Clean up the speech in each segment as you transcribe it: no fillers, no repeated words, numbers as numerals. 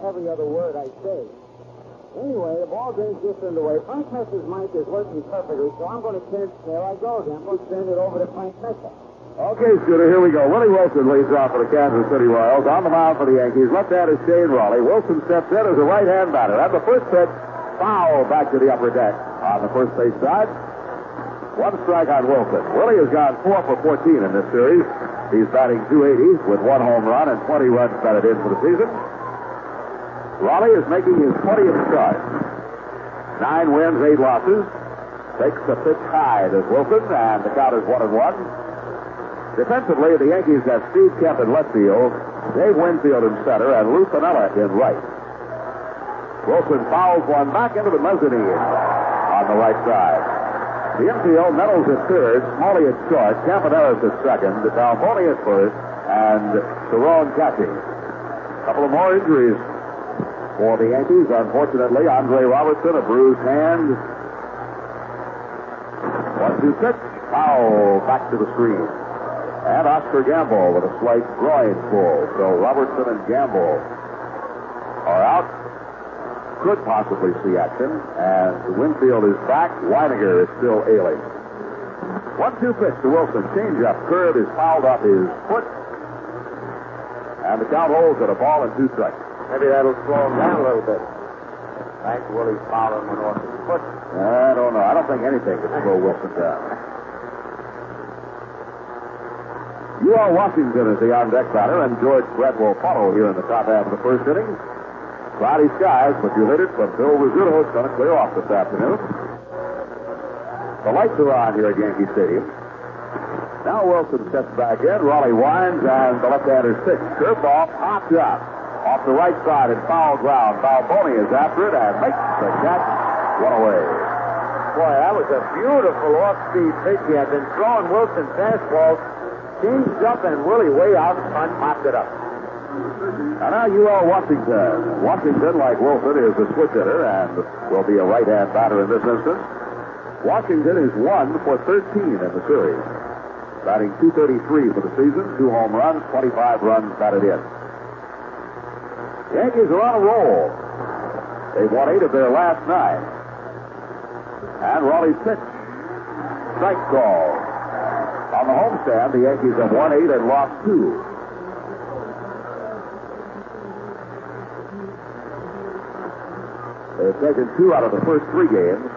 every other word I say. Anyway, the ball game's just underway. Frank Messer's mic is working perfectly, so I'm going to turn, there I go again. I'm going to turn it over to Frank Messer. Okay, Scooter, here we go. Willie Wilson leads off for the Kansas City Royals. On the mound for the Yankees. Left hand is Shane Raleigh. Wilson steps in as a right-hand batter. And the first pitch, foul back to the upper deck on the first base side. One strike on Wilson. Willie has gone 4 for 14 in this series. He's batting .280 with 1 home run and 20 runs batted in for the season. Raleigh is making his 20th start. 9 wins, 8 losses. Takes the pitch high to Wilson, and the count is 1-1. Defensively, the Yankees have Steve Kemp in left field, Dave Winfield in center, and Lou Piniella in right. Wilson fouls one back into the mezzanine on the right side. The infield, Nettles at third, Smalley at short, Campaneris at second, Balboni at first, and Cerrone catching. A couple of more injuries for the Yankees. Unfortunately, Andre Robertson, a bruised hand. 1-2 pitch, foul back to the screen. And Oscar Gamble with a slight groin pull. So Robertson and Gamble are out. Could possibly see action. And Winfield is back. Weiniger is still ailing. 1-2 pitch to Wilson. Changeup. Curve is fouled off his foot. And the count holds at a ball and 2 strikes. Maybe that'll slow him down a little bit. Thanks, Willie's fouling one off his foot. I don't know. I don't think anything could slow Wilson down. U.L. Washington is the on-deck batter, and George Brett will follow here in the top half of the first inning. Cloudy skies, but you heard it from Phil Rizzuto. It's going to clear off this afternoon. The lights are on here at Yankee Stadium. Now Wilson steps back in. Raleigh winds, and the left-hander six. Curveball pops out off the right side in foul ground. Balboni is after it and makes the catch. One away. Boy, that was a beautiful off-speed pitch. He had been throwing Wilson fastballs. Changed up, and Willie way out front popped it up. And now U.L. Washington. Washington, like Wilson, is a switch hitter and will be a right-hand batter in this instance. Washington is 1 for 13 in the series. Batting .233 for the season, 2 home runs, 25 runs batted in. The Yankees are on a roll. They've won 8 of their last 9. And Raleigh's pitch. Strike call. On the homestand, the Yankees have won 8 and lost 2. They've taken 2 out of the first 3 games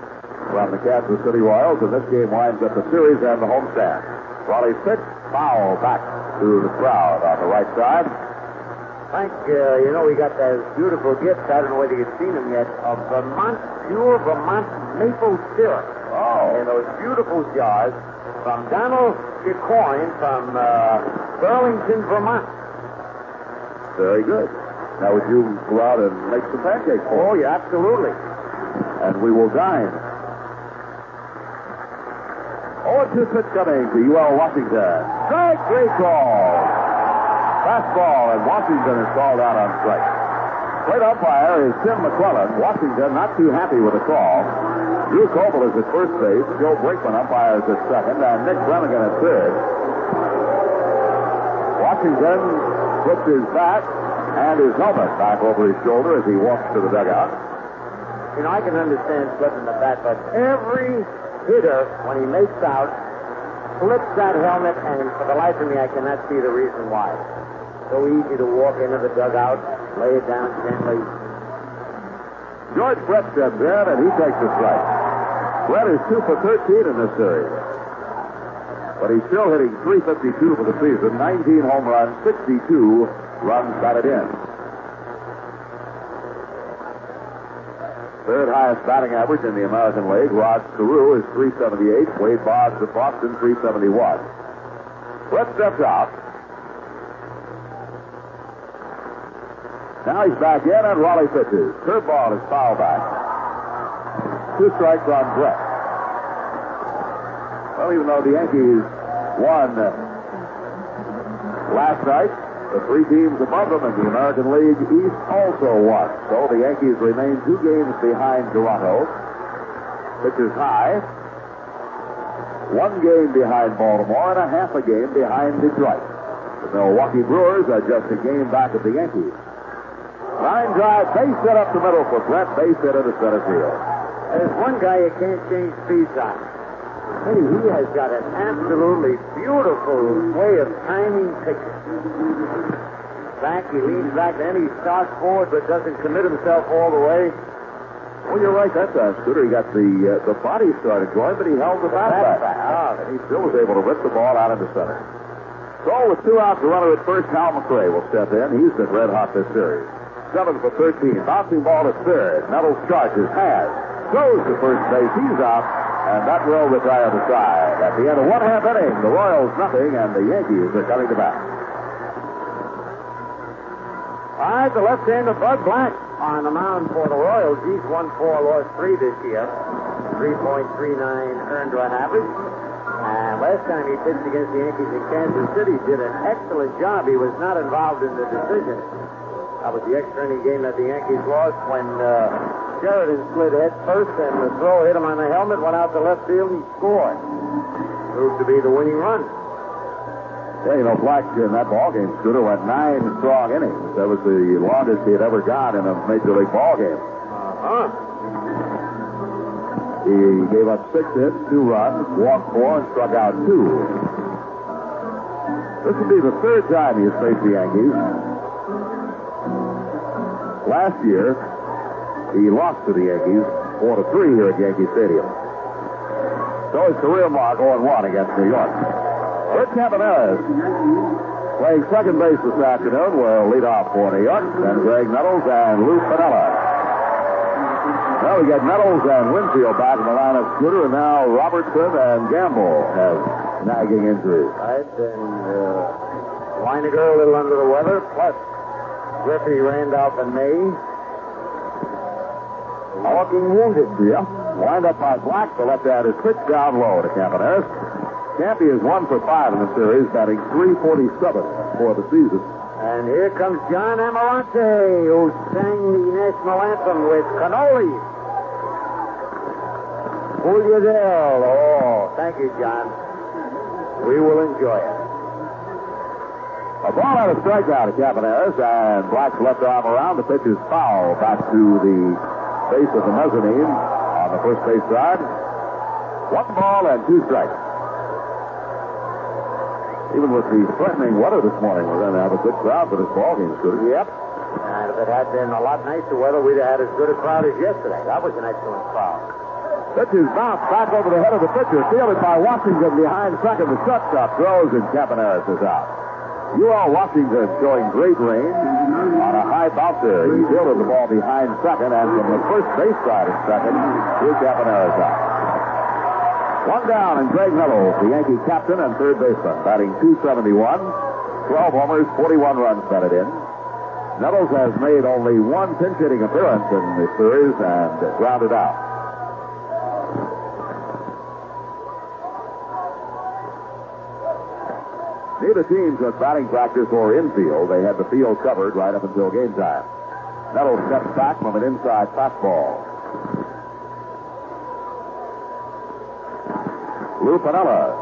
from the Kansas City Royals, and this game winds up the series and the homestand. Raleigh's pitch, foul back to the crowd on the right side. Frank, we got that beautiful gift. I don't know whether you've seen them yet, of pure Vermont maple syrup. Oh. In those beautiful jars. From Donald Chicoine from Burlington, Vermont. Very good. Now, would you go out and make some pancakes for us? Oh, yeah, absolutely. And we will dine. 0-2 pitch coming to U.L. Washington. Strike, great call. Fastball, and Washington is called out on strike. Plate umpire is Tim McClellan. Washington not too happy with the call. Drew Coble is at first base. Joe Brinkman umpires at second, and Nick Flanagan at third. Washington puts his bat and his helmet back over his shoulder as he walks to the dugout. I can understand flipping the bat, but every hitter, when he makes out, flips that helmet, and for the life of me, I cannot see the reason why. So easy to walk into the dugout, lay it down gently. George Brett steps in, and he takes a strike. Brett is 2 for 13 in this series. But he's still hitting .352 for the season, 19 home runs, 62 runs batted in. Third highest batting average in the American League. Rod Carew is .378. Wade Boggs of Boston, .371. Brett steps out. Now he's back in, and Raleigh pitches. Curveball is foul back. 2 strikes on Brett. Well, even though the Yankees won last night, the 3 teams above them in the American League East also won. So the Yankees remain 2 games behind Toronto. Pitches high. 1 game behind Baltimore and a half a game behind Detroit. The Milwaukee Brewers are just a game back of the Yankees. Line drive, base hit up the middle for Brett, base hit into center field. There's one guy you can't change speeds on. Hey, he has got an absolutely beautiful way of timing pitches. Back, he leans back, then he starts forward but doesn't commit himself all the way. Well, you're right, that's Scooter. He got the body started going, but he held the bat back. And he still was able to rip the ball out into center. So with 2 outs, the runner at first, Hal McRae will step in. He's been red hot this series. 7 for 13. Bouncing ball to third. Nettles charges. Has. Goes to first base. He's out. And that will retire the side. At the end of 1/2 inning, the Royals nothing, and the Yankees are coming to bat. All right, the left-hander Bud Black on the mound for the Royals. He's won 4, lost 3 this year. 3.39 earned run average. And last time he pitched against the Yankees in Kansas City, did an excellent job. He was not involved in the decision. That was the extra inning game that the Yankees lost when Sheridan slid head first and the throw hit him on the helmet, went out to left field, he scored. Proved to be the winning run. Yeah, you know, Black in that ballgame, Scooter, went 9 strong innings. That was the longest he had ever got in a Major League ballgame. He gave up 6 hits, 2 runs, walked 4, and struck out 2. This will be the 3rd time he has faced the Yankees. Last year, he lost to the Yankees 4-3 here at Yankee Stadium. So his career mark 0-1 against New York. Bert Campaneris playing second base this afternoon will lead off for New York. Then Greg Nettles and Lou Piniella. Now we get Nettles and Winfield back in the lineup, Scooter, and now Robertson and Gamble have nagging injuries. Right, and Weiniger a little under the weather, plus Griffey, Randolph, and May. Walking wounded. Yeah. Wind up by Black. The left-hander is pitched down low to Campaneris. Campy is 1 for 5 in the series, batting .347 for the season. And here comes John Amarante, who sang the national anthem with cannolis. Julio Dell. Oh, thank you, John. We will enjoy it. A ball out of strikeout to Campaneris, and Black's left arm around. The pitch is foul back to the base of the mezzanine on the first base side. 1 ball and 2 strikes. Even with the threatening weather this morning, we're going to have a good crowd for this ballgame, Scooter. Yep. And if it had been a lot nicer weather, we'd have had as good a crowd as yesterday. That was an excellent crowd. Pitch is bounced back over the head of the pitcher, fielded by Washington behind second. The shortstop throws, and Campaneris is out. UL Washington showing great range on a high bouncer. He fielded the ball behind second, and from the first base side of second, here's Campaneris out. 1 down, and Greg Nettles, the Yankee captain and third baseman, batting .271, 12 homers, 41 runs batted in. Nettles has made only 1 pinch-hitting appearance in the series and grounded out. Neither team took batting practice or infield. They had the field covered right up until game time. Nettles steps back from an inside fastball. Lou Piniella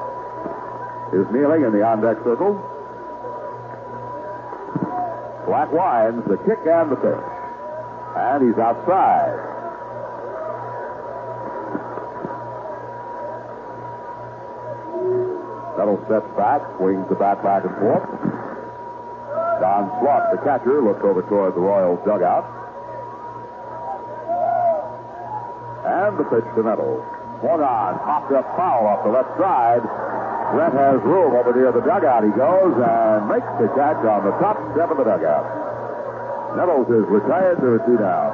is kneeling in the on-deck circle. Black winds the kick and the pitch. And he's outside. Nettles steps back, swings the bat back and forth. Don Slaught, the catcher, looks over toward the Royals dugout. And the pitch to Nettles. Swung on, popped up foul off the left side. Brett has room over near the dugout. He goes and makes the catch on the top step of the dugout. Nettles is retired. There are 2 down.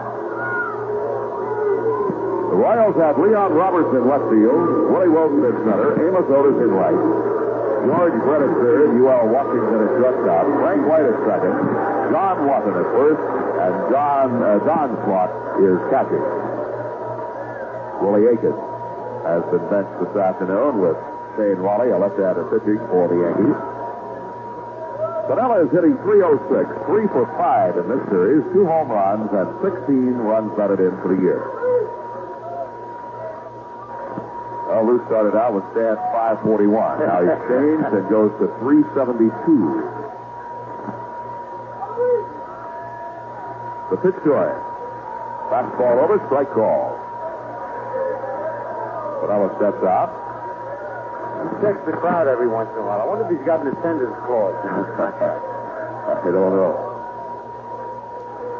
The Royals have Leon Roberts in left field, Willie Wilson in center, Amos Otis in right, George Brett at third, UL Washington at shortstop, Frank White at second, John Watson at first, and Don Slaught is catching. Willie Aikens has been benched this afternoon with Shane Raleigh, a left-hander pitching for the Yankees. Piniella is hitting .306, 3 for 5 in this series, 2 home runs, and 16 runs batted in for the year. Well, Lou started out with stats .541. Now he's changed and goes to .372. The pitch to him. Fastball over, strike call. Pinella steps out. He checks the crowd every once in a while. I wonder if he's got an attendance clause in his contract. I don't know.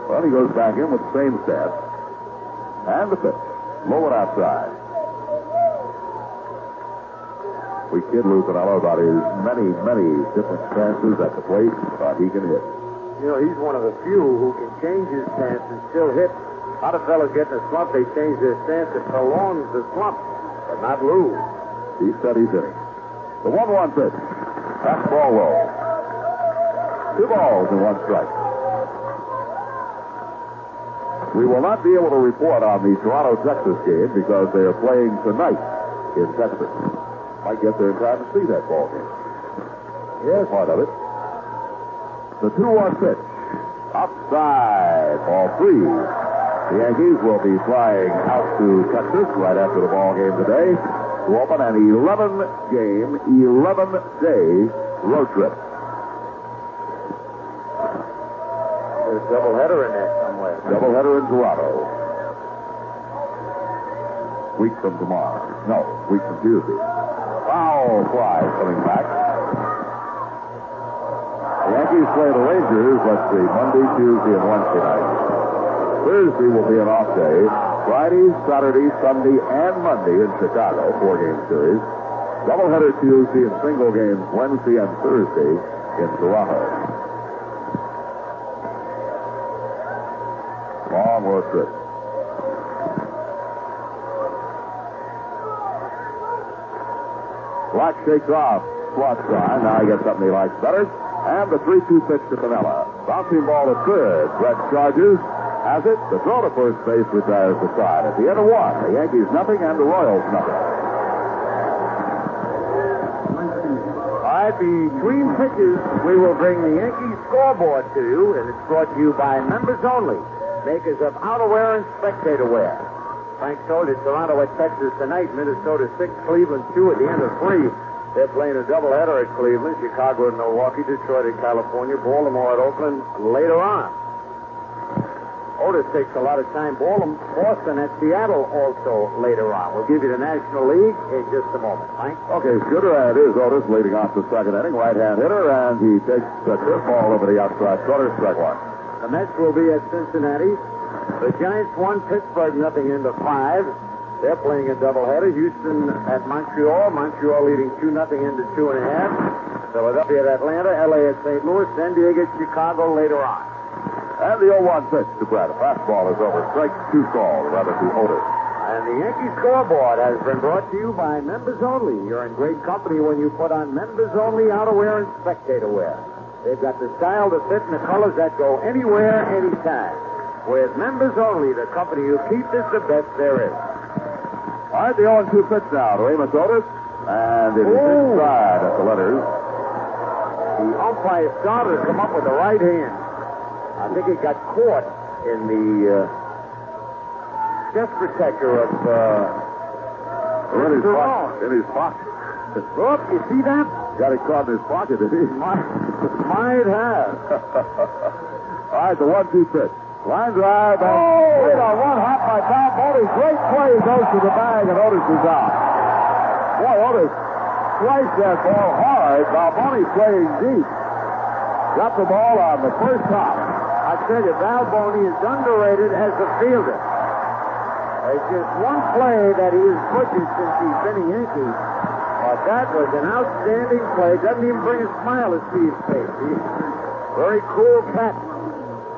Well, he goes back in with the same stance. And the pitch. Low and outside. We kid Lou Pinella about his many, many different stances at the plate, but he can hit. You know, he's one of the few who can change his stance and still hit. A lot of fellas get in a slump, they change their stance, it prolongs the slump, but not Lou. He said he's hitting. The 1-1 pitch. Fastball low. 2 balls and 1 strike. We will not be able to report on the Toronto-Texas game because they are playing tonight in Texas. Might get there in time to see that ball game. Yes, part of it. The 2-1 pitch. Outside. Ball 3. The Yankees will be flying out to Texas right after the ball game today to open an 11-game, 11-day road trip. There's a doubleheader in there somewhere. Doubleheader in Toronto. Week from tomorrow. No, week from Tuesday. Foul fly coming back. The Yankees play the Rangers, let's see, Monday, Tuesday, and Wednesday night. Thursday will be an off day. Friday, Saturday, Sunday, and Monday in Chicago, 4-game series. Doubleheader Tuesday and single games Wednesday and Thursday in Toronto. Long road trip. Black shakes off slot sign. Now he gets something he likes better. And the 3-2 pitch to Pinella. Bouncing ball to third. Brett charges. Has it. The throw to first base retires the side. At the end of 1, the Yankees nothing and the Royals nothing. All right, between pitches, we will bring the Yankees scoreboard to you, and it's brought to you by members only, makers of outerwear and spectator wear. Frank told you Toronto at Texas tonight, Minnesota 6, Cleveland 2 at the end of 3. They're playing a doubleheader at Cleveland, Chicago at Milwaukee, Detroit at California, Baltimore at Oakland later on. Otis takes a lot of time. Boston at Seattle also later on. We'll give you the National League in just a moment. Frank? Okay, Scooter, and here's Otis leading off the second inning. Right-hand hitter, and he takes the curveball over the outside corner, strike 1. The Mets will be at Cincinnati. The Giants won, Pittsburgh nothing into 5. They're playing a doubleheader. Houston at Montreal. Montreal leading 2-0 into 2.5. Philadelphia at Atlanta. LA at St. Louis. San Diego at Chicago later on. And the 0-1 pitch to Brett. A fastball is over. Strike 2 call, rather to Otis. And the Yankee scoreboard has been brought to you by members only. You're in great company when you put on members only outerwear and spectator wear. They've got the style, the fit, and the colors that go anywhere, anytime. With members only, the company you keep is the best there is. All right, the 0-2 pitch now to Amos Otis. And it is inside at the letters. The umpire started to come up with the right hand. I think he got caught in the chest protector of in his pocket. In his pocket. Look, you see that? Got it caught in his pocket, did he? Might have. All right, the 1-2 pitch. Line drive. Hit on one hop by Tom Boney. Great play. Goes to the bag, and Otis is out. Boy, Otis sliced that ball hard. Boney playing deep. Got the ball on the first hop. I tell you, Val Boney is underrated as a fielder. There's just one play that he has butchered since he's been a Yankee. But that was an outstanding play. Doesn't even bring a smile to Steve's face. He's very cool cat.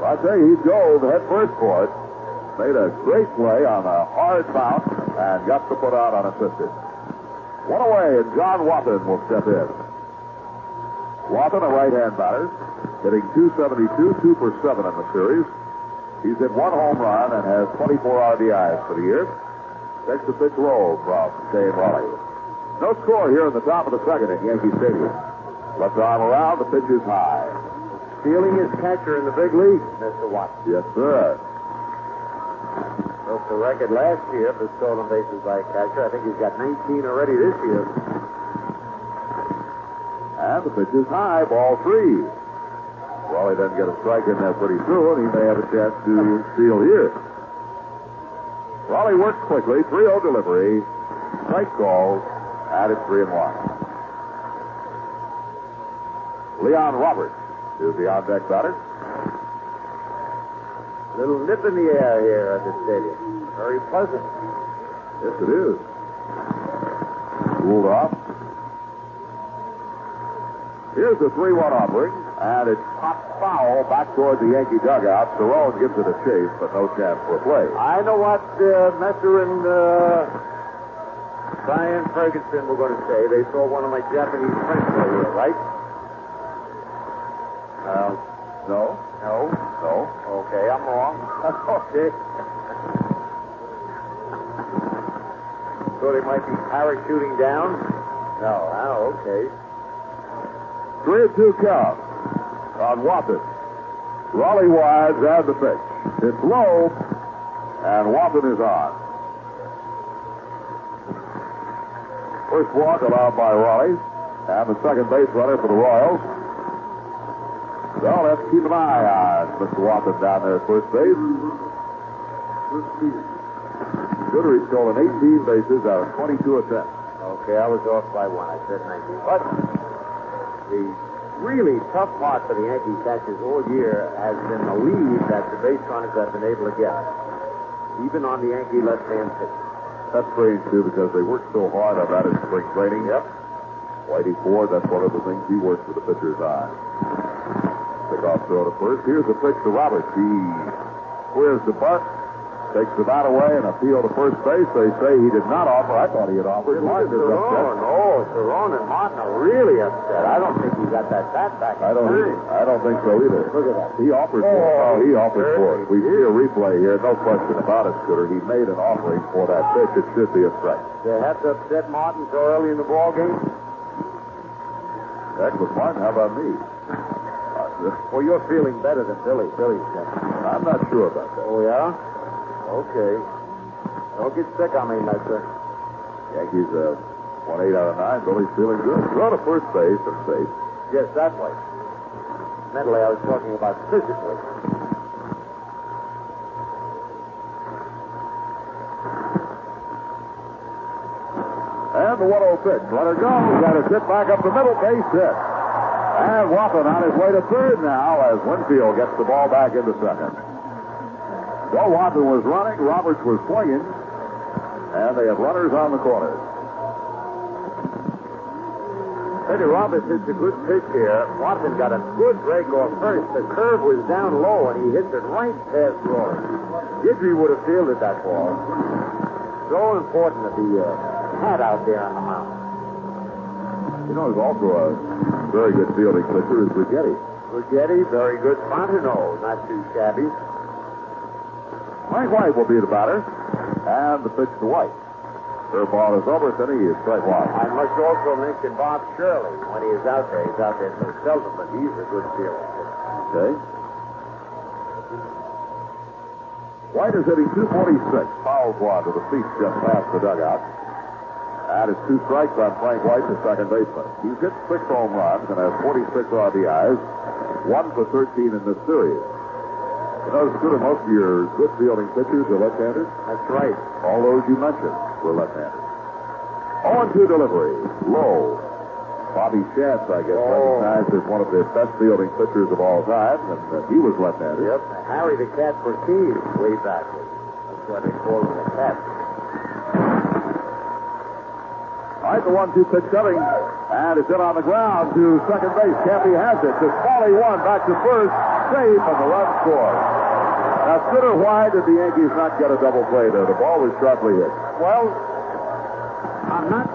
I tell you, he dove head first for it. Made a great play on a hard bounce and got the put out unassisted. One away, and John Wathan will step in. Wathan, a right-hand batter, hitting .272, 2 for 7 in the series. He's hit 1 home run and has 24 RBIs for the year. Takes the pitch low from Shane Raleigh. No score here in the top of the second at Yankee Stadium. Left arm around, the pitch is high. Stealing his catcher in the big league, Mr. Watson. Yes, sir. Broke the record last year for stolen bases by a catcher. I think he's got 19 already this year. And the pitch is high, ball 3. Raleigh Raleigh then get a strike in there pretty soon, he may have a chance to steal here. Raleigh works quickly, 3-0 delivery, strike calls, and it's 3-1. Leon Roberts is the on-deck batter. Little nip in the air here at the stadium. Very pleasant. Yes, it is. Cooled off. Here's the 3-1 offering, and it's popped foul back toward the Yankee dugout. Cerrone gives it a chase, but no chance for play. I know what Messer and Brian Ferguson were going to say. They saw one of my Japanese friends over here, right? No. No? No. Okay, I'm wrong. Okay. Thought he might be parachuting down? No. Oh, okay. 3-2 count on Watson. Raleigh wides and the pitch. It's low, and Watson is on. First walk allowed by Raleigh, and the second base runner for the Royals. So let's keep an eye on Mr. Watson down there at first base. Goodery's stolen 18 bases out of 22 attempts. Okay, I was off by one. I said 19. But the really tough part for the Yankee catchers all year has been the lead that the base runners have been able to get, even on the Yankee left-hand pitch. That's strange, too, because they worked so hard on that in spring training. Yep. Whitey Ford, that's one of the things he works with the pitchers on. Pick-off throw to first. Here's the pitch to Roberts. He squares the butt, takes the bat away, and appeal to first base. They say he did not offer. I thought he had offered. Martin is upset. No, Cerrone and Martin are really upset. I don't think he got that bat back. I don't think so either. Look at that. He offered for it. Oh, he offered for it. We see a replay here. No question about it, Scooter. He made an offering for that pitch. It should be a strike. They have to upset Martin so early in the ball game? Heck with Martin. How about me? Well, you're feeling better than Billy. Billy's catching. I'm not sure about that. Oh, yeah? Okay. Don't get sick on me, Messer. Yankees won 8 out of 9. Billy's feeling good. Throw to first base and safe. Yes, that way. Mentally, I was talking about physically. And the 1-0 pitch. Let her go. Got to sit back up the middle. Base hit. And Watson on his way to third now as Winfield gets the ball back into second. So Watson was running, Roberts was swinging, and they have runners on the corners. Eddie Roberts hits a good pitch here. Watson got a good break off first. The curve was down low, and he hits it right past Roy. Guidry would have fielded that ball. So important to be had out there on the mound. You know, there's also a very good fielding pitcher is Rigetti. Rigetti, very good. Fontenot, not too shabby. Mike White will be the batter, and the pitch to White. Their ball is over, then he is strike one. I must also mention Bob Shirley when he is out there. He's out there so seldom, but he's a good fielder. Okay. White is hitting 246. Fouls one to the feet just past the dugout. And it's 2 strikes on Frank White, the second baseman. He's hit 6 home runs and has 46 RBIs, 1 for 13 in this series. You notice, Scooter, most of your good fielding pitchers are left-handed. That's right. All those you mentioned were left-handed. 0-2 delivery. Low. Bobby Chance, I guess, recognized as one of the best fielding pitchers of all time, and he was left-handed. Yep. Harry the Cat Burkini way backward. That's why they call him the Cat. All right, the 1-2 pitch coming, and it's in on the ground to second base. Cappy has it. To Smalley one, back to first, safe, and the run scores. Now, Scooter, why did the Yankees not get a double play there? The ball was sharply hit. Well, I'm not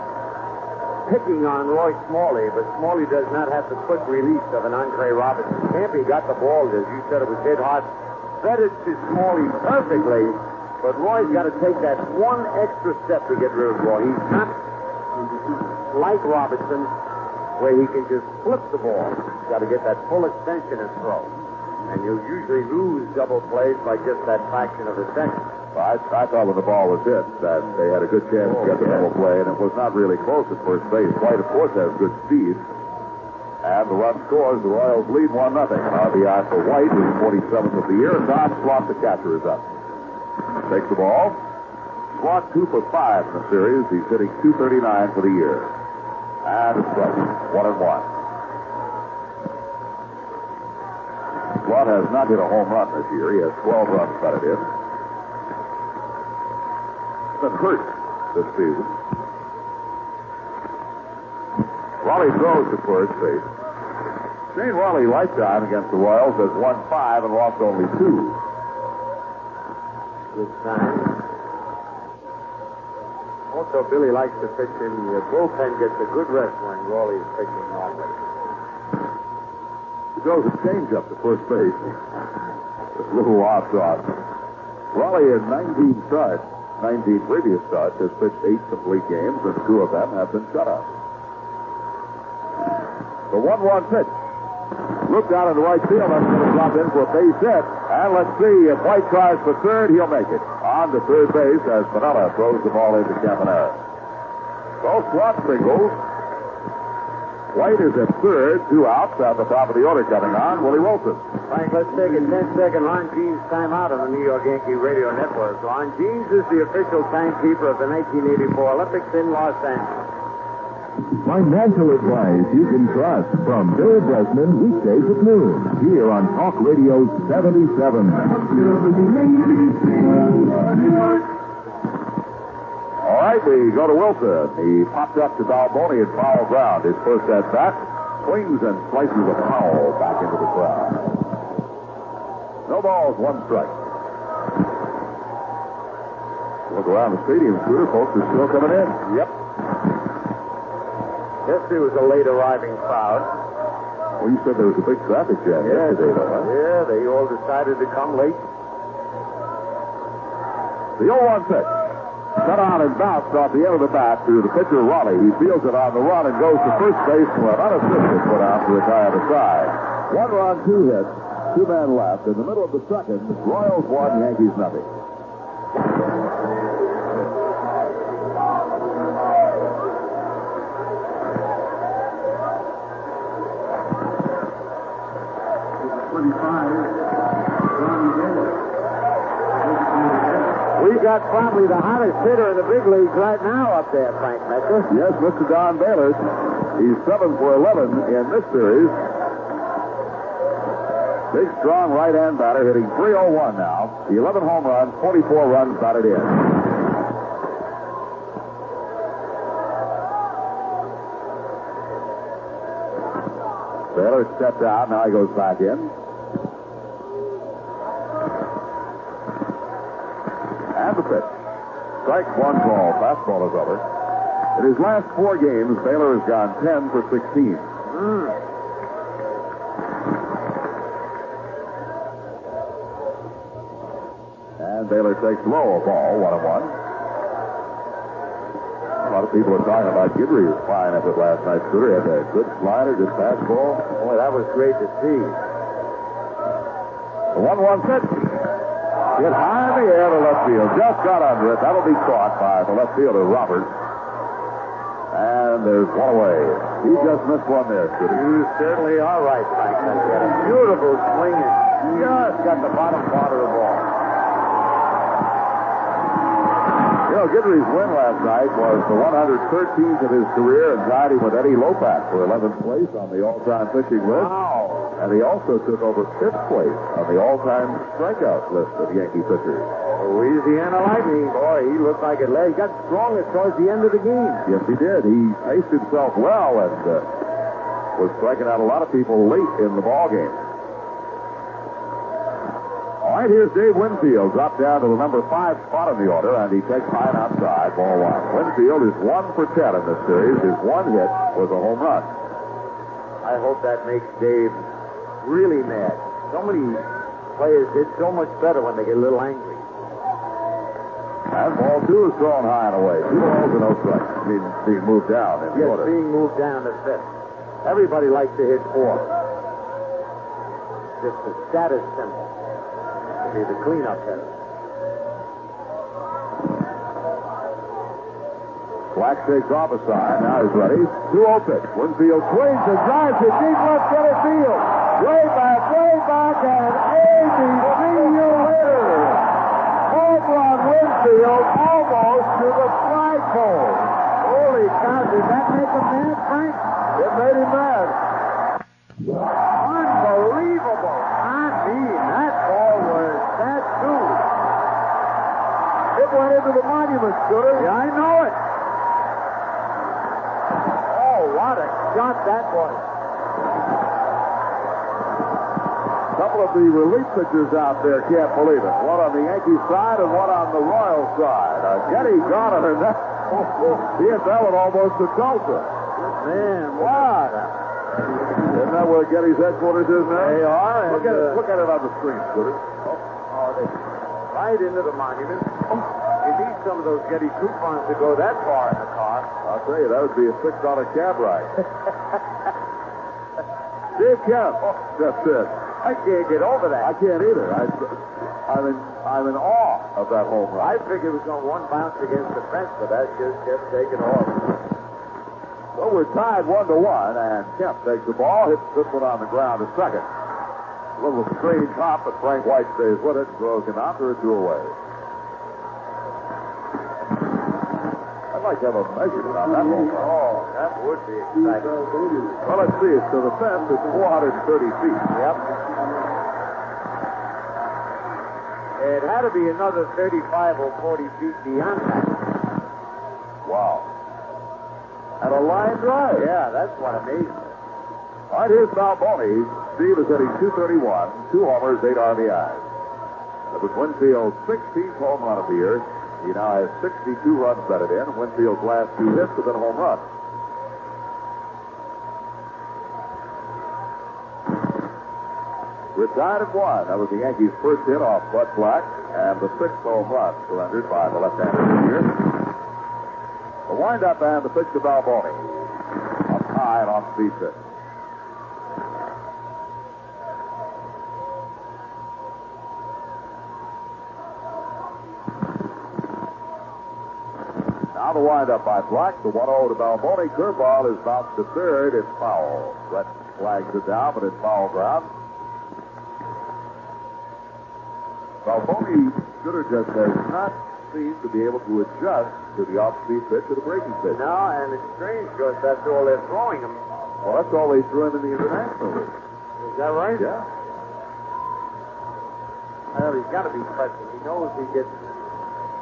picking on Roy Smalley, but Smalley does not have the quick release of an Andre Robertson. Campy got the ball, as you said, it was hit hard. Fed it to Smalley perfectly, but Roy's got to take that one extra step to get rid of the ball. He's not like Robertson, where he can just flip the ball. He's got to get that full extension and throw. And you'll usually lose double plays by just that fraction of a second. Well, I thought when the ball was hit that they had a good chance to get the double play, and it was not really close at first base. White, of course, has good speed. And the run scores. The Royals lead 1-0. RBI for White, who's 47th of the year. Don Slot, the catcher, is up. Takes the ball. Slot 2 for 5 in the series. He's hitting .239 for the year. And it's strike. 1-1. Slot has not hit a home run this year. He has 12 runs batted in. Been hurt this season. Raleigh throws to first base. Shane Raleigh lifetime against the Royals has won 5 and lost only 2. Good sign. Also, Billy likes to pitch in the bullpen, gets a good rest when Raleigh is pitching normally. He throws a changeup to first base. This little off toss. Raleigh in 19 previous starts has pitched 8 complete games, and 2 of them have been shutouts. The 1-1 pitch. Look down in the right field. That's going to drop in for a base hit. And let's see if White tries for third. He'll make it. On to third base as Pinella throws the ball into Campanella. So Slot singles. White is at third. 2 outs at the top of the order coming on. Willie Wilson. Frank, let's take a 10-second Lon Jeans timeout on the New York Yankee Radio Network. Lon Jeans is the official timekeeper of the 1984 Olympics in Los Angeles. Financial advice you can trust from Bill Bresnan weekdays at noon here on Talk Radio 77. All right, we go to Wilson. He popped up to Balboni in foul ground. His first at bat, swings and slices a foul back into the crowd. No balls, 1 strike. Look around the stadium, Scooter. Folks are still coming in. Yep. Yesterday was a late arriving crowd. Well, you said there was a big traffic jam yesterday, though, huh? Yeah, they all decided to come late. The 0-1 pitch. Cut on and bounced off the end of the bat to the pitcher, Raleigh. He fields it on the run and goes to first base for an unassisted put out to retire the side. 1 run, 2 hits, 2 men left. In the middle of the second, Royals 1, Yankees nothing. We got probably the hottest hitter in the big leagues right now up there, Frank Metzer. Yes, Mr. Don Baylor. He's 7 for 11 in this series. Big, strong right-hand batter hitting .301 now. 11 home runs, 44 runs batted in. Baylor stepped out. Now he goes back in. And the pitch. Strike 1 call. Fastball is over. In his last 4 games, Baylor has gone 10 for 16. And Baylor takes low, a ball, 1-1. A lot of people are talking about Guidry flying up it last night. Scooter had a good slider, good fastball. Boy, that was great to see. The 1-1 pitch. Hit high in the air to left field. Just got under it. That'll be caught by the left fielder, Roberts. And there's 1 away. He just missed 1 there, Scooter. You certainly are right, Frank. That's a beautiful swing and just got the bottom part of the ball. You know, Guidry's win last night was the 113th of his career and tied him with Eddie Lopak for 11th place on the all-time pitching list. Wow. And he also took over 5th place on the all-time strikeout list of Yankee pitchers. Louisiana Lightning, boy, he looked like it. He got stronger towards the end of the game. Yes, he did. He paced himself well and was striking out a lot of people late in the ball game. All right, here's Dave Winfield, dropped down to the number 5 spot in the order, and he takes high and outside, ball 1. Winfield is 1 for 10 in this series. His 1 hit was a home run. I hope that makes Dave really mad. So many players did so much better when they get a little angry. And ball 2 is thrown high and away. 2 balls and no strikes. I mean, being moved down in the Yes, order. being moved down to 5th. Everybody likes to hit 4. Just a status symbol. To be the cleanup hitter. Black takes off a side. Now he's ready. 2-0 pitch. Winfield swings and drives it deep left center field. Way back, and ABC you later. Home run Winfield almost to the flagpole. Holy cow, did that make him mad, Frank? It made him mad. Unbelievable. I mean, that ball was that too. It went into the monument, Scooter. Yeah, I know it. Oh, what a shot that was. A couple of the relief pitchers out there can't believe it. One on the Yankee side and one on the Royal side. Getty got it, and he hit that one almost to Tulsa. Man, what? Isn't that where Getty's headquarters is now? They are. Look at it on the screen, Scooter. They right into the monument. You need some of those Getty coupons to go that far in the car. I'll tell you, that would be a $6 cab ride. Dave Kemp. That's it. I can't get over that. I can't either. I'm in awe of that home run. I figured it was going one bounce against the fence, but that just kept taking off. Well, we're tied 1-1, and Kemp takes the ball, hits this one on the ground to second. A little strange hop, but Frank White stays with it and throws him out. There are 2 away. I'd like to have a measurement on that home run. Oh, that would be exciting. Well, let's see. It's to the fence. It's 430 feet. Yep. It had to be another 35 or 40 feet beyond that. Wow. And a line drive. Yeah, that's what amazed me. All right, here's Balboni. Steve is hitting .231, 2 homers, 8 RBIs. That was Winfield's 16th home run of the year. He now has 62 runs batted in. Winfield's last 2 hits have been a home run. We're tied at 1. That was the Yankees' first hit off Bud Black, and the 6th home run surrendered by the left-hander this year. The windup and the pitch to Balboni. Up high and off-speed pitch. Now the windup by Black. The 1-0 to Balboni. Curveball is bounced to third. It's foul. Brett flags it down, but it's foul ground. Balboni Scooter just has not seemed to be able to adjust to the off-speed pitch or the breaking pitch. No, and it's strange because that's all they're throwing him. Well, that's all they threw him in the International League. Is that right? Yeah. Well, he's got to be pressing. He knows he gets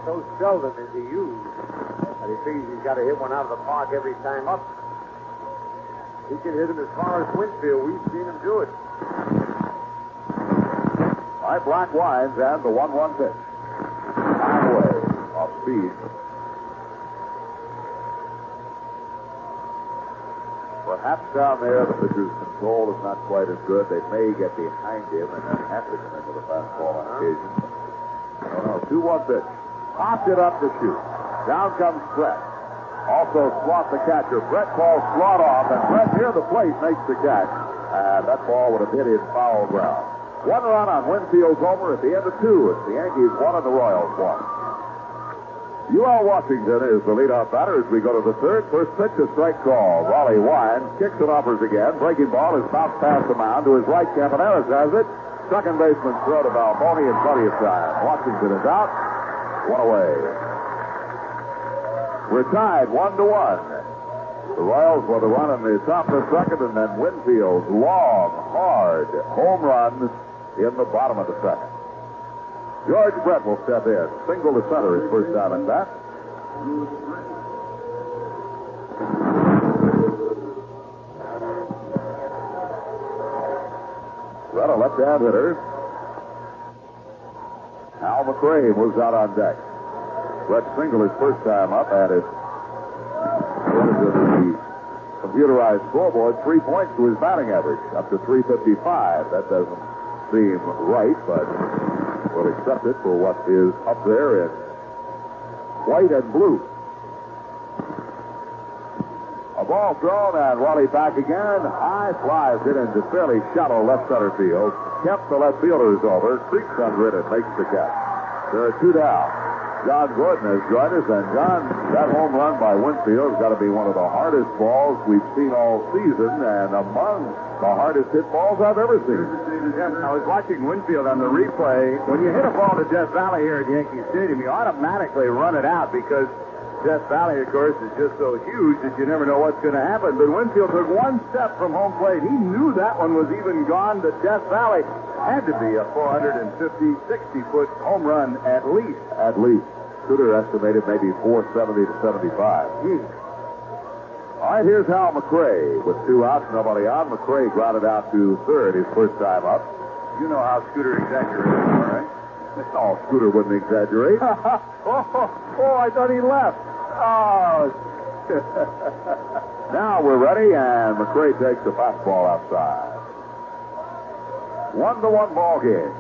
so seldom is he used. And he figures he's got to hit one out of the park every time up. He can hit him as far as Winfield. We've seen him do it. All right, Black winds and the 1-1 pitch. High away, off speed. Perhaps down there the pitcher's control is not quite as good. They may get behind him and then have to come into the fastball on occasion. Oh, no, 2-1 pitch. Popped it up to shoot. Down comes Brett. Also Slot the catcher. Brett calls Slot off, and Brett near the plate makes the catch. And that ball would have hit in foul ground. 1 run on Winfield's homer at the end of 2. It's the Yankees 1 and the Royals 1. UL Washington is the leadoff batter as we go to the third. First pitch, a strike call. Raleigh winds, kicks and offers again. Breaking ball is bounced past the mound to his right. Campaneris has it. Second baseman throw to Balboni in plenty of time. Washington is out. 1 away. We're tied 1-1. The Royals were the run in the top of the second, and then Winfield's long, hard home run in the bottom of the second. George Brett will step in. Single to center his first time at bat. Brett, a left-hand hitter. Al McRae moves out on deck. Brett single his first time up, and it's according to the computerized scoreboard, 3 points to his batting average, up to 355. That doesn't seem right, but we'll accept it for what is up there in white and blue. A ball thrown, and Raleigh back again. High flies it into fairly shallow left center field. Kemp, the left fielder, is over. Creeps under it and makes the catch. There are 2 down. John Gordon has joined us. And, John, that home run by Winfield has got to be one of the hardest balls we've seen all season and among the hardest hit balls I've ever seen. Yeah, I was watching Winfield on the replay. When you hit a ball to Death Valley here at Yankee Stadium, you automatically run it out because Death Valley, of course, is just so huge that you never know what's going to happen. But Winfield took one step from home plate. He knew that one was even gone to Death Valley. Had to be a 450, 60-foot home run at least. At least. Scooter estimated maybe 470 to 75. All right, here's Hal McRae with 2 outs, nobody on. McRae grounded out to third his first time up. You know how Scooter exaggerated, all right? Oh, Scooter wouldn't exaggerate. Oh, I thought he left. Oh. Now we're ready, and McRae takes the fastball outside. 1-1 ball game.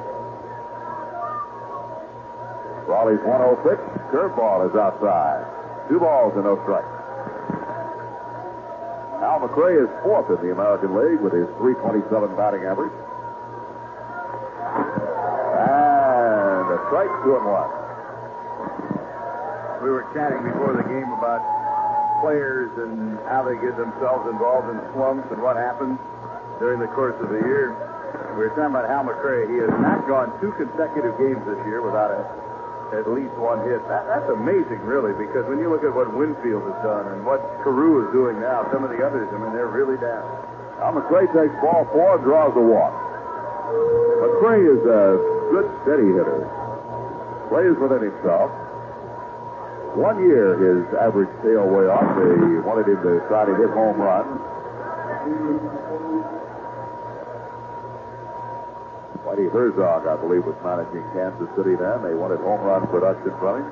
Raleigh's 1-0 pitch. Curveball is outside. 2 balls and no strikes. Al McRae is 4th in the American League with his .327 batting average. And a strike, 2-1. We were chatting before the game about players and how they get themselves involved in slumps and what happens during the course of the year. We were talking about Hal McRae. He has not gone 2 consecutive games this year without at least 1 hit. That's amazing, really, because when you look at what Winfield has done and what Carew is doing now, some of the others, I mean, they're really down. Hal McRae takes ball 4 and draws a walk. McRae is a good, steady hitter. Plays within himself. 1 year, his average tail way off. They wanted him to try to hit home runs. Whitey Herzog, I believe, was managing Kansas City then. They wanted home run production from him.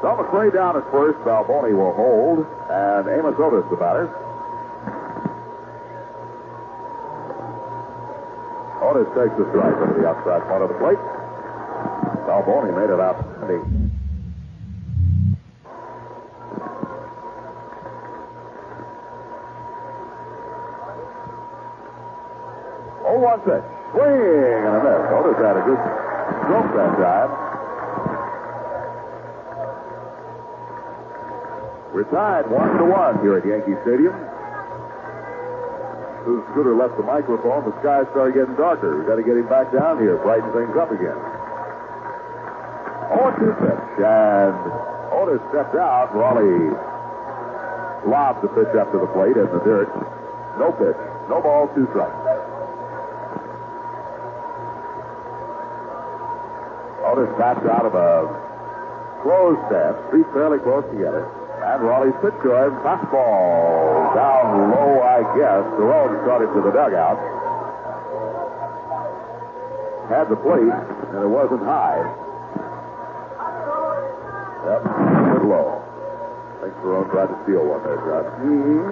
So McRae down at first. Balboni will hold. And Amos Otis, the batter. Otis takes the strike over the outside part of the plate. Balboni made it outstanding. 0-1 pitch. Swing and a miss. Otis had a good stroke that time. We're tied 1-1 here at Yankee Stadium. As soon as Scooter left the microphone, the sky started getting darker. We've got to get him back down here, brighten things up again. 0-2 pitch. And Otis stepped out. Raleigh lobbed the pitch up to the plate in the dirt. No pitch. No ball, 2 strikes. Otis bats out of a closed stance, feet fairly close together. And Raleigh's pitch to him, fastball down low, I guess. Jerome started to the dugout. Had the plate, and it wasn't high. Yep, good low. I think Jerome tried to steal one there, John. Mm-hmm.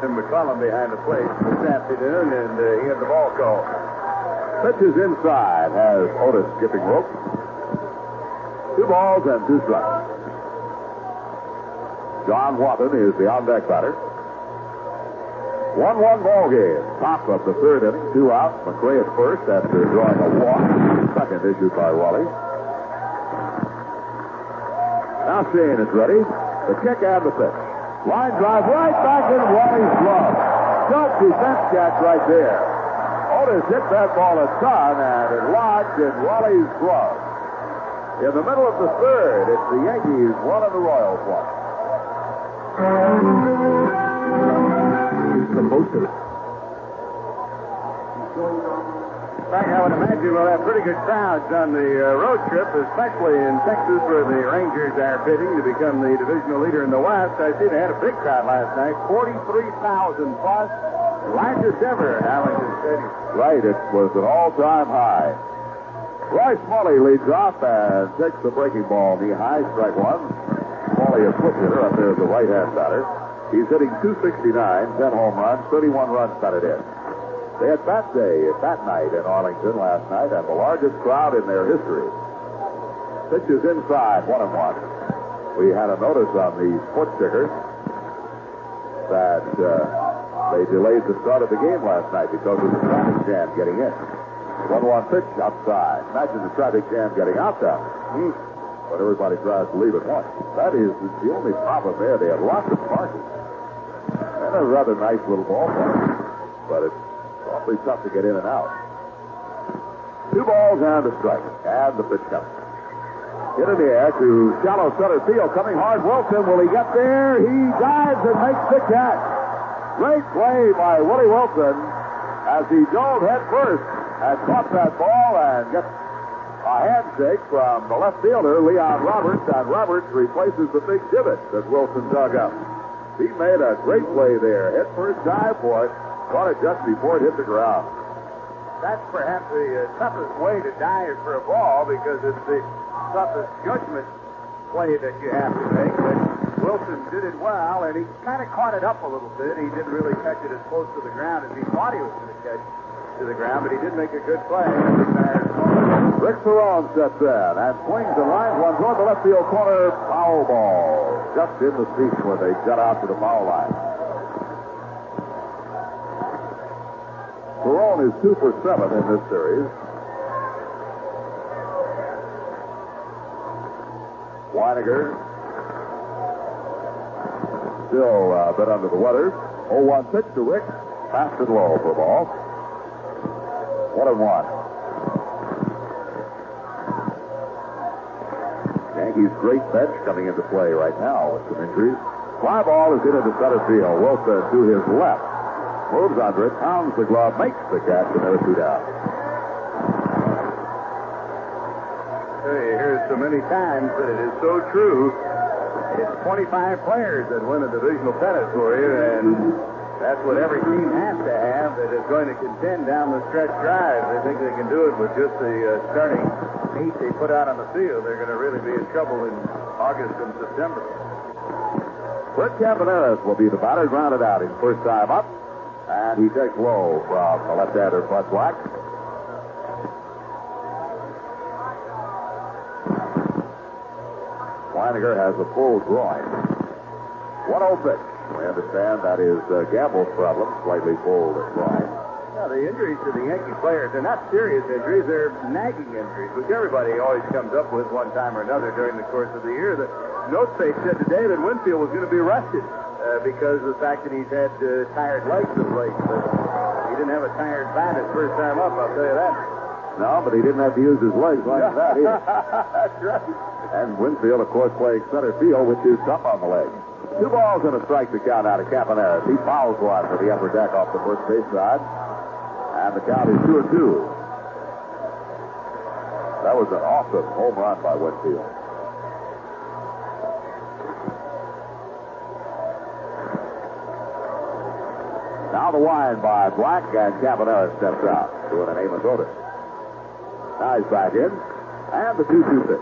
And McCollum behind the plate snapped it in, and he had the ball called. Pitches inside, has Otis skipping rope. 2 balls and 2 strikes. John Watson is the on-deck batter. 1-1 ball game. Top of the 3rd inning. 2 outs. McRae at first after drawing a walk. Second issued by Raleigh. Now Shane is ready. The kick and the pitch. Line drive right back in Raleigh's glove. Self-defense catch right there. Otis hit that ball a ton, and it lodged in Raleigh's glove. In the middle of the 3rd, it's the Yankees 1 and the Royals 1. Supposed to. In fact, I would imagine we'll have pretty good crowds on the road trip, especially in Texas, where the Rangers are bidding to become the divisional leader in the West. I see they had a big crowd last night, 43,000 plus, largest ever at Arlington Stadium. Right, it was an all-time high. Roy Smalley leads off and takes the breaking ball knee high, strike 1. Smalley, a switch hitter up there as the right-hand batter. He's hitting .269, 10 home runs, 31 runs batted in. They had bat day that night in Arlington last night, and the largest crowd in their history. Pitches inside, 1-1. We had a notice on the sports ticker that they delayed the start of the game last night because of the traffic jam getting in. 1-1 pitch outside. Imagine the traffic jam getting out there. But everybody tries to leave at once. That is the only problem there. They have lots of parking. And a rather nice little ballpark. But it's awfully tough to get in and out. 2 balls and a strike. And the pitch comes. Hit in the air to shallow center field. Coming hard, Wilson. Will he get there? He dives and makes the catch. Great play by Willie Wilson as he dove head first and caught that ball and gets a handshake from the left fielder, Leon Roberts, and Roberts replaces the big divot that Wilson dug up. He made a great play there. Head first dive for it. Caught it just before it hit the ground. That's perhaps the toughest way to dive for a ball because it's the toughest judgment play that you have to make. But Wilson did it well, and he kind of caught it up a little bit. He didn't really catch it as close to the ground as he thought he was going to catch to the ground, but he did make a good play. Rick Cerrone steps in and swings and lines one toward the left field corner. Foul ball. Just in the seats where they jet out to the foul line. Cerrone is 2 for 7 in this series. Weiniger still a bit under the weather. 0-1 pitch to Rick. Fast and low for a ball. 1-1. Yankees' great bench coming into play right now with some injuries. Fly ball is hit into center field. Wilson to his left. Moves under it, pounds the glove, makes the catch, and there's 2 down. You hear it so many times that it is so true. It's 25 players that win a divisional pennant for you, and that's what every team has to have that is going to contend down the stretch drive. They think they can do it with just the starting 8 they put out on the field. They're going to really be in trouble in August and September. Rick Campaneris will be the batter, grounded out his first time up. And he takes low from the left-hander, Bud Black. Weiniger has a full groin. 1-0 pitch. We understand that is Gamble's problem, slightly full groin. Now, the injuries to the Yankee players, they're not serious injuries, they're nagging injuries, which everybody always comes up with one time or another during the course of the year. The note page said today that Winfield was going to be rested. Because of the fact that he's had tired legs of late. But he didn't have a tired bat his first time up, I'll tell you that. No, but he didn't have to use his legs like that either. That's right. And Winfield, of course, playing center field, which is tough on the legs. 2 balls and a strike to count out of Campaneris. He fouls one for the upper deck off the first base side. And the count is 2-2. That was an awesome home run by Winfield. Now the wind by Black, and Campaneris steps out, doing an Amos Otis. Now he's back in, and the 2-2 pitch.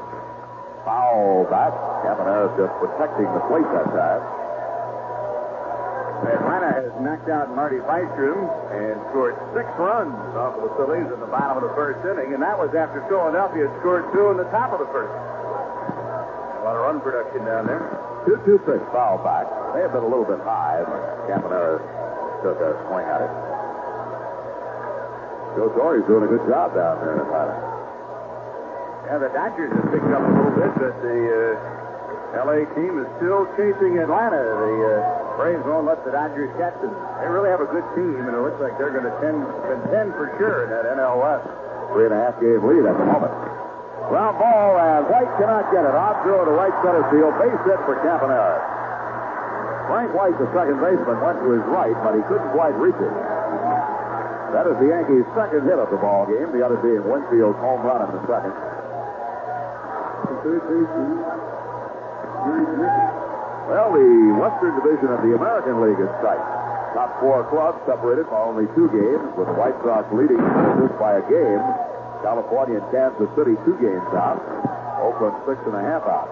Foul back. Campaneris just protecting the plate that time. Atlanta has knocked out Marty Weisstrom and scored 6 runs off of the Phillies in the bottom of the first inning, and that was after Philadelphia had scored 2 in the top of the first. A lot of run production down there. 2-2 pitch, foul back. May have been a little bit high, but Campaneris took a swing at it. Joe Torre's doing a good job down there in Atlanta. Yeah, the Dodgers have picked up a little bit, but the L.A. team is still chasing Atlanta. The Braves won't let the Dodgers catch them. They really have a good team, and it looks like they're going to contend for sure in that NL West. 3.5 game lead at the moment. Ground ball, and White cannot get it. Odd throw to right center field. Base hit for Campaneris. Frank White, the second baseman, went to his right, but he couldn't quite reach it. That is the Yankees' second hit of the ball game, the other being Winfield's home run in the second. Well, the Western Division of the American League is tight. Top 4 clubs separated by only 2 games, with the White Sox leading just by a game. California and Kansas City 2 games out. Oakland 6.5 out.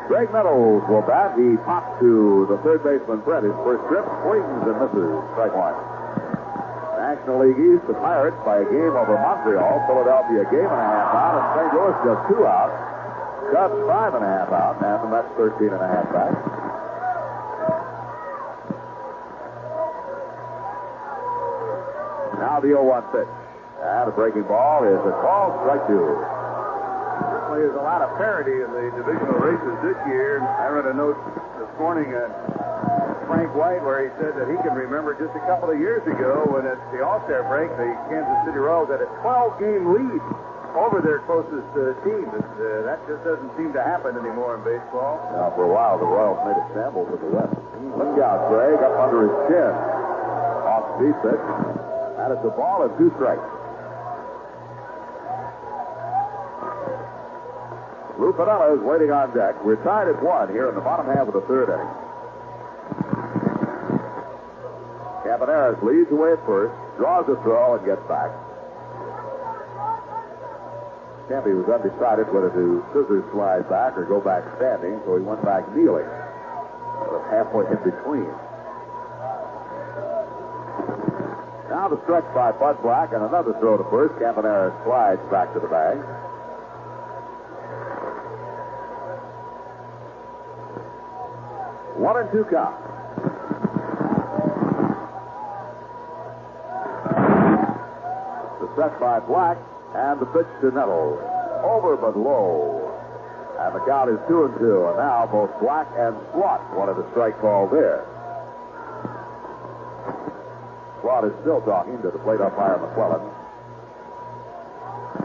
Greg Meadows will bat. He pops to the third baseman, Brett. His first trip, swings and misses. Strike 1. National League East, the Pirates by a game over Montreal. Philadelphia, a game and a half out. And St. Louis just 2 out. Cubs 5.5 out. And the Mets 13.5 back. Now the 0-1 pitch. And a breaking ball is a call, strike two. Certainly there's a lot of parity in the divisional races this year. I read a note this morning on Frank White where he said that he can remember just a couple of years ago when at the All-Star break, the Kansas City Royals had a 12-game lead over their closest team. That just doesn't seem to happen anymore in baseball. Now, for a while, the Royals made a shamble to the left. Look out, Greg, up under his chin. Off-speed pitch. And it's a ball and 2 strikes. Lou Piniella is waiting on deck. We're tied at 1 here in the bottom half of the 3rd inning. Campaneris leads away at first, draws a throw, and gets back. Campy was undecided whether to scissors slide back or go back standing, so he went back kneeling. Sort of halfway in between. Now the stretch by Bud Black and another throw to first. Campaneris slides back to the bag. One and 2 count. The set by Black and the pitch to Nettles. Over but low. And the count is 2-2. And now both Black and Swat wanted a strike call there. Swat is still talking to the plate umpire McClellan.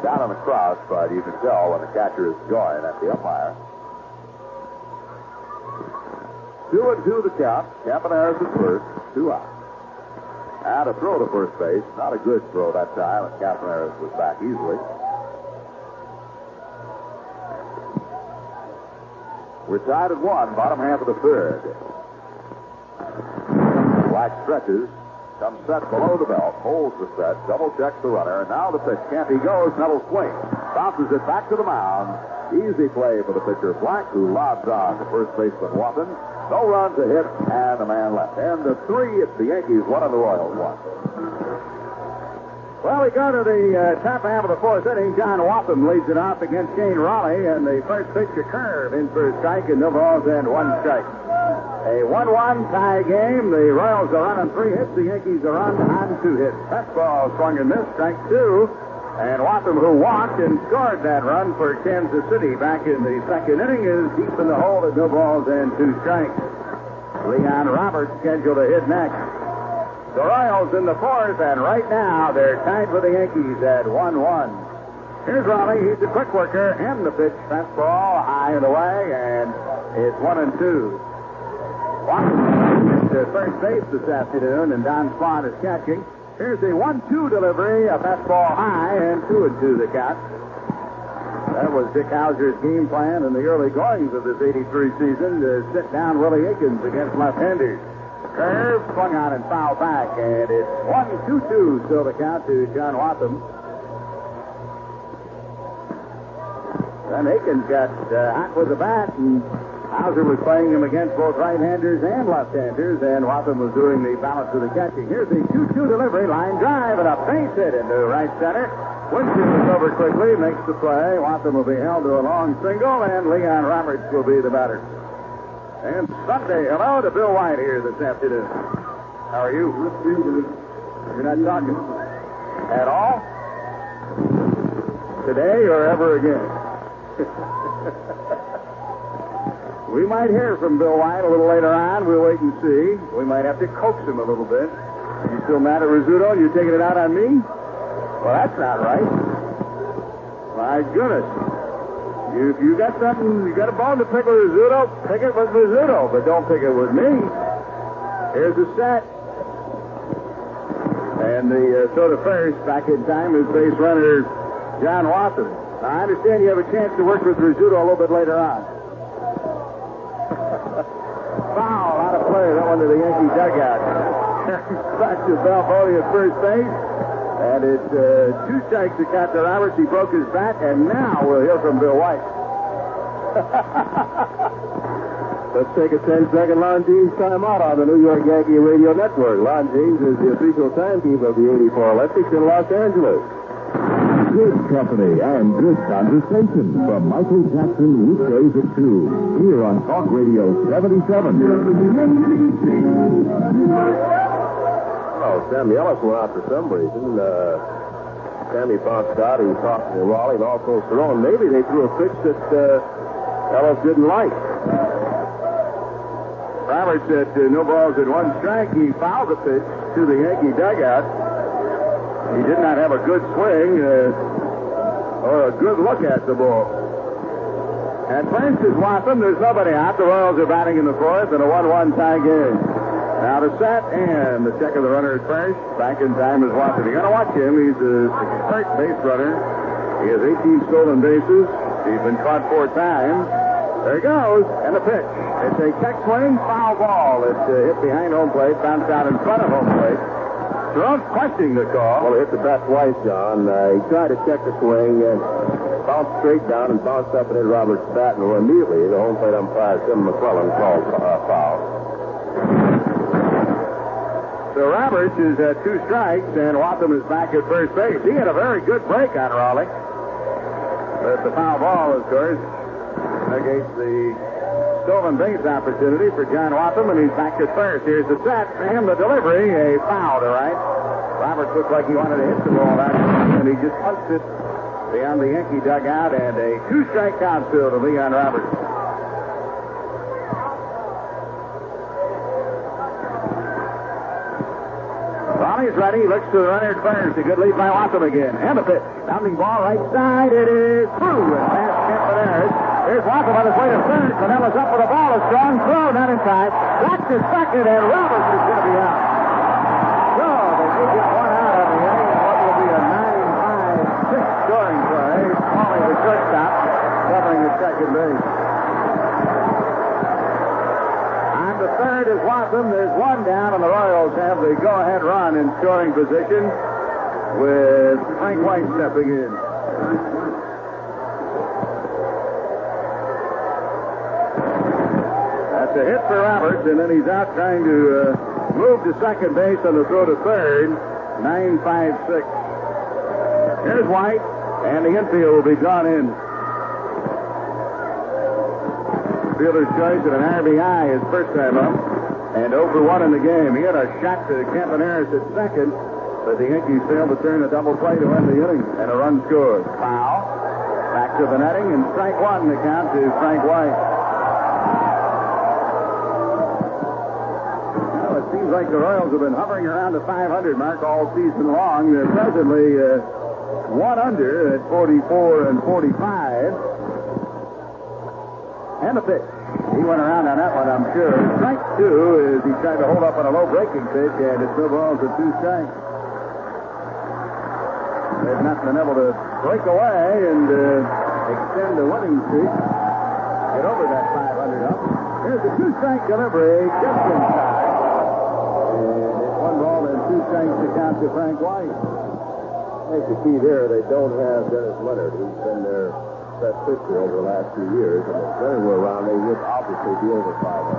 Down in the crouch, but you can tell when the catcher is going at the umpire. 2-2 the count. Campaneris at first. 2 out. And a throw to first base. Not a good throw that time, and Campaneris was back easily. We're tied at 1, bottom half of the 3rd. Black stretches. Comes set below the belt. Holds the set. Double checks the runner. And now the pitch. Campy goes. Nettles swings. Bounces it back to the mound. Easy play for the pitcher Black, who lobs on to first baseman Watson. No runs, a hit, and a man left. And the 3, it's the Yankees 1 and the Royals 1. Well, we go to the top half of the 4th inning. John Watham leads it off against Shane Raleigh, and the first pitch a curve in for a strike, and no balls and 1 strike. A 1-1 tie game. The Royals are on 3 hits. The Yankees are on 2 hits. Fastball swung and missed, strike 2. And Watham, who walked and scored that run for Kansas City back in the 2nd inning, is deep in the hole at no balls and 2 strikes. Leon Roberts scheduled to hit next. The Royals in the 4th, and right now they're tied with the Yankees at 1-1. Here's Raleigh. He's a quick worker, and the pitch. Fastball high and away, and it's 1-2. Watham is at first base this afternoon, and Don Swan is catching. Here's a 1-2 delivery, a fastball high, and 2-2 the count. That was Dick Hauser's game plan in the early goings of this 83 season to sit down Willie Aikens against left-handers. Curve, swung on and foul back, and it's 1-2-2 still the count to John Watham. Then Aikens got hot with the bat, and Hauser was playing him against both right-handers and left-handers, and Watham was doing the balance of the catching. Here's the 2-2 delivery, line drive, and a base hit into right center. Winston is over quickly, makes the play. Watham will be held to a long single, and Leon Roberts will be the batter. And Sunday, hello to Bill White here this afternoon. How are you? You're not talking at all? Today or ever again? We might hear from Bill White a little later on. We'll wait and see. We might have to coax him a little bit. You still mad at Rizzuto and you're taking it out on me? Well, that's not right. My goodness. If you got something, you got a bone to pick with Rizzuto, pick it with Rizzuto, but don't pick it with me. Here's the set. And the throw to first, back in time, is base runner John Watson. Now, I understand you have a chance to work with Rizzuto a little bit later on. Foul, out of play, that one to the Yankee dugout. Back to Balboni at first base. And it's 2 strikes to count to Roberts. He broke his bat, and now we'll hear from Bill White. Let's take a 10-second Lon James timeout on the New York Yankee Radio Network. Lon James is the official timekeeper of the 84 Olympics in Los Angeles. Good company and good conversation from Michael Jackson weekdays at 2 here on Talk Radio 77. know. Sammy Ellis went out for some reason. Sammy bounced out. He was talking to Raleigh and also Cerrone. Maybe they threw a pitch that Ellis didn't like. Roberts at no balls and one strike. He fouled the pitch to the Yankee dugout. He did not have a good swing or a good look at the ball. At first is Watson. There's nobody out. The Royals are batting in the fourth in a 1-1 tie game. Now the set and the check of the runner at first. Back in time is Watson. You're going to watch him. He's a third base runner. He has 18 stolen bases. He's been caught 4 times. There he goes. And the pitch. It's a check swing, foul ball. It's hit behind home plate, bounced out in front of home plate. Cerrone's questioning the call. Well, he hit the bat twice, John. He tried to check the swing and bounced straight down and bounced up and hit Roberts' bat, and immediately the home plate umpire, Tim McClellan, called foul. So Roberts is at 2 strikes, and Waltham is back at first base. He had a very good break on Raleigh. But the foul ball, of course, negates the stolen base opportunity for John Waltham, and he's back at first. Here's the set, and the delivery, a foul to right. Roberts looked like he wanted to hit the ball out, and he just punched it beyond the Yankee dugout, and a 2-strike count still to Leon Roberts. Raleigh's ready. Looks to the runner at first. A good lead by Watson again. And the pitch. Bounding ball right side. It is through. And past Campaneris. Here's Watson on his way to third. Canella's up with the ball. A strong throw. Not in time. Back to second. And Roberts is going to be out. So they may get one out of the inning. And what will be a 9-5-6 scoring play. Paulie, the shortstop, covering at second base. The third is Watson. There's one down, and the Royals have the go-ahead run in scoring position with Frank White stepping in. That's a hit for Roberts, and then he's out trying to move to second base on the throw to third. 9-5-6. Here's White, and the infield will be drawn in. Fielder's choice at an RBI his first time up, and 0 for 1 in the game. He had a shot to Campaneris at second, but the Yankees failed to turn a double play to end the inning, and a run scored. Foul. Back to the netting, and strike 1 to count to Frank White. Well, it seems like the Royals have been hovering around the 500 mark all season long. They're presently 1 under at 44 and 45. And the pitch. He went around on that one, I'm sure. Strike 2 is he tried to hold up on a low breaking pitch, and it's no balls and 2 strikes. They've not been able to break away and extend the winning streak. Get over that 500 up. Here's the 2-strike delivery, just inside. And it's 1 ball and 2 strikes to count to Frank White. I think the key there, they don't have Dennis Leonard, who's been their best pitcher over the last few years, and if they were around, they would obviously be over 500.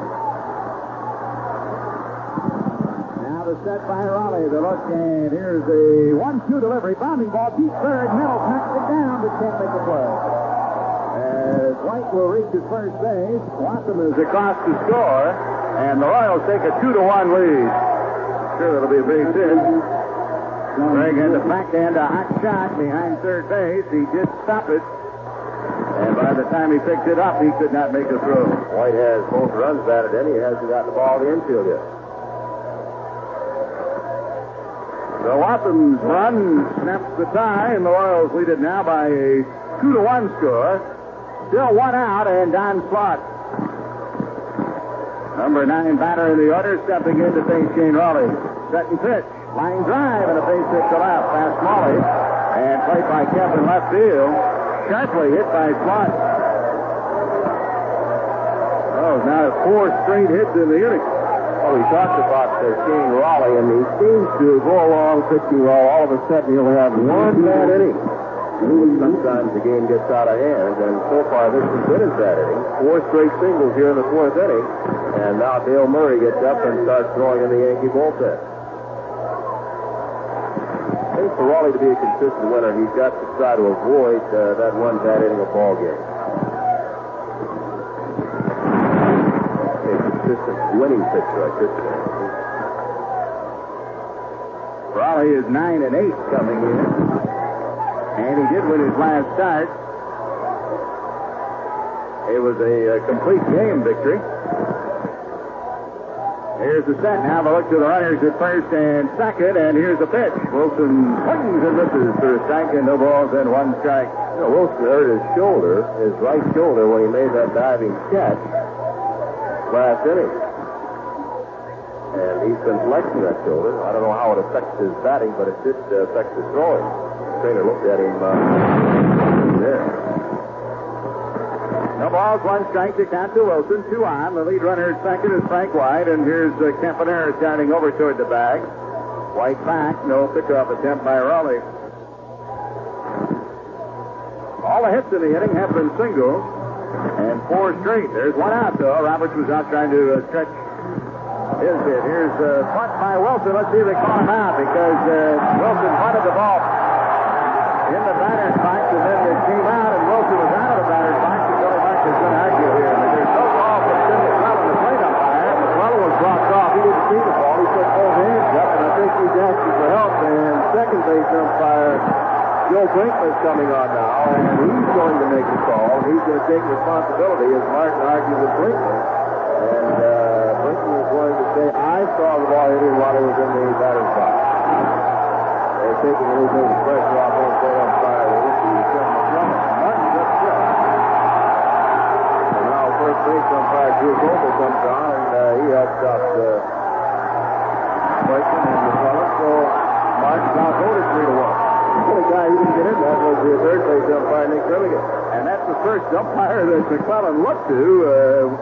Now the set by Raleigh, the look, and here's a 1-2 delivery, bounding ball, deep third, Nettles knocks it down, but can't make a play. As White will reach his first base, Watson is across to score, and the Royals take a 2-1 lead. Sure, that'll be a base hit. Greg had to backhand a hot shot behind third base. He did stop it. And by the time he picked it up, he could not make a throw. White has both runs batted in. He hasn't gotten the ball to the infield yet. So Watson's run snaps the tie, and the Royals lead it now by a 2-1 score. Still 1 out, and Don Slott, number 9 batter in the order, stepping in to face Shane Raleigh. Set and pitch. Line drive and a base hit to left. Past Molly. And played by Kevin left field. Sharply hit by Slott. Oh, now 4 straight hits in the inning. Well, we talked about Shane Raleigh, and he seems to go along pitching well. All of a sudden, he'll have 1 bad inning. Sometimes the game gets out of hand, and so far this has been his bad inning. 4 straight singles here in the 4th inning, and now Dale Murray gets up and starts throwing in the Yankee bullpen. I think for Raleigh to be a consistent winner, he's got to try to avoid that 1 bad inning of ball game. A consistent winning pitcher, I should say. Raleigh is 9-8 coming in. And he did win his last start. It was a complete game victory. Here's the set. Now the look to the runners at first and second, and here's the pitch. Wilson swings and misses for a strike and no balls and one strike. You know, Wilson hurt his shoulder, his right shoulder, when he made that diving catch last inning. And he's been flexing that shoulder. I don't know how it affects his batting, but it did affect his throwing. The trainer looked at him there. No balls, one strike to count to Wilson. 2 on. The lead runner at second is Frank White, and here's Campanera starting over toward the bag. White back, no pickoff attempt by Raleigh. All the hits in the inning have been singles, and 4 straight. There's 1 out, though. Roberts was out trying to stretch his hit. Here's a punt by Wilson. Let's see if they call him out, because Wilson punted the ball in the batter's box, and then it came out, and Wilson was out of the batter's box. Is going to argue here, but there's no call from Tim McClellan, the plate umpire. McClellan was dropped off. He didn't see the ball. He put both hands up, and I think he's asking for help. And second base umpire Joe Brinkman's coming on now, and he's going to make the call. He's going to take responsibility as Martin argues with Brinkman. And Brinkman is going to say, I saw the ball hitting while it was in the batter's box. They're taking a little bit of pressure off home plate umpire. Martin's upset. First base umpire Drew Goebel comes on, and he helps out Brinkman and McClellan. So Martin's now voted 3-1. The only guy who didn't get in that was the third base umpire Nick Gilligan. And that's the first umpire that McClellan looked to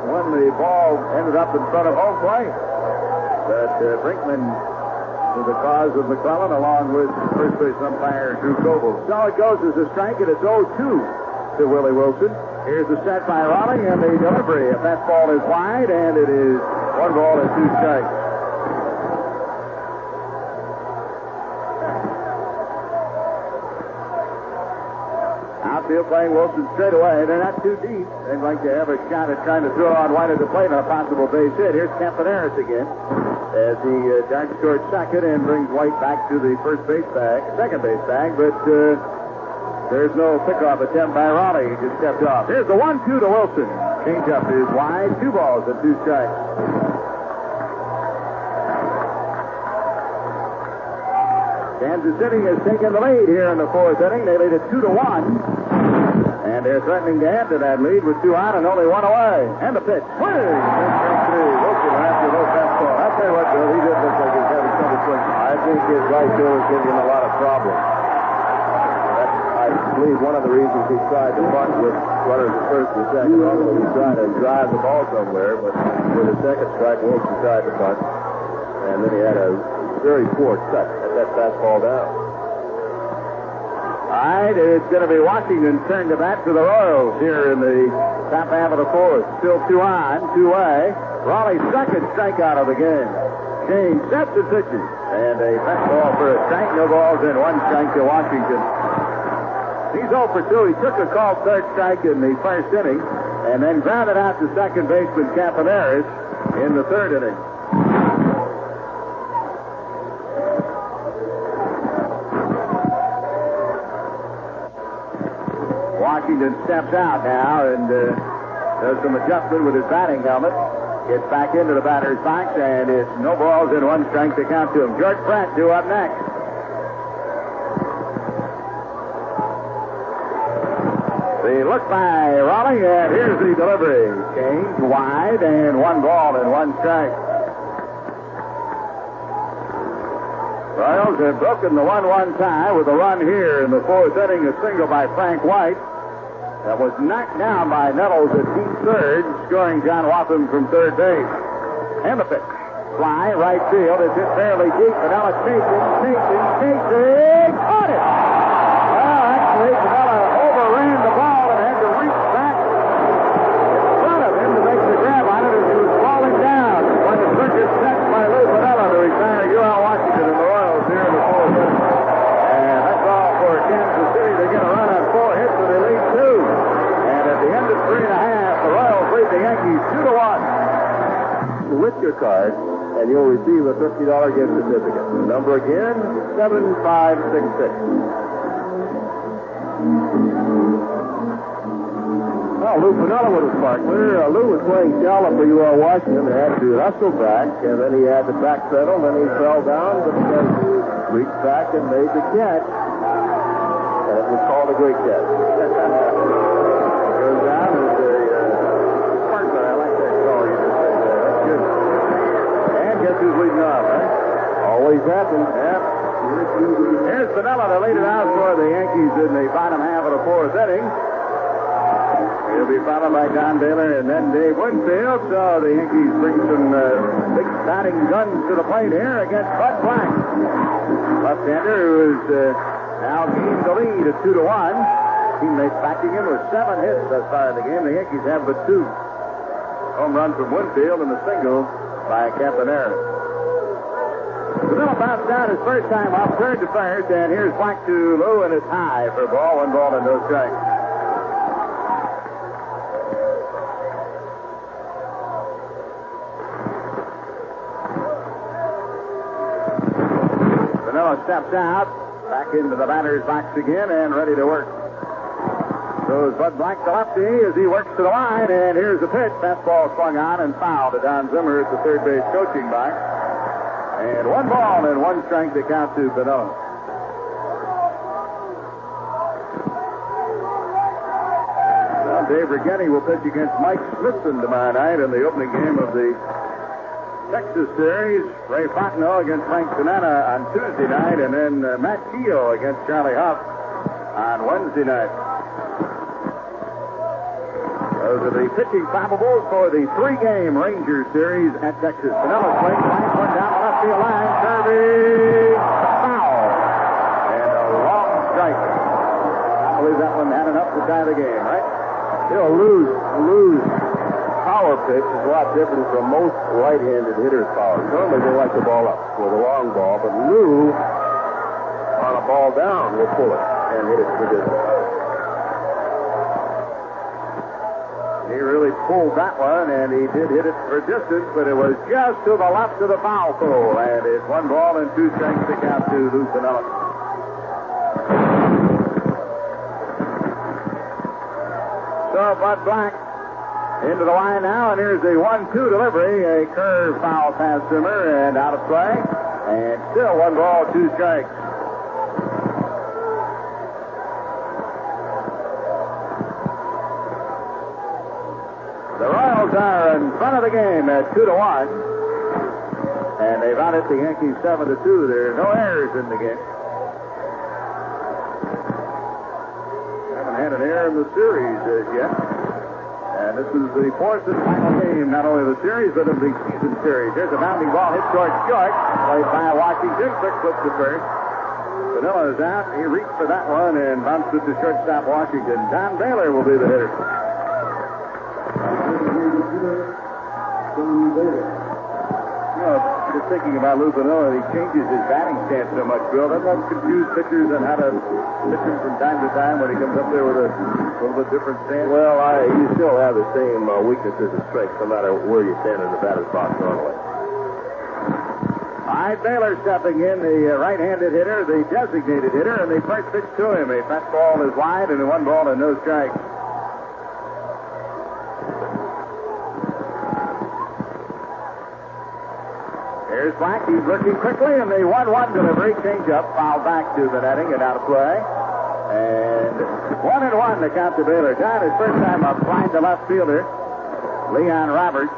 when the ball ended up in front of home plate. But Brinkman was the cause of McClellan, along with first base umpire Drew Goebel. So it goes as a strike, and it's 0-2 to Willie Wilson. Here's the set by Raleigh, and the delivery. A fastball is wide, and it is 1 ball and 2 strikes. Outfield playing Wilson straight away. They're not too deep. They'd like to have a shot at trying to throw on White at the plate on a possible base hit. Here's Campaneris again as he darts towards second and brings White back to the second base bag, but there's no pickoff attempt by Raleigh. He just stepped off. Here's the 1-2 to Wilson. Changeup is wide. 2 balls and 2 strikes. Kansas City has taken the lead here in the 4th inning. They lead it 2-1. And they're threatening to add to that lead with 2 out and only 1 away. And the pitch. Swing! Wilson after low fastball. I'll tell you what, Bill, he did look like he's having trouble swinging. I think his right shoulder is giving him a lot of problems. I believe one of the reasons he tried to bunt with runners at first and second. Also, he tried to drive the ball somewhere, but with the second strike, Wilson tried to bunt. And then he had a very poor cut at that fastball down. All right, it's going to be Washington's turn to bat for the Royals here in the top half of the 4th. Still 2 on, 2 away. Raleigh's second strikeout of the game. Shane sets and pitches. And a fastball for a strike, no balls, and 1 strike to Washington. He's 0 for 2. He took a called third strike in the 1st inning and then grounded out to second baseman Campaneris in the 3rd inning. Washington steps out now and does some adjustment with his batting helmet. Gets back into the batter's box, and it's no balls and 1 strike to count to him. George Pratt due up next. The look by Raleigh, and here's the delivery. Change wide, and 1 ball and 1 strike. Royals have broken the 1-1 tie with a run here in the 4th inning, a single by Frank White. That was knocked down by Nettles at deep third, scoring John Watham from third base. And the pitch. Fly, right field. It's hit fairly deep. Pinella chasing. Caught it! Well, actually, Pinella overran the ball and had to reach back in front of him to make the grab on it as he was falling down. When the circuit set by Lou Pinella to retire UL Washington and the Royals here in the 4th inning. And that's all for Kansas City. They get a run on 4 hits and they lead 2. And at the end of 3.5, the Royals lead the Yankees 2-1. With your card, and you'll receive a $50 gift certificate. The number again, 7566. Well, Lou Piniella with a sparkler. Lou was playing shallow for Washington. He had to hustle back, and then he had to back pedal, then he fell down, but then he reached back and made the catch. And it was called a great catch. Goes down as a sparkler. I like that call you just said there. That's good. And guess who's leading off, huh? Always happens. Yep. Here's Piniella to lead it out for the Yankees in the bottom half of the fourth inning. He'll be followed by Don Baylor and then Dave Winfield. So the Yankees bring some big batting guns to the plate here against Bud Black. Left-hander who is now gained the lead at 2-1. Teammates backing him with 7 hits thus far in the game. The Yankees have but 2. Home run from Winfield and a single by Campanera. Piniella bounced out his first time off, third to first, and here's Black to Lou, and it's high for a ball, 1 ball and no strikes. Piniella steps out, back into the batter's box again, and ready to work. Goes Bud Black to lefty as he works to the line, and here's the pitch. Fastball swung on and fouled to Don Zimmer at the third base coaching box. And 1 ball and 1 strike to count to Piniella. Now Dave Righetti will pitch against Mike Smithson tomorrow night in the opening game of the Texas series. Ray Fontenot against Frank Sonata on Tuesday night, and then Matt Keogh against Charlie Huff on Wednesday night. Those are the pitching probables for the 3-game Rangers series at Texas. Piniella's swing, one down the left field line, curvy, foul, and a long strike. I believe that one had enough to tie the game, right? You know, Lou's power pitch is a lot different from most right-handed hitters' power. Normally they like the ball up for the long ball, but Lou, on a ball down, will pull it and hit it to the distance. He really pulled that one, and he did hit it for distance, but it was just to the left of the foul pole, and it's 1 ball and 2 strikes to count to Lou Piniella. So Bud Black into the line now, and here's a 1-2 delivery, a curve foul past Zimmer, and out of play, and still 1 ball, 2 strikes. The Royals are in front of the game at 2-1, and they've out hit the Yankees 7-2. There are no errors in the game. Haven't had an error in the series yet, and this is the 4th and final game, not only of the series but of the season series. There's a bounding ball hit towards short, played by Washington. Quick flip to first. Piniella is out. He reached for that one and bounced it to shortstop Washington. Don Baylor will be the hitter. You know, just thinking about Lou Piniella, he changes his batting stance so much, Bill. Doesn't that confuse pitchers on how to pitch him from time to time when he comes up there with a little bit different stance? Well, you still have the same weaknesses and strengths no matter where you stand in the batter's box normally. All right, Baylor stepping in, the right-handed hitter, the designated hitter, and the first pitch to him. A fastball is wide and a 1 ball and no strikes. Here's Black. He's working quickly, and the 1-1 delivery, change up, foul back to the netting and out of play. And 1-1 to count to Baylor. Don, his first time up, flying to left fielder, Leon Roberts,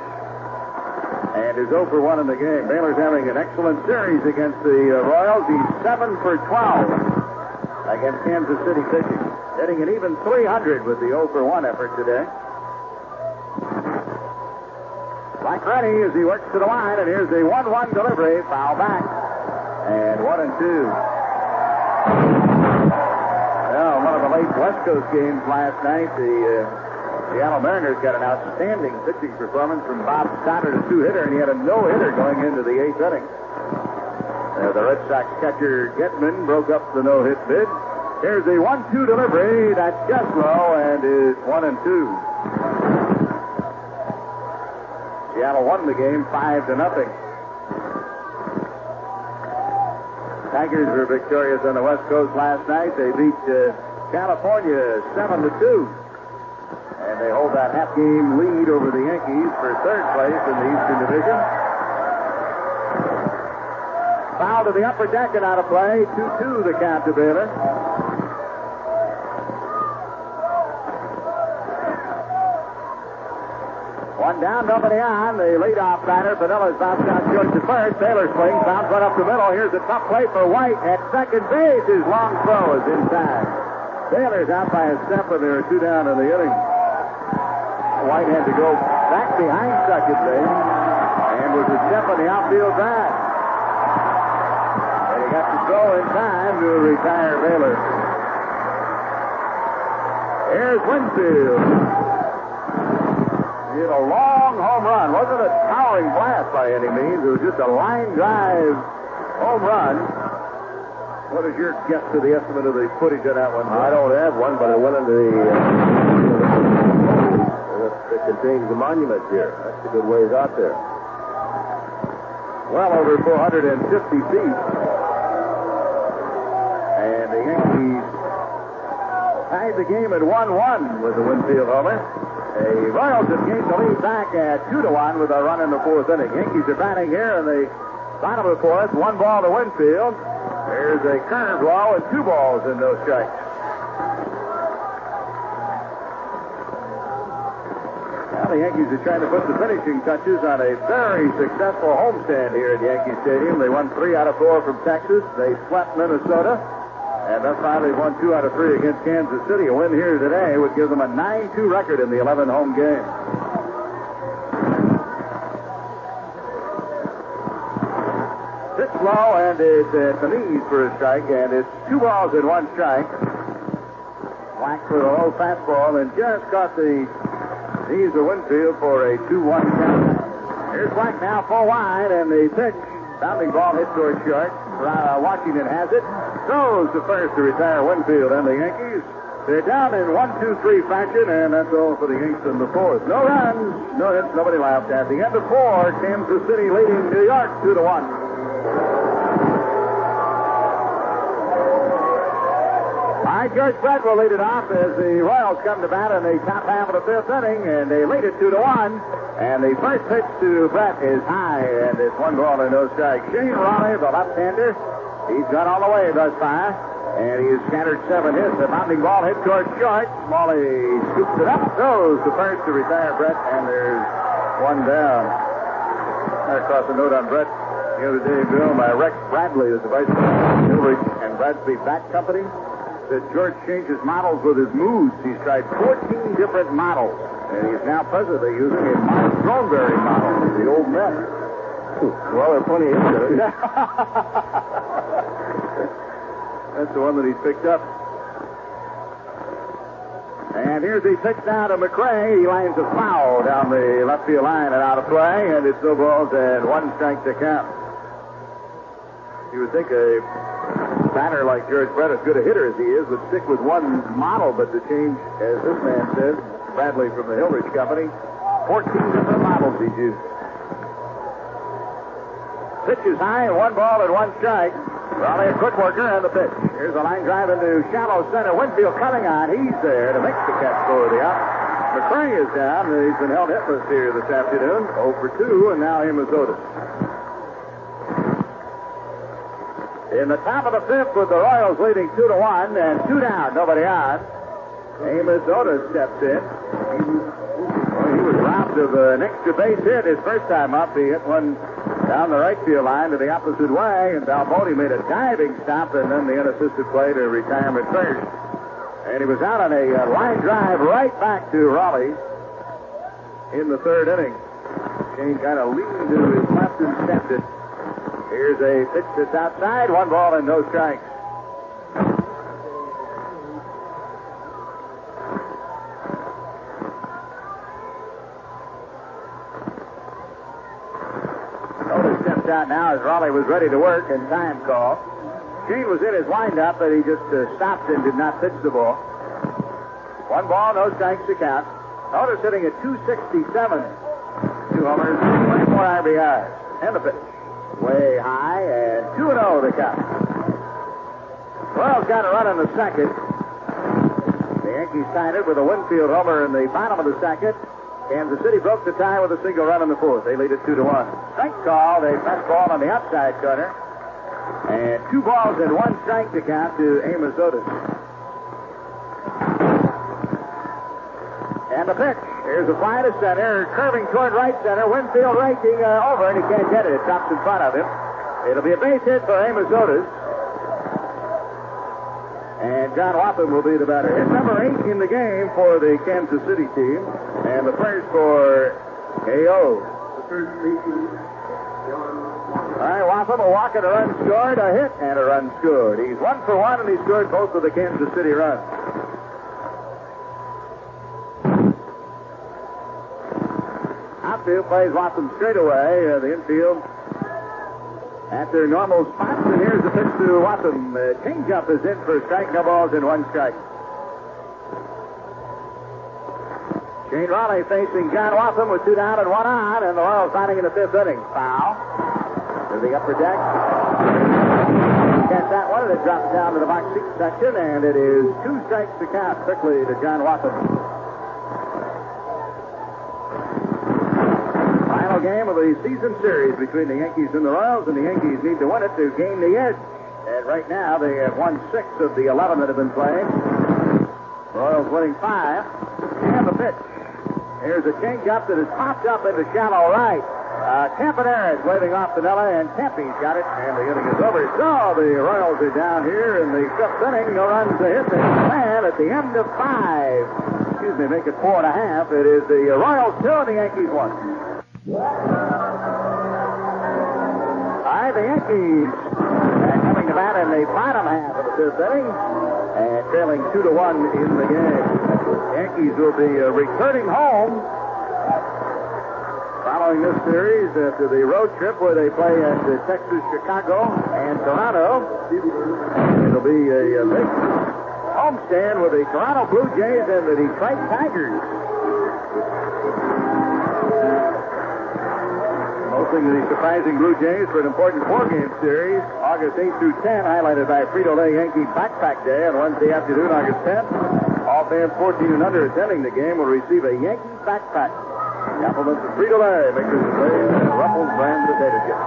and is 0 for 1 in the game. Baylor's having an excellent series against the Royals. He's 7 for 12 against Kansas City pitching, hitting an even 300 with the 0 for 1 effort today. Black ready as he works to the line, and here's the 1-1 delivery, foul back, and 1-2. Well, one of the late West Coast games last night, the Seattle Mariners got an outstanding pitching performance from Bob Stoddard, a 2-hitter, and he had a no-hitter going into the 8th inning. The Red Sox catcher Getman broke up the no-hit bid. Here's the 1-2 delivery, that's just low, and is 1-2. Seattle won the game 5-0. Tigers were victorious on the West Coast last night. They beat California 7-2. And they hold that half-game lead over the Yankees for third place in the Eastern Division. Foul to the upper deck and out of play. 2-2 the count to Baylor. One down, nobody on. The leadoff batter, Panilla's bounced out short to first. Baylor swings, bounce one up the middle. Here's a tough play for White at second base. His long throw is inside. Baylor's out by a step, and there are two down in the inning. White had to go back behind second base, and was a step on the outfield bag. And he got to throw in time to retire Baylor. Here's Winfield. He hit a long home run. Wasn't a towering blast by any means. It was just a line drive home run. What is your guess to the estimate of the footage of that one? I don't have one, but it went into the that contains the monument here. That's a good ways out there. Well over 450 feet. And the Yankees tied the game at 1-1 with the Winfield homer. The Royals have gained the lead back at 2-1 with a run in the fourth inning. Yankees are batting here in the bottom of the fourth. 1 ball to Winfield. There's a curveball and 2 balls and no strikes. Now the Yankees are trying to put the finishing touches on a very successful homestand here at Yankee Stadium. They won 3 out of 4 from Texas. They swept Minnesota. And thus finally won 2 out of 3 against Kansas City. A win here today would give them a 9-2 record in the 11 home games. Pitch low, and it's at the knees for a strike, and it's 2 balls and 1 strike. Whack for the low fastball, and just caught the knees of Winfield for a 2-1 count. Here's Whack now full wide, and the pitch. Bounding ball hit towards short. Washington has it. Throws to first to retire Winfield and the Yankees. They're down in 1-2-3 fashion, and that's all for the Yanks in the fourth. No runs, no hits, nobody left. At the end of 4, Kansas City leading New York 2-1. All right, George Brett will lead it off as the Royals come to bat in the top half of the 5th inning, and they lead it 2-1. And the first pitch to Brett is high, and it's 1 ball and no strike. Shane Raleigh, the left-hander, he's gone all the way thus far, and he's scattered 7 hits. The bounding ball hit towards short. Smalley scoops it up, throws to first to retire Brett, and there's 1 down. I crossed a note on Brett the other day, Bill, by Rex Bradley, who's the vice president of Hillridge and Bradley Bat Company. Said George changes models with his moods. He's tried 14 different models. And he's now presently using a Mark Throneberry model, the old Met. Well, there are plenty of it. That's the one that he's picked up. And here's the pitch now to McRae. He lines a foul down the left field line and out of play, and it's no balls and 1 strike to count. You would think a batter like George Brett, as good a hitter as he is, would stick with 1 model, but to change, as this man said, Bradley from the Hillridge Company, 14 different models he's used. Pitch is high, and 1 ball and 1 strike. Raleigh, a quick worker, and the pitch. Here's a line drive into shallow center. Winfield coming on. He's there to make the catch for the out. McRae is down. He's been held hitless here this afternoon. 0 for 2, and now Amos Otis. In the top of the 5th with the Royals leading 2-1, and 2 down, nobody on. Amos Otis steps in. He was robbed of an extra base hit his first time up. He hit one down the right field line to the opposite way, and Balboni made a diving stop, and then the unassisted play to retirement first. And he was out on a line drive right back to Raleigh in the 3rd inning. Shane kind of leaned to his left and stepped it. Here's a pitch that's outside, 1 ball and no strikes. Steps out now as Raleigh was ready to work, and time call. Shane was in his windup, but he just stopped and did not pitch the ball. 1 ball, no strikes to count. Otis hitting at 267. 2 homers, 24 RBIs. And the pitch. Way high, and 2-0 the count. Royals got a run in the second. The Yankees tied it with a Winfield homer in the bottom of the second. Kansas City broke the tie with a single run in the fourth. They lead it 2-1. Strike called, a fastball on the outside corner. And 2 balls and 1 strike to count to Amos Otis. And the pitch. Here's a fly to center, curving toward right center. Winfield racing over, and he can't get it. It drops in front of him. It'll be a base hit for Amos Otis. And John Watham will be the batter. Hit number 8 in the game for the Kansas City team. And the first for KO. All right, Watham, a walk and a run scored, a hit and a run scored. He's 1 for 1, and he scored both of the Kansas City runs. Outfield plays Watham straight away. The infield at their normal spots, and here's the pitch to Watham. Changeup is in for a strike, no balls and 1 strike. Shane Raleigh facing John Watham with 2 down and 1 on, and the Royals fighting in the 5th inning. Foul to the upper deck. Catch that one, and it drops down to the box 6 section, and it is 2 strikes to count quickly to John Watham. Final game of the season series between the Yankees and the Royals, and the Yankees need to win it to gain the edge. And right now, they have won 6 of the 11 that have been played. Royals winning 5. And the pitch. Here's a changeup that has popped up into shallow right. Campanera is waving off Pinella, and Tempe's got it, and the inning is over. So the Royals are down here in the 5th inning. No runs to hit. And at the end of 5, make it 4.5. It is the Royals 2 and the Yankees 1. All right, the Yankees coming to bat in the bottom half of the 5th inning and trailing 2-1 in the game. The Yankees will be returning home following this series after the road trip where they play at Texas, Chicago, and Toronto. It'll be a big homestand with the Toronto Blue Jays and the Detroit Tigers. Hosting the surprising Blue Jays for an important 4-game series, August 8 through 10, highlighted by Frito-Lay Yankee Backpack Day on Wednesday afternoon, August 10th. All fans 14 and under attending the game will receive a Yankee backpack. Compliments of Frito-Lay, makers of Lay's and Ruffles brand potato chips.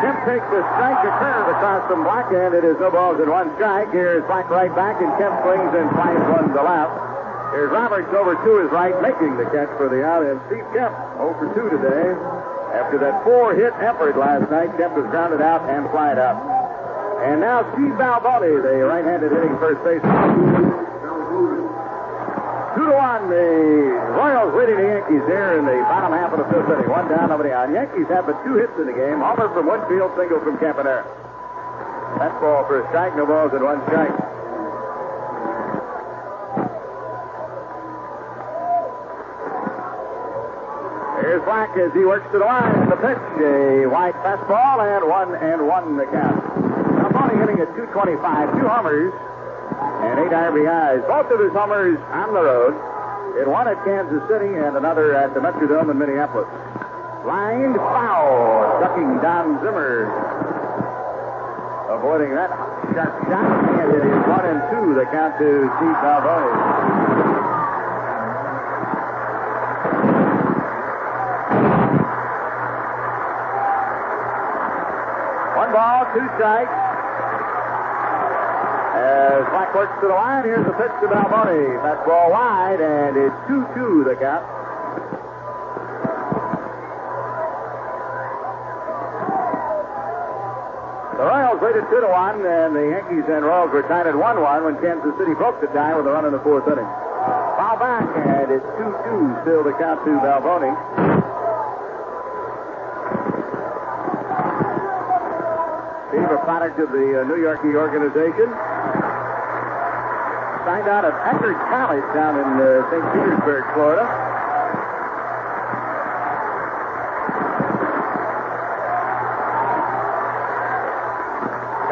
Kemp takes the strike to curve across from Black, and it is no balls and 1 strike. Here's Black right back, and Kemp swings and flies one to left. Here's Roberts over to his right, making the catch for the out, and Steve Kemp 0 for 2 today. After that 4-hit effort last night, Kemp was grounded out and flied out. And now Steve Balboni, the right-handed hitting first baseman. 2-1, the Royals leading the Yankees here in the bottom half of the 5th inning. 1 down, nobody on. Yankees have but 2 hits in the game. Homer from Winfield, single from Campanera. That's ball for a strike, no balls and 1 strike. Here's Black as he works to the line in the pitch. A wide fastball and 1-1 the count. Balboni hitting at .225, 2 homers and 8 RBIs. Both of his homers on the road. Hit one at Kansas City and another at the Metrodome in Minneapolis. Lined foul, ducking Don Zimmer. Avoiding that sharp shot, and it is 1-2 the count to Steve Balboni. Ball, 2 strikes. As Black works to the line, here's the pitch to Balboni. Fastball wide, and it's 2-2 the count. The Royals lead it 2-1, and the Yankees and Royals were tied at 1-1 when Kansas City broke the tie with a run in the 4th inning. Foul back, and it's 2-2 still the count to Balboni. A product of the New Yorkie organization. Signed out of Eckerd College down in St. Petersburg, Florida.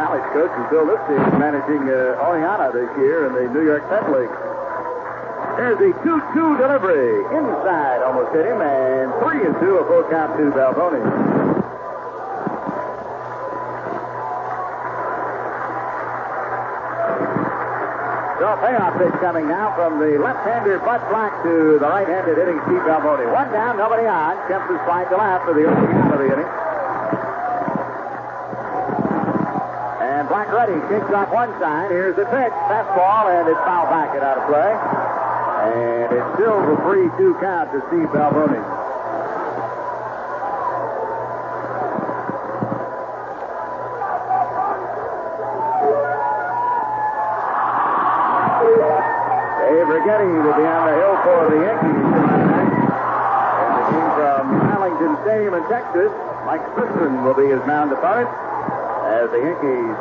College coach until this season, managing Oleana this year in the New York Penn League. There's the 2-2 delivery. Inside, almost hit him, and 3-2, a full count to Balboni. So payoff pitch coming now from the left-hander Bud Black to the right-handed hitting Steve Balboni. One down, nobody on. Kemp is flying to left for the opening out of the inning. And Black ready, kicks off one side. Here's the pitch, fastball, and it's fouled back and out of play. And it's still the 3-2 count to Steve Balboni. Rigetti will be on the hill for the Yankees tonight. And the team from Arlington Stadium in Texas, Mike Smithson will be his mound opponent as the Yankees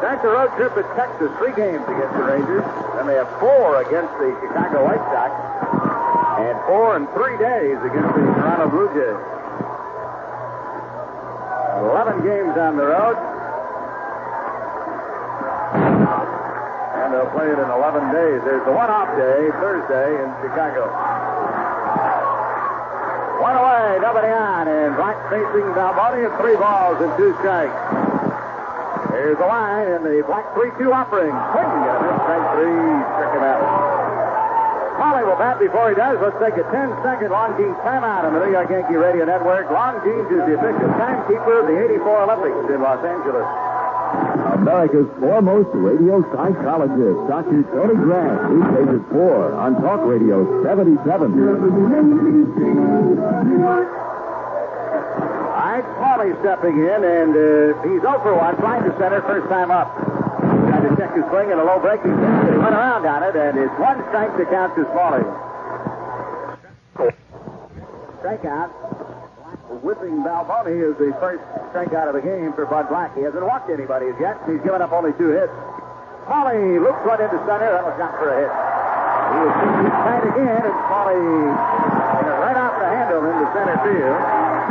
start the road trip at Texas. 3 games against the Rangers. Then they have 4 against the Chicago White Sox. And 4 in 3 days against the Toronto Blue Jays. 11 games on the road. And they'll play it in 11 days. There's the one-off day, Thursday in Chicago. One away, nobody on, and Black facing Balboni at 3 balls and 2 strikes. Here's the line, and the Black 3-2 offering. Swing and a miss, strike 3, struck him out. Smalley will bat before he does. Let's take a 10-second Longines timeout on the New York Yankee Radio Network. Longines is the official timekeeper of the '84 Olympics in Los Angeles. America's foremost radio psychologist, Dr. Tony Grant, weekdays at 4 on Talk Radio 77. All right, Smalley stepping in, and he's 0 for 1, flying to center, first time up. Trying to check his swing and a low breaking pitch, but he went around on it, and it's 1 strike to count to Smalley. Strikeout. Whipping Balboni is the first strikeout of the game for Bud Black. He hasn't walked anybody as yet. He's given up only 2 hits. Smalley looks one into center. That was not for a hit. He was tight again, and Smalley right off the handle into center field.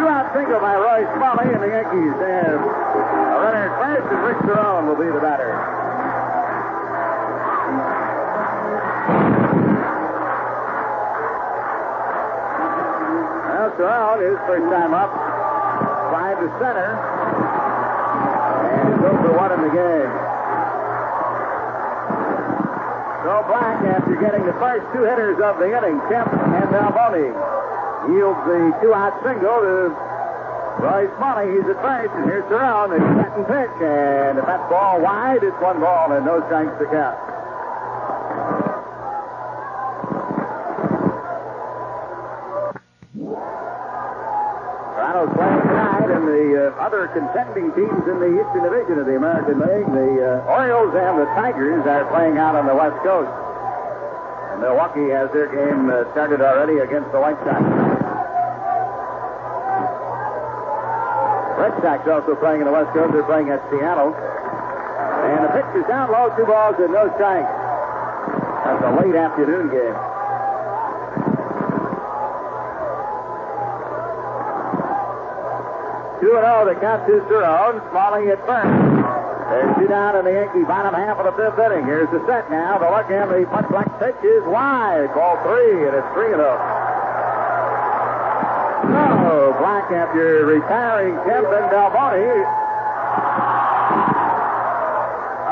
2-out single by Roy Smalley, and the Yankees have a runner at first, and Rick Cerrone will be the batter. Cerrone, his first time up, 5 to center, and he's 0 for 1 in the game. So Black, after getting the first 2 hitters of the inning, Kemp and Balboni, yields the 2-out single to Roy Smalley. He's at first, and here's Cerrone, the second pitch, and if that's ball wide, it's 1 ball and no strikes to count. Toronto's playing tonight, and the other contending teams in the Eastern Division of the American League, the Orioles and the Tigers, are playing out on the West Coast. And Milwaukee has their game started already against the White Sox. Red Sox also playing in the West Coast. They're playing at Seattle. And the pitch is down low, 2 balls and no strikes. That's a late afternoon game. 2-0 to count to Cerrone. Smalley at first. There's 2 down in the Yankee bottom half of the 5th inning. Here's the set now. The look and the Bud Black pitch is wide. Ball 3, and it's 3-0. So Black, after retiring Kemp and Balboni,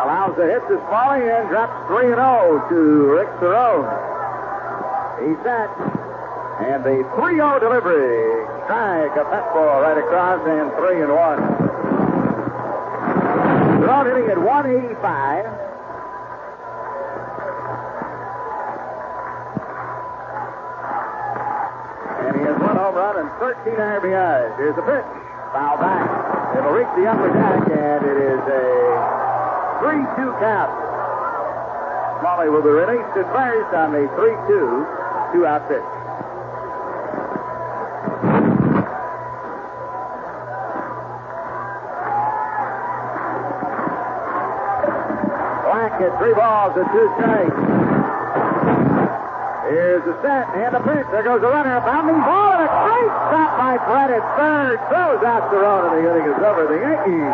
allows the hit to Smalley and drops 3-0 to Rick Cerrone. He's set. And the 3-0 delivery. Strike, a fastball right across, and 3-1. Cerrone hitting at 185. And he has 1 home run and 13 RBIs. Here's the pitch. Foul back. It'll reach the upper deck, and it is a 3-2 count. Smalley will be released at first on the 3-2 2-out pitch. At 3 balls and 2 strikes. Here's the set and the pitch. There goes the runner. Bounding ball and a great stop by Fred at third. Throws out Cerrone, and the inning is over. The Yankees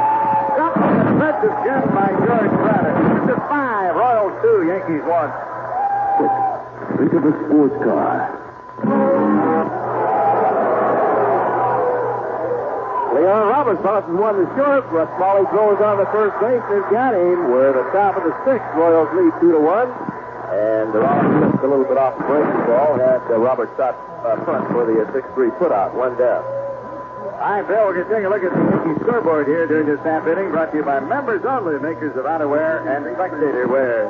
stop an defensive gem by George Fred. It's 5, Royals 2, Yankees 1. Think of a sports car. Leo Roberts bounces one to short, but Smalley throws on the first base. They've got him. We're at the top of the sixth. Royals lead 2-1. And Rollins missed a little bit off the breaking ball. Had Roberts shot front for the 6-3 putout. One down. All right, Bill, we're going to take a look at the Yankees scoreboard here during this half inning, brought to you by members only, makers of outerwear and spectator wear.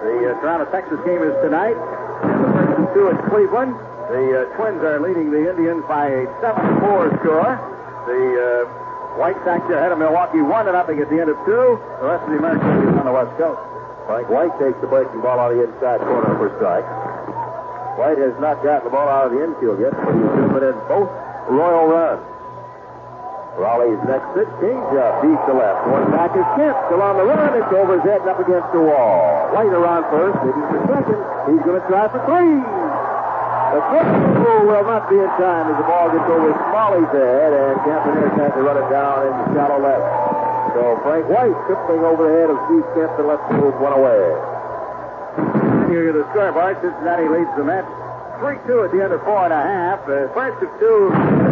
The Toronto, Texas game is tonight, and the first and 2 at Cleveland. The Twins are leading the Indians by a 7-4 score. The White Sox are ahead of Milwaukee 1-0 at the end of 2. The rest of the American League is on the West Coast. Frank White takes the breaking ball out of the inside corner for strike. White has not gotten the ball out of the infield yet, but he's driven in both Royal runs. Raleigh's next pitch, changeup, deep to left. Going back is Kemp, still on the run. It's over his head and up against the wall. White around first, maybe for second. He's going to try for 3. The first will not be in time as the ball gets over Smalley's head, and Campaneris has to run it down in the shallow left. So Frank White tripling over the head of Steve Kemp, the left field, 1 away. Here the scoreboard, Cincinnati leads the Mets 3-2 at the end of 4 1/2. First of 2,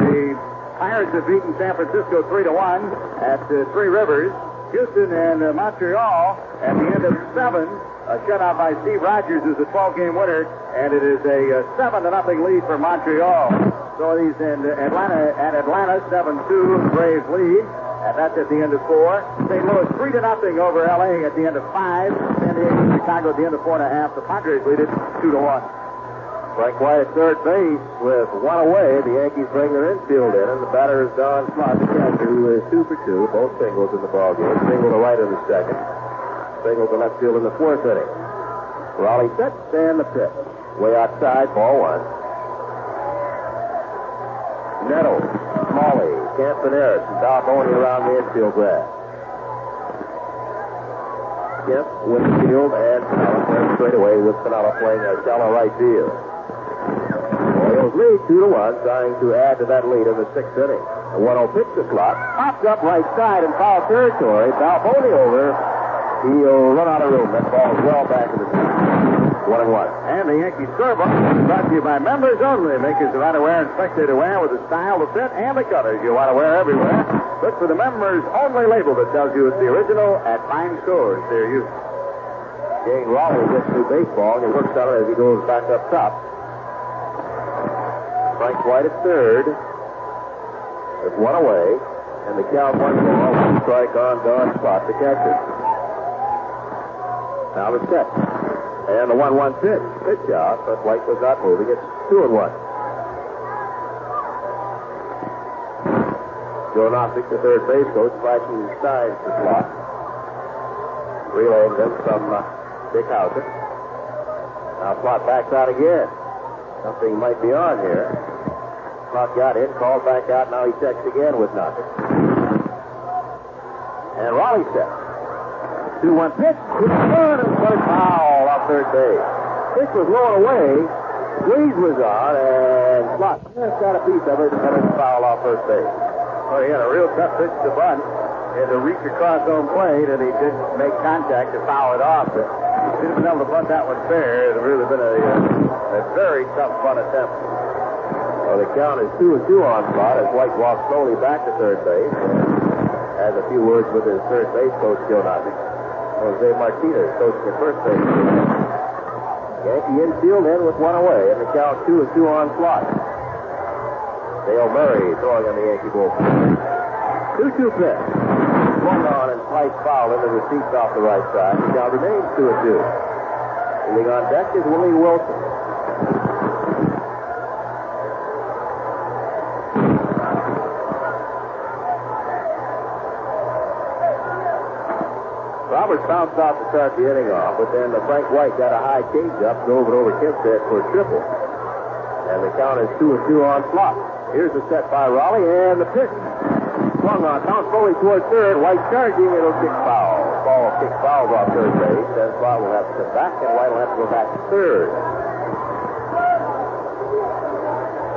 the Pirates have beaten San Francisco 3-1 at Three Rivers. Houston and Montreal at the end of 7. A shutout by Steve Rogers is a 12-game winner, and it is a 7-0 lead for Montreal. So he's in Atlanta 7-2. Braves lead, and that's at the end of 4. St. Louis 3-0 over LA at the end of 5. San Diego, Chicago at the end of 4 1/2. The Padres lead it 2-1. Frank White at third base with 1 away. The Yankees bring their infield in, and the batter is Don Slott, the catcher, who is 2 for 2. Both singles in the ballgame. Single to right in the second. Single to left field in the 4th inning. Raleigh sets and the pitch. Way outside, ball 1. Nettles, Smalley, Campaneris, and Balboni around the infield grass. Kemp, Winfield, and Pinella straight away with Pinella playing a shallow right field. Royals lead 2-1, trying to add to that lead in the 6th inning. The 1-0 pitch to Slot. Pops up right side in foul territory. Balboni over. He'll run out of room. That ball is well back in the field. 1-1. And the Yankees scoreboard is brought to you by members only, makers of outerwear and spectator wear with the style, the fit, and the colors you want to wear everywhere. Look for the members only label that tells you it's the original at fine stores near you. Jane Raleigh gets through baseball, and he works on it as he goes back up top. Frank White at third. There's 1 away, and the count 1 ball, 1 strike on Don Slott, the catcher. Now the set. And the 1-1 pitch. Pitch out, but White was not moving. It's 2-1. Joe Nossick, the third base coach, flashing signs to Slott. Relaying them from Dick Houser. Now Slott backs out again. Something might be on here. Slott got in, called back out. Now he checks again with Nossick. And Raleigh sets. 2-1 pitch. It's good and put it foul off third base. Pitch was low away. Squeeze was on, and Slott just got a piece of it and it's foul off first base. Well, he had a real tough pitch to bunt. He had to reach across home plate, and he didn't make contact to foul it off. But if he'd been able to bunt that one fair, it would have really been a very tough bunt attempt. Well, the count is 2-2 on Slott as White walks slowly back to third base and has a few words with his third base coach, Joe Nossick. Jose Martinez coaching at first base. Yankee infield in with 1 away, and the count 2-2 on Slott. Dale Murray throwing on the Yankee bullpen. 2-2 pitch. Swung on and sliced foul into the seats off the right side. The count remains 2-2. Leading on deck is Willie Wilson. Roberts bounced off to start the inning off, but then Frank White got a high changeup, drove it over Kemp's head for a triple. And the count is 2-2 on Slott. Here's the set by Raleigh, and the pitch. Swung on, bounced slowly toward third. White charging, it'll kick foul. Ball kicks fouls off third base, and Slott will have to come back, and White will have to go back to third.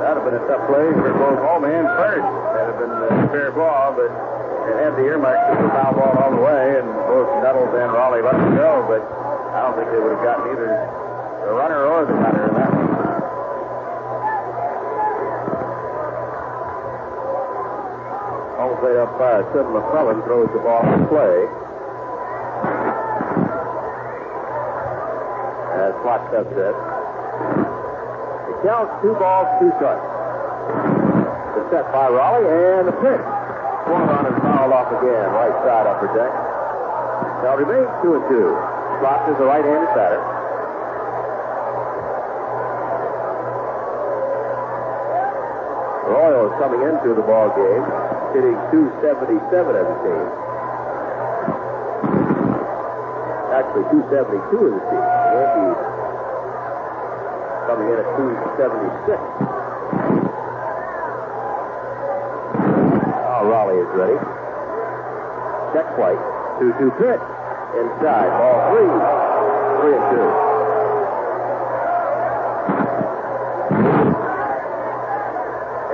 That would have been a tough play for both home and first. That would have been a fair ball, but it had the earmarks of the foul ball all the way, and both Nettles and Raleigh let it go, but I don't think they would have gotten either the runner or the batter in that one. Home plate umpire Tim McClellan throws the ball in play. As clock steps in. It counts 2 balls, 2 strikes. The set by Raleigh and the pitch. Swung on and fouled off again. Right side upper deck. Now remains 2-2. Slot is the right-handed batter. Royals coming into the ball game, hitting .277 as a team. Actually, .272 as a team. The Yankees coming in at .276. Now Raleigh is ready. Check plate. 2-2 pitch. Inside. Ball 3. 3-2.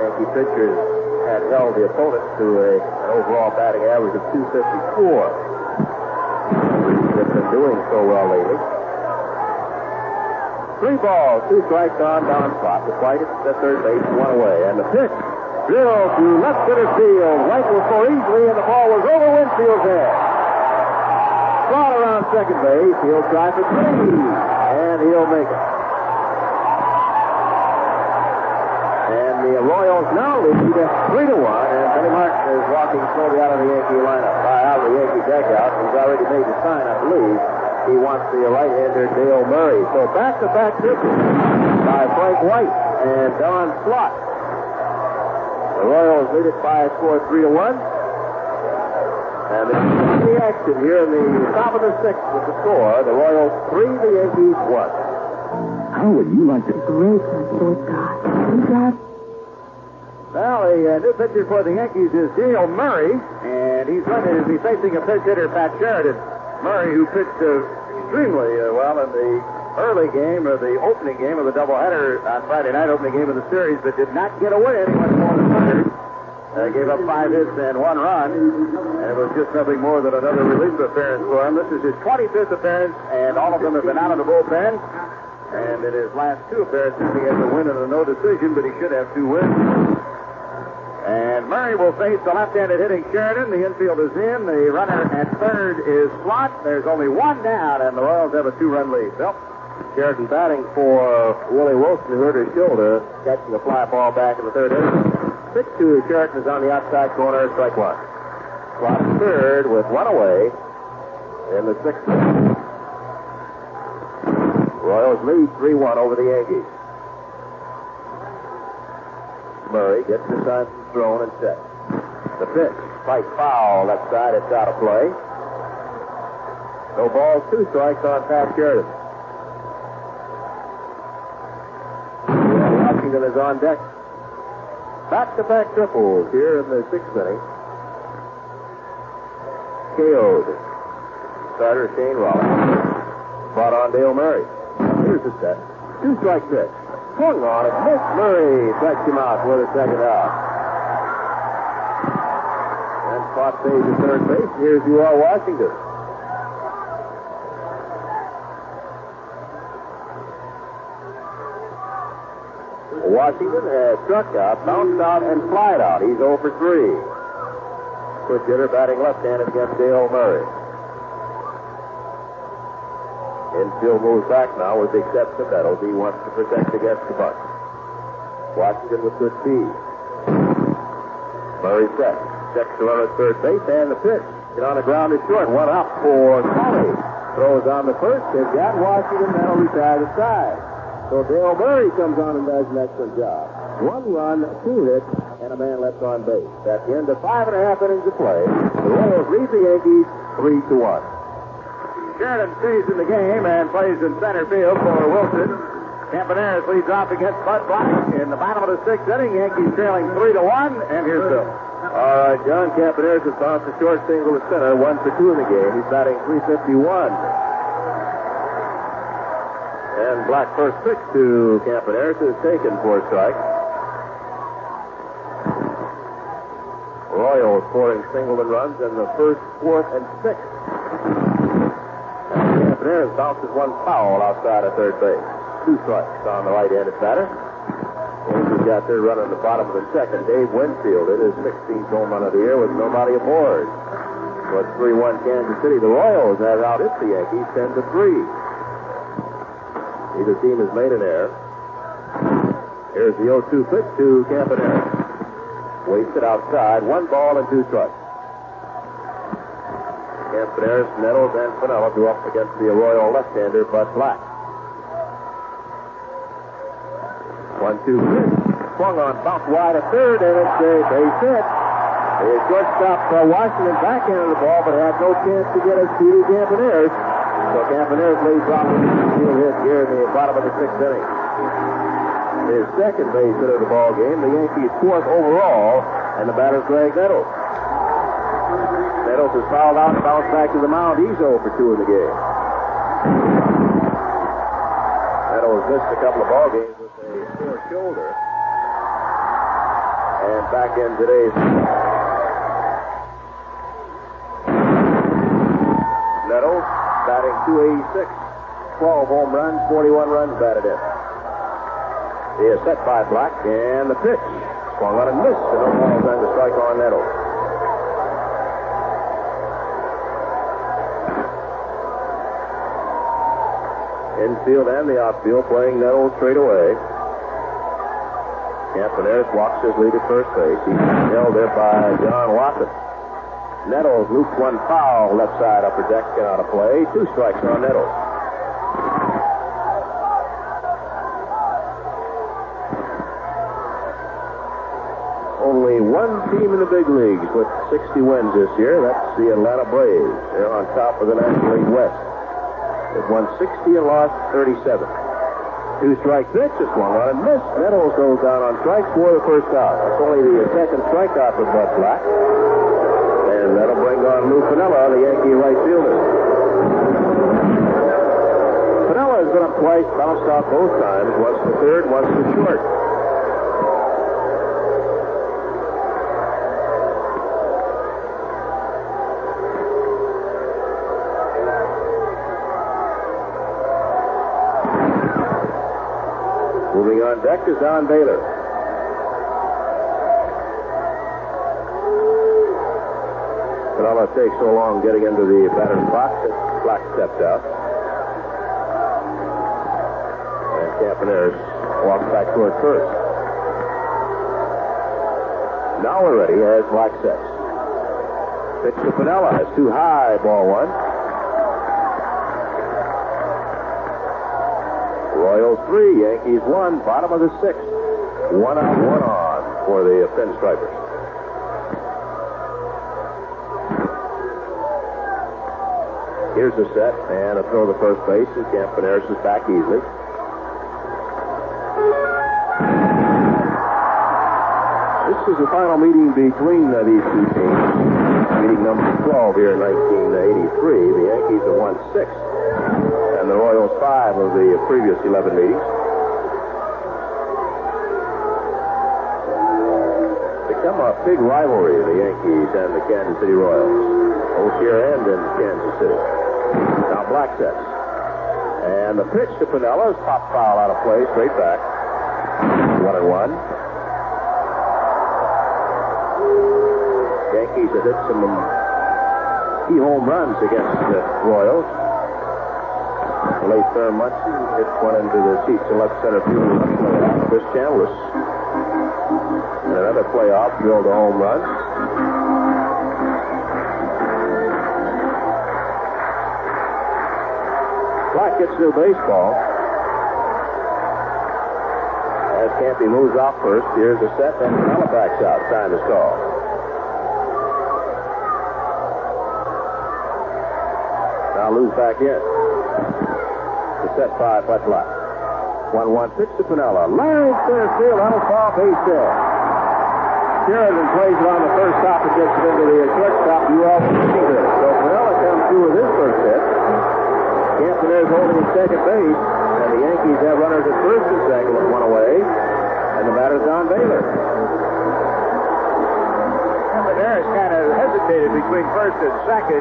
Yankee pitchers had held the opponent to an overall batting average of .254. They've been doing so well lately. 3 balls, 2 strikes on down spot. The fight at third base, 1 away. And the pitch drilled to left center field. Right will score easily, and the ball was over Winfield's head. Ball around second base. He'll try for 3, and he'll make it. And the Royals now lead 3-1, and Benny Martin is walking slowly out of the Yankee lineup, out of the Yankee dugout. He's already made the sign, I believe. He wants the right-hander Dale Murray. So back-to-back pitches by Frank White and Don Slott. The Royals lead it by a score of 3-1. And the action here in the top of the 6th with the score. The Royals 3, the Yankees 1. How would you like to... Great, Lord God. Dad? Well, the new pitcher for the Yankees is Dale Murray, and he's going to be facing a pinch hitter, Pat Sheridan. Murray, who pitched extremely well in the early game, or the opening game of the doubleheader on Friday night, opening game of the series, but did not get away anyone more than third. Gave up 5 hits and 1 run, and it was just nothing more than another relief appearance for him. This is his 25th appearance, and all of them have been out of the bullpen. And in his last 2 appearances, he has a win and a no decision, but he should have 2 wins. And Murray will face the left-handed hitting Sheridan. The infield is in. The runner at third is Slott. There's only 1 down, and the Royals have a 2-run lead. Bill? Sheridan batting for Willie Wilson, who hurt his shoulder, catching a fly ball back in the 3rd inning. 6-2, Sheridan is on the outside corner, strike 1. Slott third with 1 away in the 6th inning. Royals lead 3-1 over the Yankees. Murray gets the time thrown and set. The pitch, fight foul, left side, it's out of play. No balls, 2 strikes on Pat Sheridan. Washington is on deck. Back-to-back triples here in the 6th inning. KO'd. Starter Shane Raleigh. Brought on Dale Murray. Here's the set. 2-strike pitch. Swung on it. Missed. Murray strikes him out for the 2nd out. And Spot stays at third base. Here's U.R. Washington. Washington has struck out, bounced out, and flied out. He's 0 for 3. Push hitter batting left-handed against Dale Murray. Infield moves back now with the exception of Nettles. He wants to protect against the bunt. Washington with good speed. Murray set. Checks the runner at third base, and the pitch. Get on the ground is short. 1 up for Tully. Throws on the first. They've got Washington. That'll retire the side. So Dale Murray comes on and does an excellent job. 1 run, 2 hits, and a man left on base. At the end of 5.5 innings of play, the Royals lead the Yankees 3-1. Sheridan stays in the game and plays in center field for Wilson. Campaneris leads off against Bud Black in the bottom of the 6th inning. Yankees trailing 3-1, and here's Bill. All right, John Campaneris has bounced a short single to center, 1 for 2 in the game. He's batting .351. And Black first pitch to Campaneris is taken for a strike. Royals scoring single and runs in the 1st, 4th, and 6th. And Campaneris bounces 1 foul outside of third base. 2 strikes on the right-handed batter. Yankees got third run in the bottom of the second. Dave Winfield hit his 16th home run of the year with nobody aboard. So it's 3-1 Kansas City. The Royals have out hit the Yankees 10-3. Neither team has made an error. Here's the 0-2 pitch to Campanella. Wasted outside. 1 ball and 2 strikes. Campanella, Nettles, and Pinella go up against the Royal left-hander, Bud Black. 1-2 pitch. Swung on, bounced wide at third, and it's a base hit. The shortstop Washington backhanded the ball, but had no chance to get us to Campanella. So Campanella plays off with a field hit here in the bottom of the 6th inning. His second base hit of the ball game, the Yankees' 4th overall, and the batter's Greg Nettles. Nettles is fouled out and bounced back to the mound. He's 0 for 2 in the game. Nettles missed a couple of ball games with a sore shoulder. And back in today's Nettles batting .286, 12 home runs, 41 runs batted in. He is set by Black, and the pitch swung on and missed, and no balls and the strike on Nettles. Infield and the outfield playing Nettles straight away. Campaneris walks his lead at first base. He's held there by John Watson. Nettles loops one foul left side upper deck, get out of play. 2 strikes on Nettles. Only one team in the big leagues with 60 wins this year. That's the Atlanta Braves. They're on top of the National League West. They've won 60 and lost 37. 2-strike pitch is swung on and missed. Nettles goes down on strikes for the first out. That's only the second strikeout for Bud Black. And that'll bring on Lou Piniella, the Yankee right fielder. Piniella has been up twice, bounced out both times. Once to third, once to short. Moving on deck is Don Baylor. Pinella takes so long getting into the batter's box that Black stepped out. And Campaneris walks back toward first. Now we're ready as Black sets. Pitch to Pinella. It's too high, ball 1. Royals 3, Yankees 1, bottom of the 6th. 1 out, 1 on for the Pinstripers. Here's the set, and a throw to first base, and Campaneris is back easily. This is the final meeting between these two teams. Meeting number 12 here in 1983. The Yankees have won 6. And the Royals 5 of the previous 11 meetings. Become a big rivalry, the Yankees and the Kansas City Royals. Both here and in Kansas City. Now Black sets. And the pitch to Pinella is pop foul out of play, straight back. 1-1. Yankees have hit some key home runs against the Royals. Late Thurman Munson hits one into the seats in left center field. Chris Chambliss. And another playoff drilled a home run. Black gets new baseball. As Campy moves off first, here's the set, and Pinella backs out. Time is called. Now Lou's back in. The set by Bud Black. 1-1 pitch to Pinella. Larry center field, that'll fall base hit. Sheridan plays it on the first stop and gets it into the shortstop. You all see this. So Pinella comes through with his first hit. Campaneris holding at second base, and the Yankees have runners at first and second with 1 away, and the batter's Don Baylor. Campaneris kind of hesitated rotated between first and second,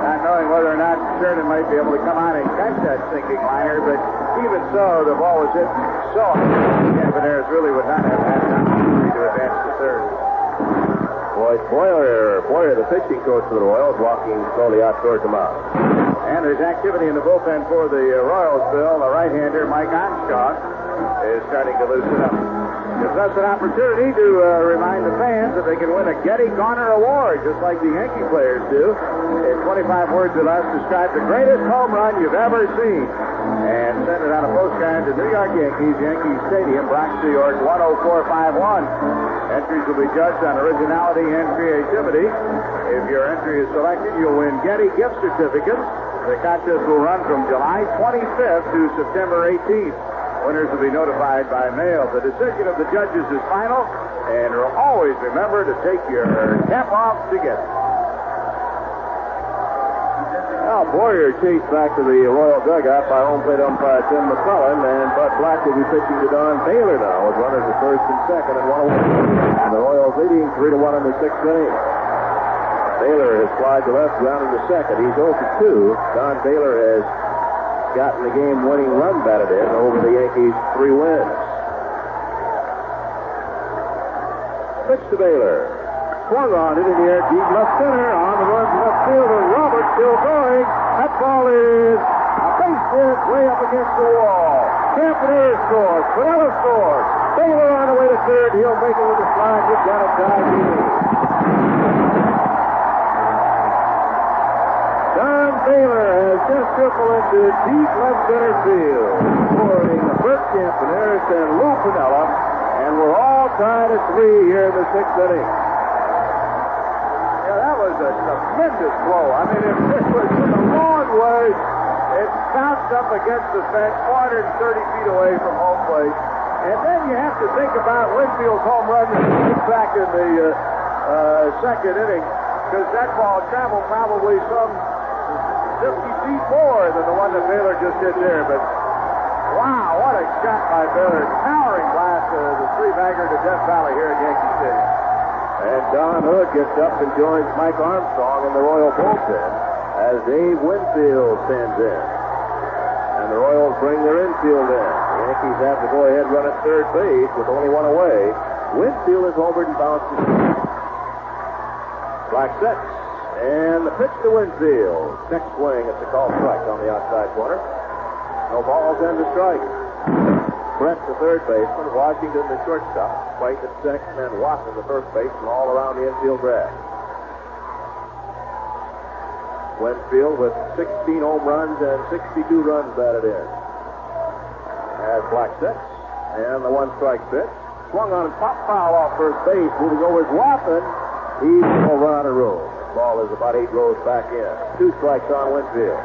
not knowing whether or not Sheridan might be able to come out and catch that sinking liner, but even so, the ball was hit so hard, Campaneris really would not have had an opportunity to advance to third. Boyer, the pitching coach for the Royals, walking slowly out towards the mound. And there's activity in the bullpen for the Royals, Bill. The right-hander, Mike Onshaw, is starting to loosen up. Gives us an opportunity to remind the fans that they can win a Getty Garner Award, just like the Yankee players do. In 25 words or less, describe the greatest home run you've ever seen. And send it on a postcard to New York Yankees, Yankee Stadium, Bronx, New York, 10451. Entries will be judged on originality and creativity. If your entry is selected, you'll win Getty gift certificates. The contest will run from July 25th to September 18th. Winners will be notified by mail. The decision of the judges is final, and always remember to take your cap off together. Now, Boyer chased back to the Royal dugout by home plate umpire Tim McClellan, and Bud Black will be pitching to Don Baylor now with runners at first and second and 1 away. And the Royals leading 3-1 in the 6th inning. Baylor has flied to left, grounded to second. He's 0 for 2. Don Baylor has gotten the game-winning run batted in over the Yankees' 3 wins. Pitch to Baylor. Swung on it in the air, deep left center. On the run to left fielder, Roberts still going. That ball is a base hit way up against the wall. Campaneris scores. Pinella scores. Baylor on the way to third. He'll make it with a slide. Get down a tie game. Don Baylor has just tripled into deep left center field, scoring Bert Campaneris and Lou Pinella, and we're all tied at 3 here in the 6th inning. Yeah, that was a tremendous blow. I mean, it was in a long way. It bounced up against the fence, 430 feet away from home plate. And then you have to think about Winfield's home run back in the second inning, because that ball traveled probably some 50 feet more than the one that Baylor just did there. But wow, what a shot by Baylor. Towering blast the 3-bagger to Death Valley here at Yankee Stadium. And Don Hood gets up and joins Mike Armstrong in the Royal bullpen as Dave Winfield stands in. And the Royals bring their infield in. The Yankees have to go ahead run at third base with only 1 away. Winfield is homered and bounces. Black sets. And the pitch to Winfield. Next swing at the call strike on the outside corner. No balls and a strike. Brett, the third baseman, Washington, the shortstop, White at second, and Watson, the first baseman, all around the infield grass. Winfield with 16 home runs and 62 runs batted in. As Black sets, and the 1-strike pitch. Swung on and pop foul off first base. Moving over is Watson. He's over on a roll. Ball is about 8 rows back in. 2 strikes on Winfield.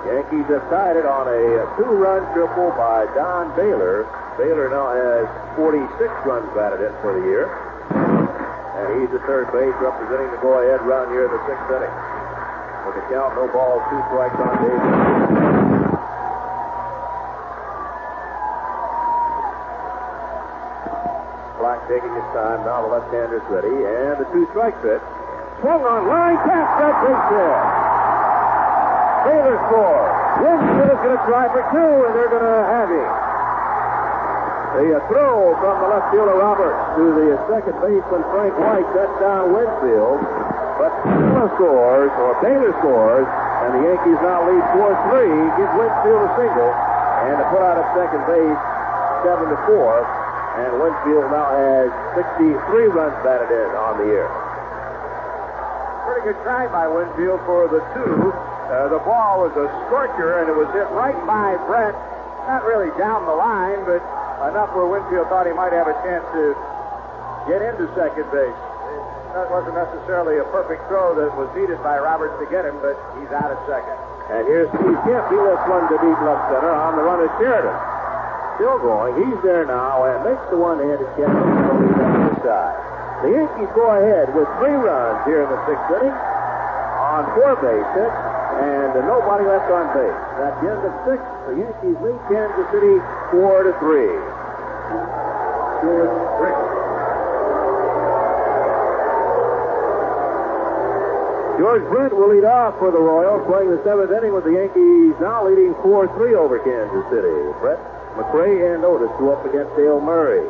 Yankees have tied it on a 2-run triple by Don Baylor. Baylor now has 46 runs batted in for the year. And he's at third base representing the go-ahead run here in the 6th inning. With the count, no balls, 2 strikes on Baylor. Black taking his time. Now the left-hander's ready. And the 2-strike pitch. Swung on line, catch that base hit. Baylor scores. Winfield is going to try for 2, and they're going to have him. The throw from the left fielder Roberts to the second baseman Frank White. That's down Winfield. But Baylor scores, and the Yankees now lead 4-3. Give Winfield a single, and to put out at second base 7-4. And Winfield now has 63 runs batted in on the year. Pretty good try by Winfield for the 2. The ball was a scorcher, and it was hit right by Brett. Not really down the line, but enough where Winfield thought he might have a chance to get into second base. That wasn't necessarily a perfect throw that was needed by Roberts to get him, but he's out at second. And here's Steve Kemp. He lets one to deep left center on the run of Sheridan. Still going. He's there now and makes the one-handed catch on the other side. The Yankees go ahead with 3 runs here in the 6th inning on 4 base hits and nobody left on base. At the end of 6, the Yankees lead Kansas City 4-3. George Brent will lead off for the Royals, playing the seventh inning with the Yankees now leading 4-3 over Kansas City. Brett, McRae, and Otis go up against Dale Murray.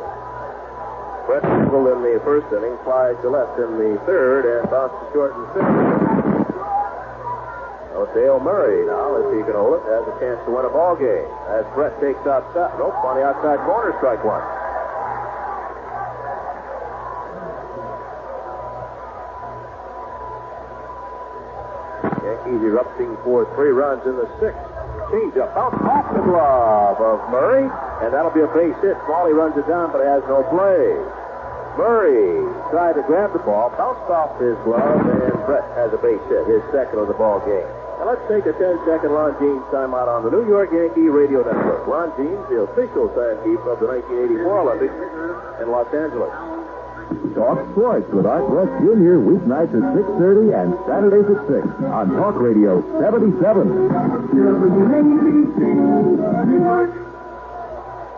Brett singled in the first inning, flies to left in the third, and bounced to short in the fifth. So Dale Murray now, if he can hold it, has a chance to win a ball game. As Brett takes outside, nope, on the outside corner, strike one. Yankees erupting for 3 runs in the sixth. Change-up, bounce off the glove of Murray, and that'll be a base hit. Smalley runs it down, but has no play. Murray tried to grab the ball, bounced off his glove, and Brett has a base hit, his second of the ball game. Now let's take a 10-second Ron Jeans timeout on the New York Yankee Radio Network. Ron Jeans, the official timekeeper of the 1984 Olympics in Los Angeles. Talk Sports with Art West Jr. weeknights at 6:30 and Saturdays at 6 on Talk Radio 77.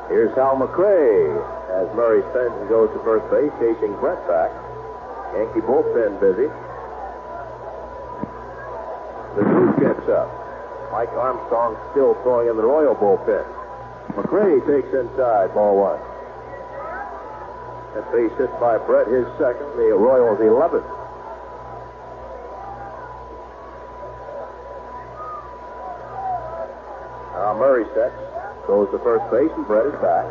Here's Hal McRae as Murray spins and goes to first base, chasing Brett back. Yankee bullpen busy. The Cruz gets up. Mike Armstrong still throwing in the Royal bullpen. McRae takes inside, ball one. That base hit by Brett, his second, the Royals' 11th. Now Murray sets, goes to first base, and Brett is back.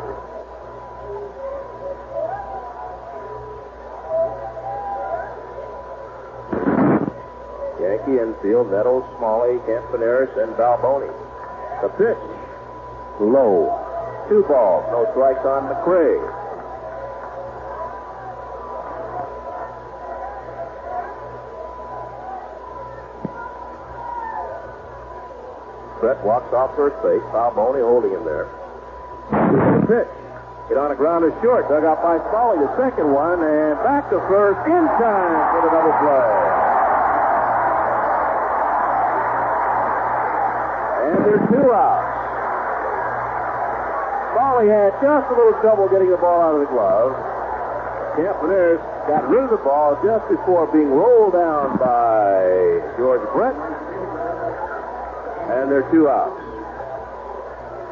Yankee infield, Nettles, Smalley, Campaneris, and Balboni. The pitch, low. 2 balls, no strikes on McRae. Brett walks off first base. Balboni holding him there. The pitch. Hit on a grounder short. Dug out by Smalley. The second one. And back to first in time for the double play. And there's 2 outs. Smalley had just a little trouble getting the ball out of the glove. Campaneris got rid of the ball just before being rolled down by George Brett. And there are 2 outs.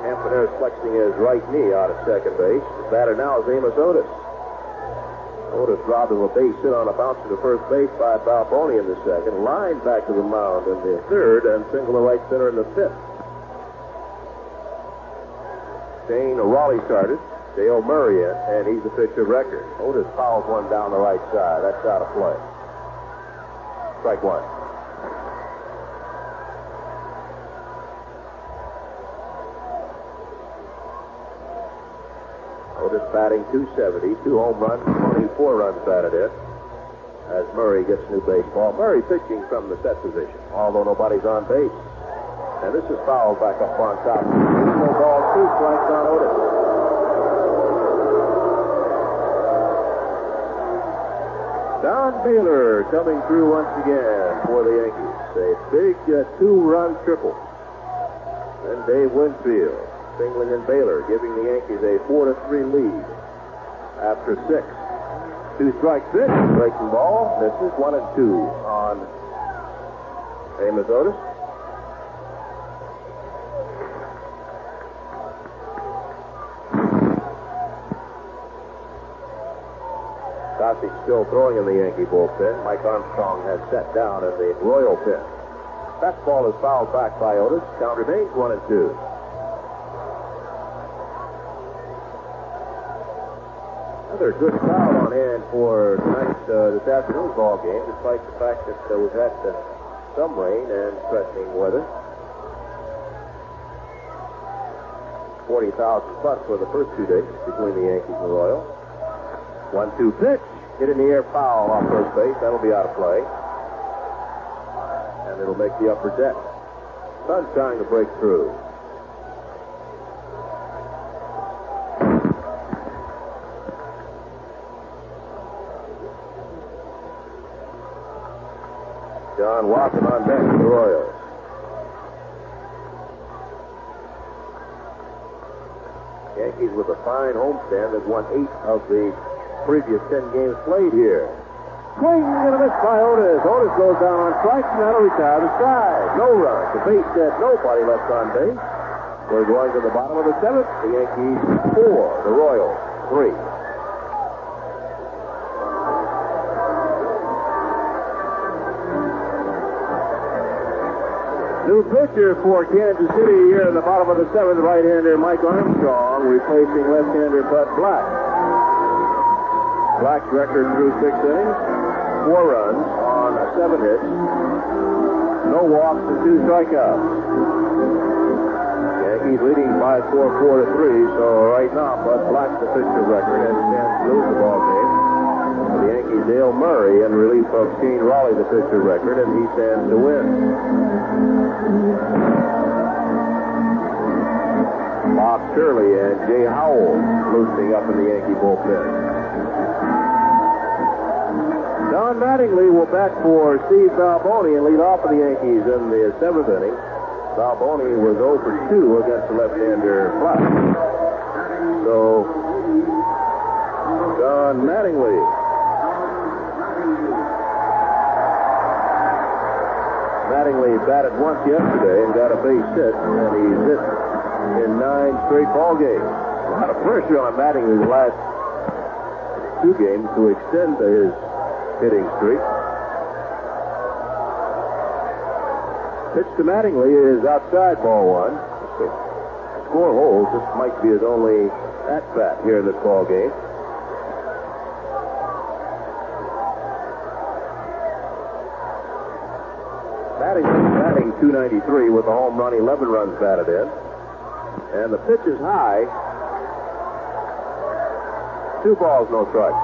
Campaneris flexing his right knee out of second base. The batter now is Amos Otis. Otis robbed of a base hit on a bounce to first base by Balboni in the second. Lined back to the mound in the third and single to right center in the fifth. Shane Raleigh started. Dale Murray in, and he's the pitcher record. Otis fouls one down the right side. That's out of play. Strike one. Otis batting .270, 2 home runs, 24 runs batted in. As Murray gets new baseball. Murray pitching from the set position, although nobody's on base. And this is fouled back up on top. No ball, 2 strikes on Otis. Don Baylor coming through once again for the Yankees. A big 2-run triple. And Dave Winfield singling in Baylor, giving the Yankees a 4-3 lead after 6. 2 strike pitch, breaking ball, misses 1 and 2 on Amos Otis. Gossage still throwing in the Yankee bullpen. Mike Armstrong has sat down in the Royal pen. Fastball is fouled back by Otis. Count remains 1 and 2. Another good crowd on hand for tonight's this afternoon's ball game, despite the fact that we've had some rain and threatening weather. 40,000 plus for the first 2 days between the Yankees and the Royals. 1-2 pitch, hit in the air, foul off first base. That'll be out of play, and it'll make the upper deck. Sun's trying to break through. John Watson on deck for the Royals. Yankees with a fine homestand that won 8 of the previous 10 games played here. Swing and a miss by Otis. Otis goes down on strikes, and that'll retire the side. No runs. The base hit, nobody left on base. We're going to the bottom of the seventh. The Yankees 4, the Royals 3. New pitcher for Kansas City here in the bottom of the seventh, right-hander Mike Armstrong, replacing left-hander Bud Black. Black's record through 6 innings, 4 runs on 7 hits, no walks and 2 strikeouts. Yankees leading by 4-3, so right now Bud Black's the pitcher record and stands to lose the ball game. The Yankees, Dale Murray in relief of Shane Raleigh, the pitcher record, and he stands to win. Bob Shirley and Jay Howell loosening up in the Yankee bullpen. Don Mattingly will bat for Steve Balboni and lead off for the Yankees in the 7th inning. Balboni was 0 for 2 against the left-hander Black. So, Don Mattingly. Mattingly batted once yesterday and got a base hit, and he's hit in 9 straight ball games. A lot of pressure on Mattingly the last 2 games to extend his hitting streak. Pitch to Mattingly is outside ball 1. So score holds. This might be his only at-bat here in this ball game. Mattingly batting .293 with a home run, 11 runs batted in. And the pitch is high. 2 balls, no strikes.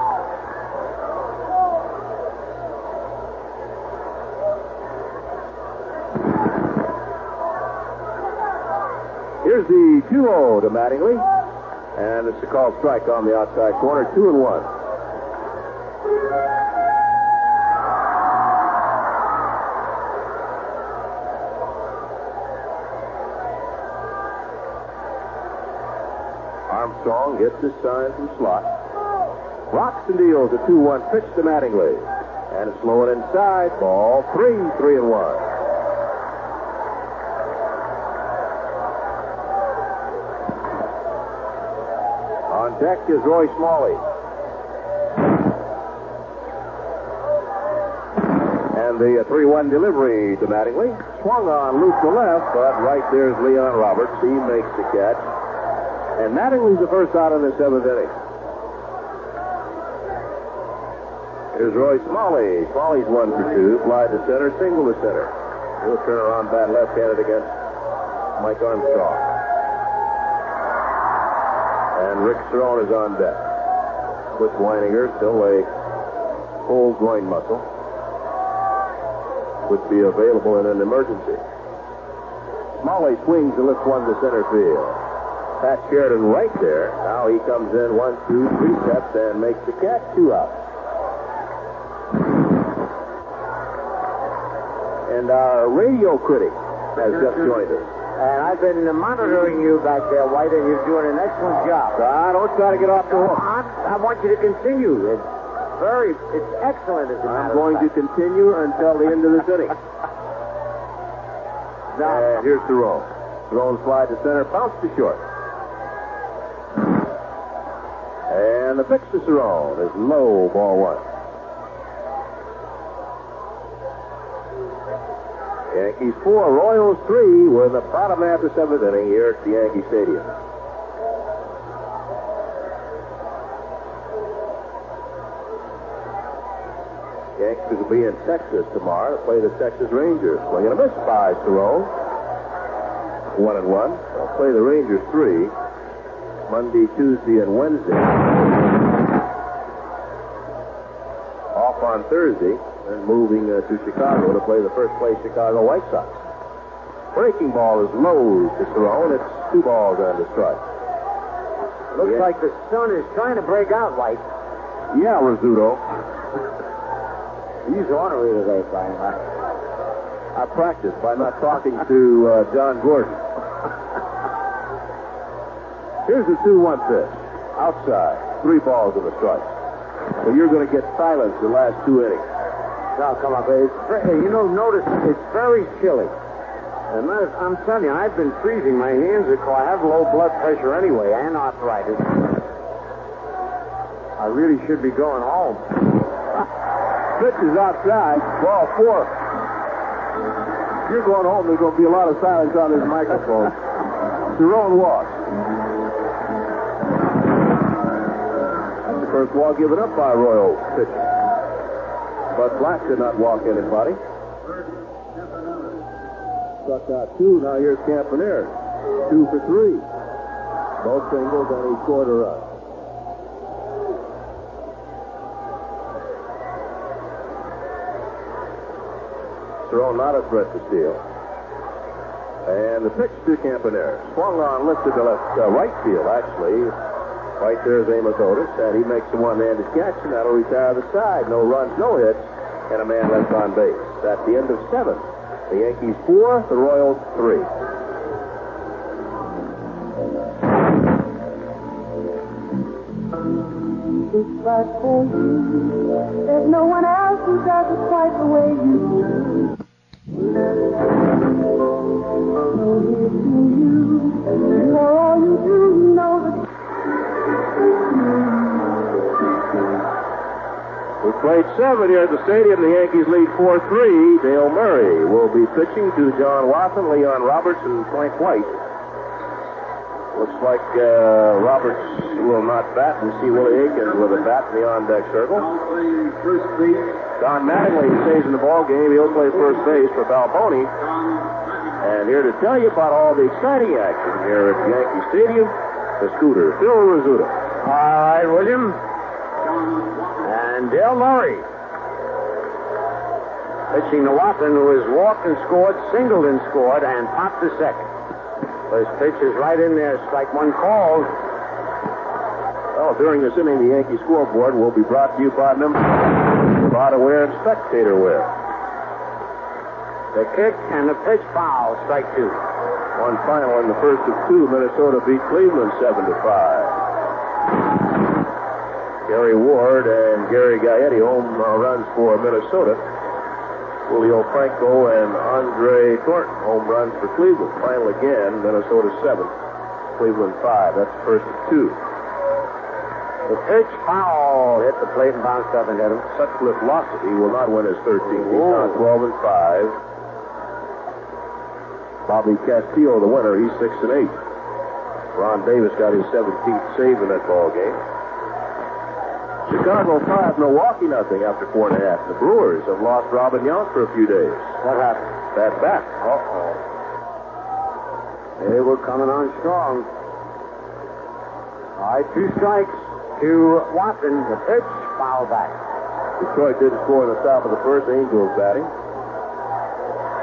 Here's the 2-0 to Mattingly. And it's a called strike on the outside corner, 2-1. Armstrong gets his sign from slot. Rocks and deals a 2-1 pitch to Mattingly. And it's low and inside. Ball 3-1. On deck is Roy Smalley. And the 3-1 delivery to Mattingly. Swung on loose to left, but right there's Leon Roberts. He makes the catch. And Mattingly's the first out in the 7th inning. Here's Roy Smalley. Smalley's 1 for 2. Fly to center, single to center. He'll turn around bat left-handed against Mike Armstrong. And Rick Cerrone is on deck. With Weininger, still a whole groin muscle. Would be available in an emergency. Smalley swings and lifts one to center field. Pat Sheridan right there. Now he comes in 1, 2, 3 steps and makes the catch. 2 out. And our radio critic has just joined us. And I've been monitoring you back there, White, and you're doing an excellent job. Don't try to get off the hook. I want you to continue. It's excellent as a matter I'm going to continue until the end of this inning. And here's Cerrone. Cerrone slide to center, bounce to short. And the pitch to Cerrone is low, ball 1. Yankees 4, Royals 3. We're in the bottom half of the 7th inning here at the Yankee Stadium. Yankees will be in Texas tomorrow to play the Texas Rangers. Swing and a miss by Cerrone. 1-1. They'll play the Rangers 3 Monday, Tuesday, and Wednesday. Off on Thursday. And moving to Chicago to play the first-place Chicago White Sox. Breaking ball is low to Cerrone. It's 2 balls and a strike. Looks like the sun is trying to break out, White. Yeah, Rizzuto. He's ornery today, Brian. I practiced by not talking to John Gordon. Here's the 2-1 pitch. Outside. 3 balls and a strike. So you're going to get silence the last 2 innings. Now, come up. Notice it's very chilly. And I'm telling you, I've been freezing. My hands are cold. I have low blood pressure anyway and arthritis. I really should be going home. Pitch is outside. Ball 4. If you're going home, there's going to be a lot of silence on this microphone. Cerrone walks. That's the first walk given up by Royal pitcher. But Black did not walk anybody. Struck out 2. Now here's Campanera. 2 for 3. Both singles, and he scored a run. Cerrone not a threat to steal. And the pitch to Campanera. Swung on, lifted to right field, actually. Right there is Amos Otis, and he makes the one-handed catch, and that'll retire the side. No runs, no hits, and a man left on base. That's the end of 7. The Yankees 4, the Royals 3. It's right for you. There's no one else who does it quite the way you do. So here's to you. For all you do, you know that. We played 7 here at the stadium. The Yankees lead 4-3. Dale Murray will be pitching to John Watson, Leon Roberts, and Frank White. Looks like Roberts will not bat. We see Willie Aikens with a bat in the on-deck circle. Don Mattingly stays in the ball game. He'll play first base for Balboni. And here to tell you about all the exciting action here at Yankee Stadium, the scooter, Phil Rizzuto. All right, William. And Dale Murray. Pitching to Watson, who has walked and scored, singled and scored, and popped to second. First pitch is right in there. Strike 1 called. Well, during this inning, the Yankee scoreboard will be brought to you by members of Auto-Wear and Spectator Wear. The kick and the pitch foul. Strike 2. One final in the first of 2. Minnesota beat Cleveland 7-5. Gary Ward and Gary Gaetti home runs for Minnesota. Julio Franco and Andre Thornton home runs for Cleveland. Final again, Minnesota 7, Cleveland 5. That's the first of 2. The pitch foul hit the plate and bounced up and hit him. Sutcliffe lost it. He will not win his 13th. He's now 12-5. Bobby Castillo, the winner, he's 6-8. Ron Davis got his 17th save in that ball game. Chicago 5, Milwaukee nothing after 4.5. The Brewers have lost Robin Yount for a few days. What happened? Bad back. Uh-oh. They were coming on strong. All right, 2 strikes to Watson. The pitch, foul back. Detroit didn't score in the top of the first. Angels batting.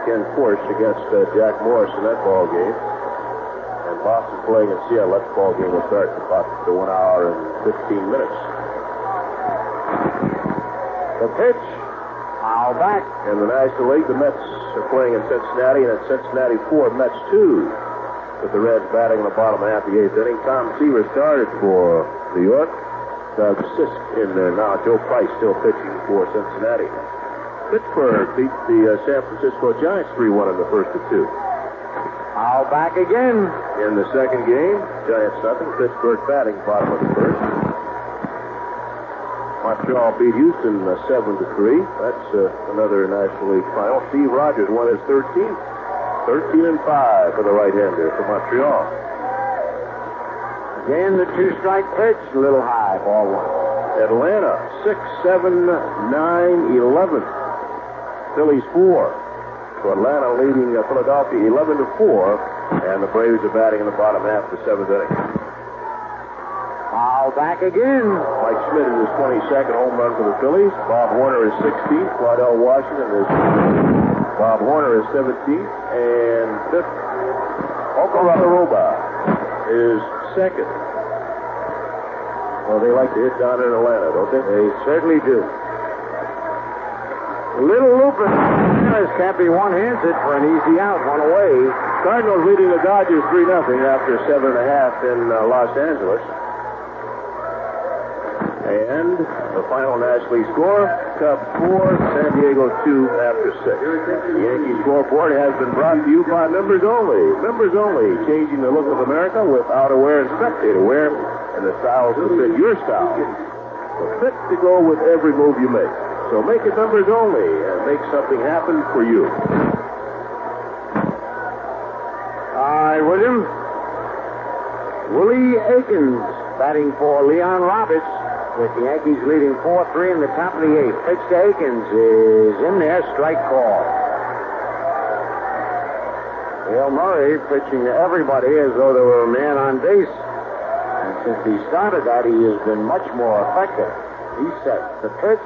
Ken Forsch against Jack Morris in that ball game. And Boston playing in Seattle. That ball game will start in about 1 hour and 15 minutes. The pitch, foul back. In the National League, the Mets are playing in Cincinnati, and it's Cincinnati 4, Mets 2. With the Reds batting in the bottom half of the 8th inning. Tom Seaver started for New York. Doug Sisk in there now. Joe Price still pitching for Cincinnati. Pittsburgh beat the San Francisco Giants 3-1 in the first of 2. Foul back again. In the second game, Giants nothing. Pittsburgh batting bottom of the first. Montreal beat Houston 7-3. That's another National League final. Steve Rogers won his 13th. 13-5 for the right-hander for Montreal. Again, the 2-strike pitch, a little high, ball 1. Atlanta 6, 7, 9, 11. Phillies 4. So Atlanta leading Philadelphia 11-4, and the Braves are batting in the bottom half of the 7th inning. Foul back again. Mike Schmidt is his 22nd home run for the Phillies. Bob Warner is 16th. Waddell Washington is. Bob Warner is 17th, and 5th. Okaradaroba is 2nd. Well, they like to hit down in Atlanta, don't they? They certainly do. Little Lupin can't be one-handed for an easy out, one away. Cardinals leading the Dodgers 3-0 after 7.5 in Los Angeles. And the final National League score, Cubs 4, San Diego 2 after 6. The Yankees scoreboard has been brought to you by Members Only. Members Only, changing the look of America with outerwear and spectator wear and the styles to fit your style. The fit to go with every move you make. So make it Members Only and make something happen for you. All right, William. Willie Aikens batting for Leon Roberts, with the Yankees leading 4-3 in the top of the 8th. Pitch to Aikens is in there, strike call. Dale Murray pitching to everybody as though there were a man on base. And since he started that, he has been much more effective. He sets the pitch,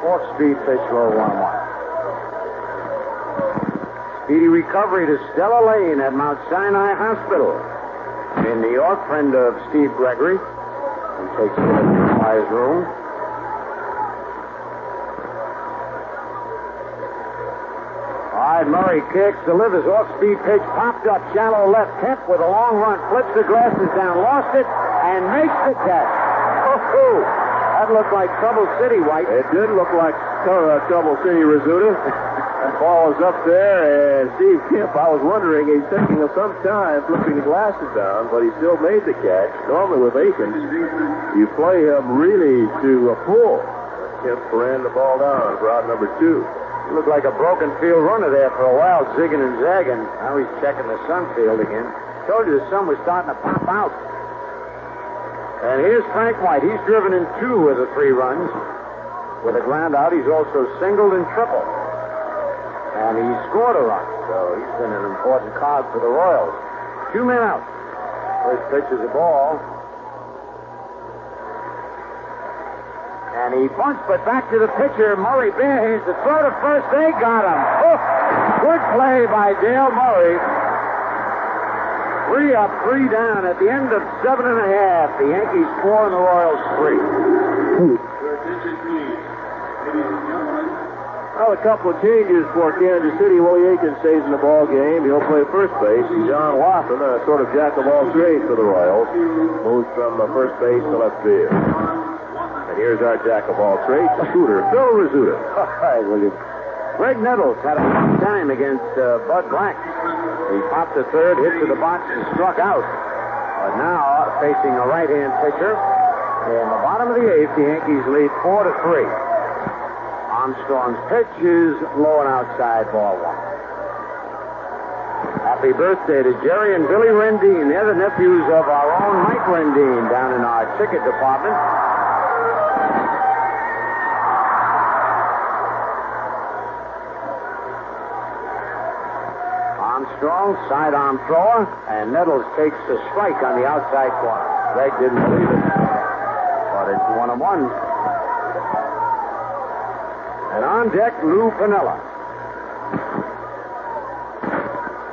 off-speed pitch, low 1-1. Speedy recovery to Stella Lane at Mount Sinai Hospital in New York, friend of Steve Gregory, who takes care of him by his room. All right, Murray kicks, delivers off-speed pitch, popped up, shallow left, Kemp with a long run, flips the glasses down, lost it, and makes the catch. Oh, that looked like Trouble City, White. It did look like Trouble City, Rizzuto. That ball was up there, and Steve Kemp, I was wondering, he's taking some time flipping the glasses down, but he still made the catch. Normally with Aikens, you play him really to a pull. Kemp ran the ball down for out number 2. He looked like a broken field runner there for a while, zigging and zagging. Now he's checking the sun field again. Told you the sun was starting to pop out. And here's Frank White. He's driven in 2 of the 3 runs. With a ground out, he's also singled and tripled. And he scored a run, so he's been an important card for the Royals. 2 men out. First pitch is a ball. And he bunts, but back to the pitcher, Murray barehands the throw to first. They got him. Oh, good play by Dale Murray. 3 up, 3 down. At the end of 7 1/2, the Yankees 4 and the Royals 3. Well, a couple of changes for Kansas City. Willie Aikens stays in the ball game. He'll play first base. John Watson, a sort of jack of all trades for the Royals, moves from first base to left field. And here's our jack of all trades, shooter Phil Rizzuto. All right, William. Greg Nettles had a tough time against Bud Black. He popped the third, hit to the box, and struck out. But now, facing a right-hand pitcher, in the bottom of the 8th, the Yankees lead 4-3. Armstrong's pitch is low and outside, ball 1. Happy birthday to Jerry and Billy Rendine. They're the nephews of our own Mike Rendine down in our ticket department. Armstrong, sidearm thrower, and Nettles takes the strike on the outside corner. Greg didn't believe it, but it's 1-1. And on deck, Lou Piniella.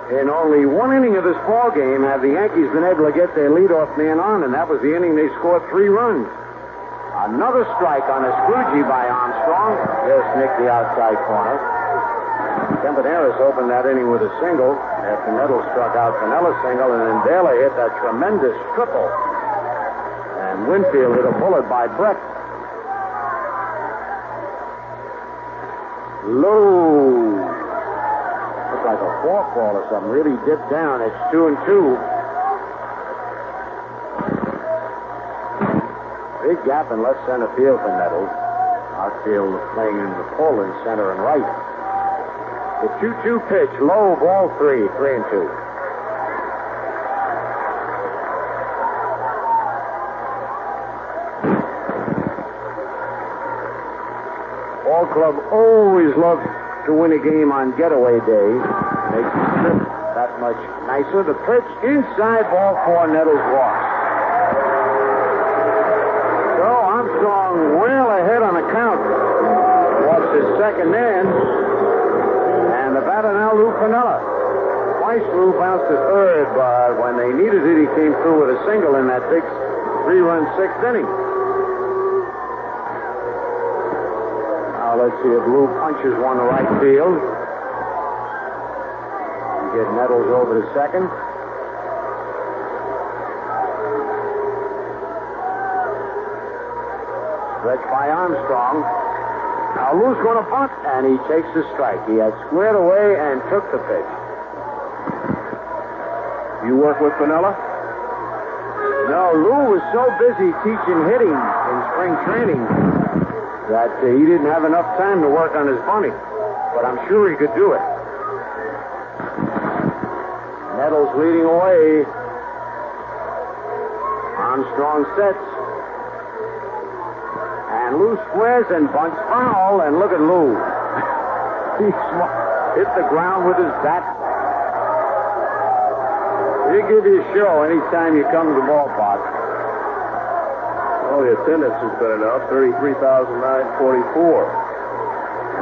In only 1 inning of this ball game have the Yankees been able to get their leadoff man on, and that was the inning they scored 3 runs. Another strike on a squeegee by Armstrong. Just nicked the outside corner. Campaneris opened that inning with a single after Nettles struck out Piniella's single, and then Baylor hit that tremendous triple. And Winfield hit a bullet by Brett. Low. Looks like a forkball or something. Really dipped down. It's 2-2. Big gap in left center field for Nettles. Outfield playing in the pull in center and right. The 2-2 pitch. Low, ball 3. 3-2. Ball club always loves to win a game on getaway day. Makes the trip that much nicer. The pitch inside, ball 4, Nettles walks. So Armstrong well ahead on the count. What's his second man? And the batter now, Lou Piniella. Twice Lou bounced to third, but when they needed it, he came through with a single in that big 3-run 6th inning. Let's see if Lou punches one to right field. Get Nettles over to second. Stretched by Armstrong. Now Lou's going to bunt, and he takes the strike. He had squared away and took the pitch. You work with Vanilla? No, Lou was so busy teaching hitting in spring training that he didn't have enough time to work on his bunting. But I'm sure he could do it. Nettles leading away. Armstrong sets. And Lou squares and bunts foul, and look at Lou. He hit the ground with his bat. He'll give you a show anytime you come to the ballpark. Well, the attendance has been enough, 33,944.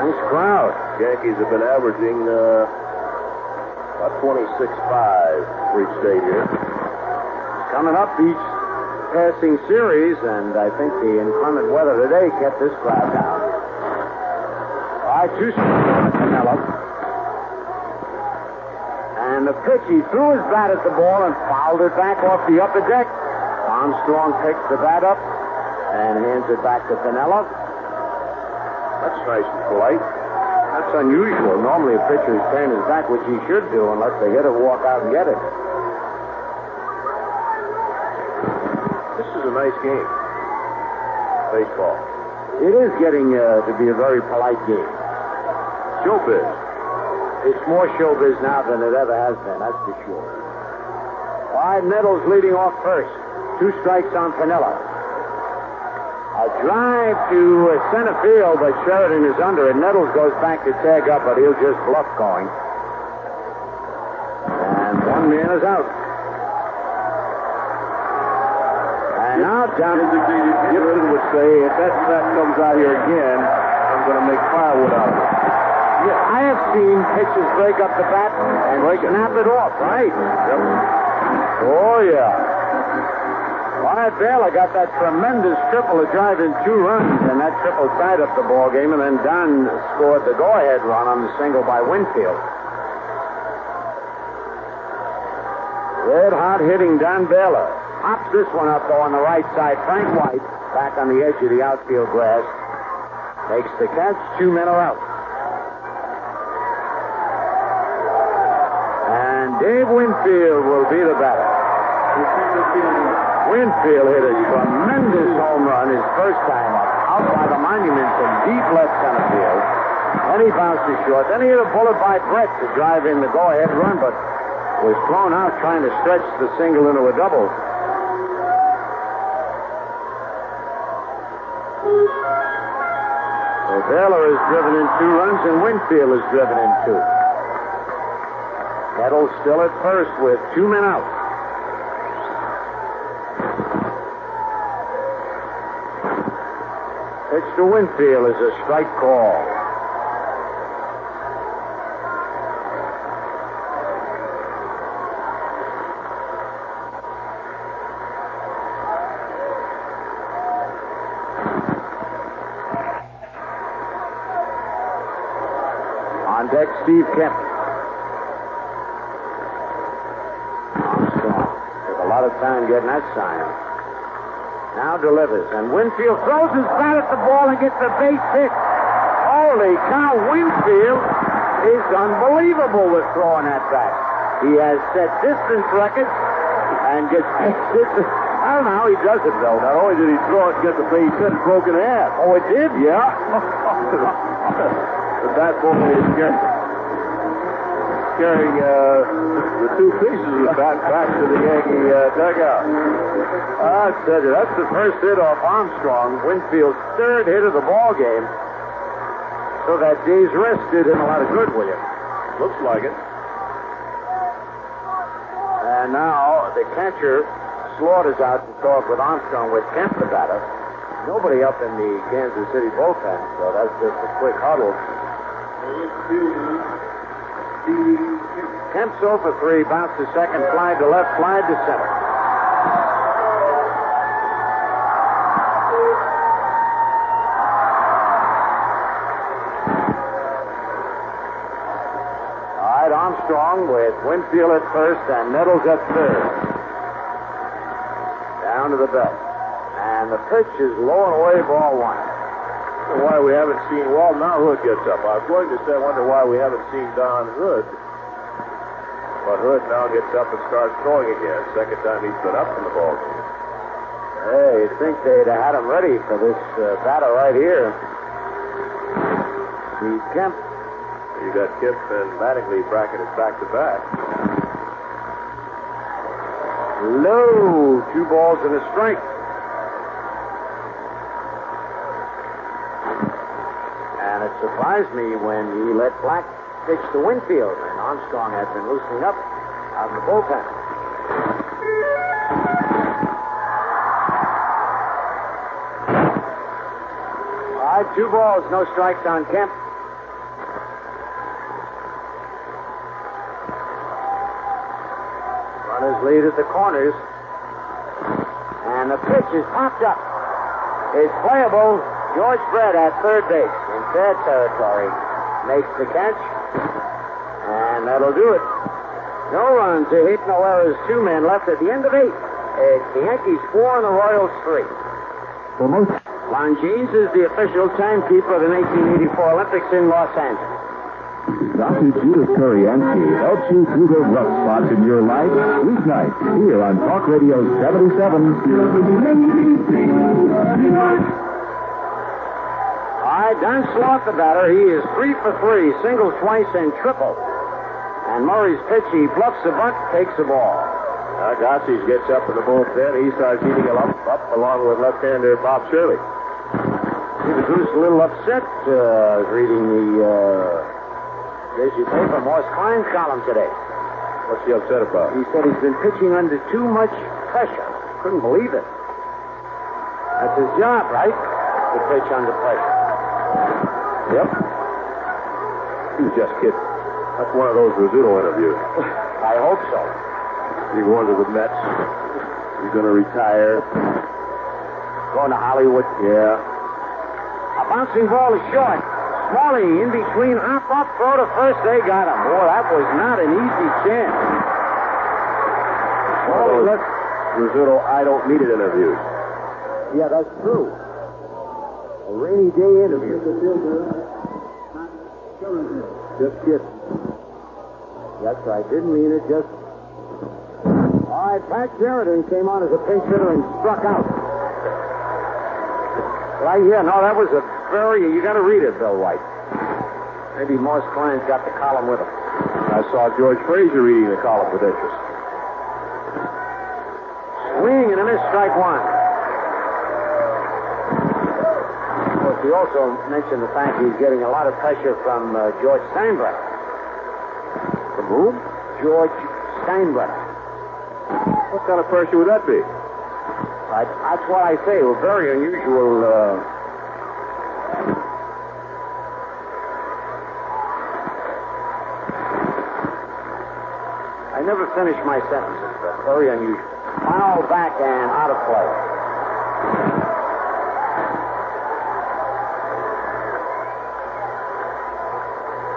Nice crowd. Yankees have been averaging about 26.5 for each day here. Coming up each passing series, and I think the inclement weather today kept this crowd down. All right, 2 strikes on Canelo. And the pitch, he threw his bat at the ball and fouled it back off the upper deck. Armstrong picks the bat up and hands it back to Pinella. That's nice and polite. That's unusual. Normally a pitcher turns his back, which he should do unless the hitter walk out and get it. This is a nice game. Baseball. It is getting to be a very polite game. Showbiz. It's more showbiz now than it ever has been, that's for sure. All right, Nettles leading off first. 2 strikes on Pinella. A drive to center field, but Sheridan is under it. Nettles goes back to tag up, but he'll just bluff going. And 1 man is out. And now down to Gibson would say, if that comes out here again, I'm going to make firewood out of it. Yeah, I have seen pitchers break up the bat and snap it off, right? Yep. Oh, yeah. Wyatt Baylor got that tremendous triple to drive in 2 runs, and that triple tied up the ball game, and then Don scored the go-ahead run on the single by Winfield. Red-hot hitting Don Baylor. Pops this one up, though, on the right side. Frank White, back on the edge of the outfield grass, makes the catch. 2 men are out. And Dave Winfield will be the batter. Winfield hit a tremendous home run his first time up, out by the monument in deep left center field. Then he bounced it short. Then he hit a bullet by Brett to drive in the go-ahead run, but was thrown out trying to stretch the single into a double. So Baylor is driven in 2 runs, and Winfield is driven in 2. Nettles still at first with 2 men out. Pitch to Winfield is a strike call. On deck, Steve Kemp. Armstrong took a lot of time getting that sign. Now delivers, and Winfield throws his bat at the ball and gets a base hit. Holy cow, Winfield is unbelievable with throwing that bat. He has set distance records and gets base hits. I don't know how he does it, though. Not only did he throw it and get the base hit, it broke in half. Oh, it did? Yeah. The bat boy is carrying the 2 pieces of the bat back to the Yankee dugout. I tell you, that's the first hit off Armstrong. Winfield's 3rd hit of the ball game. So that day's rest did him a lot of good, William. Looks like it. And now the catcher Slaughter's out to talk with Armstrong with Kemp the batter. Nobody up in the Kansas City bullpen, so that's just a quick huddle. Kemp's 0 for 3, bounced to second, fly to left, fly to center. All right, Armstrong with Winfield at first and Nettles at 3rd. Down to the belt. And And the pitch is low and away, ball one. Why we haven't seen, well, now Hood gets up. I was going to say, I wonder why we haven't seen Don Hood. But Hood now gets up and starts throwing again. Second time he's been up in the ball game. Hey, you'd think they'd have had him ready for this batter right here. See Kemp. You got Kemp and Mattingly bracketed back to back. Low. 2 balls and a strike. And it surprised me when he let Black pitch to Winfield, and Armstrong had been loosening up out in the bullpen. All right, 2 balls, no strikes on Kemp. Runners lead at the corners. And the pitch is popped up. It's playable. George Brett at third base in fair territory makes the catch. And that'll do it. No runs, a hit, no errors, 2 men left at the end of 8. It's the Yankees 4 and the Royals 3. For most Longines is the official timekeeper of the 1984 Olympics in Los Angeles. Dr. Judith Kuriansky helps you through the rough spots in your life weeknights here on Talk Radio 77. All right, Don Sloth, the batter. He is 3 for 3, singles twice and triple. And Murray's pitch, he bluffs the bunt, takes the ball. Gossage gets up in the bullpen. He starts eating him up along with left-hander Bob Shirley. He was a little upset reading the Daisy paper, Morse Klein's column today. What's he upset about? He said he's been pitching under too much pressure. Couldn't believe it. That's his job, right? To pitch under pressure. Yep. He was just kidding. That's one of those Rizzuto interviews. I hope so. He's going to the Mets. He's going to retire. Going to Hollywood. Yeah. A bouncing ball is short. Smalley in between, hop up, throw to first. They got him. Boy, that was not an easy chance. Oh, look. Rizzuto, I don't need it interviews. Yeah, that's true. A rainy day interview. Just kidding. Yes, I didn't mean it, just... All right, Pat Sheridan came on as a pinch hitter and struck out. Right here, no, that was a very... You got to read it, Bill White. Maybe Morse Klein's got the column with him. I saw George Frazier reading the column with interest. Swing and a miss, strike 1. Of course, he also mentioned the fact he's getting a lot of pressure from George Steinbrenner. From whom? George Steinbrenner. What kind of pressure would that be? That's what I say. A very unusual. I never finish my sentences, but very unusual. Foul back and out of play.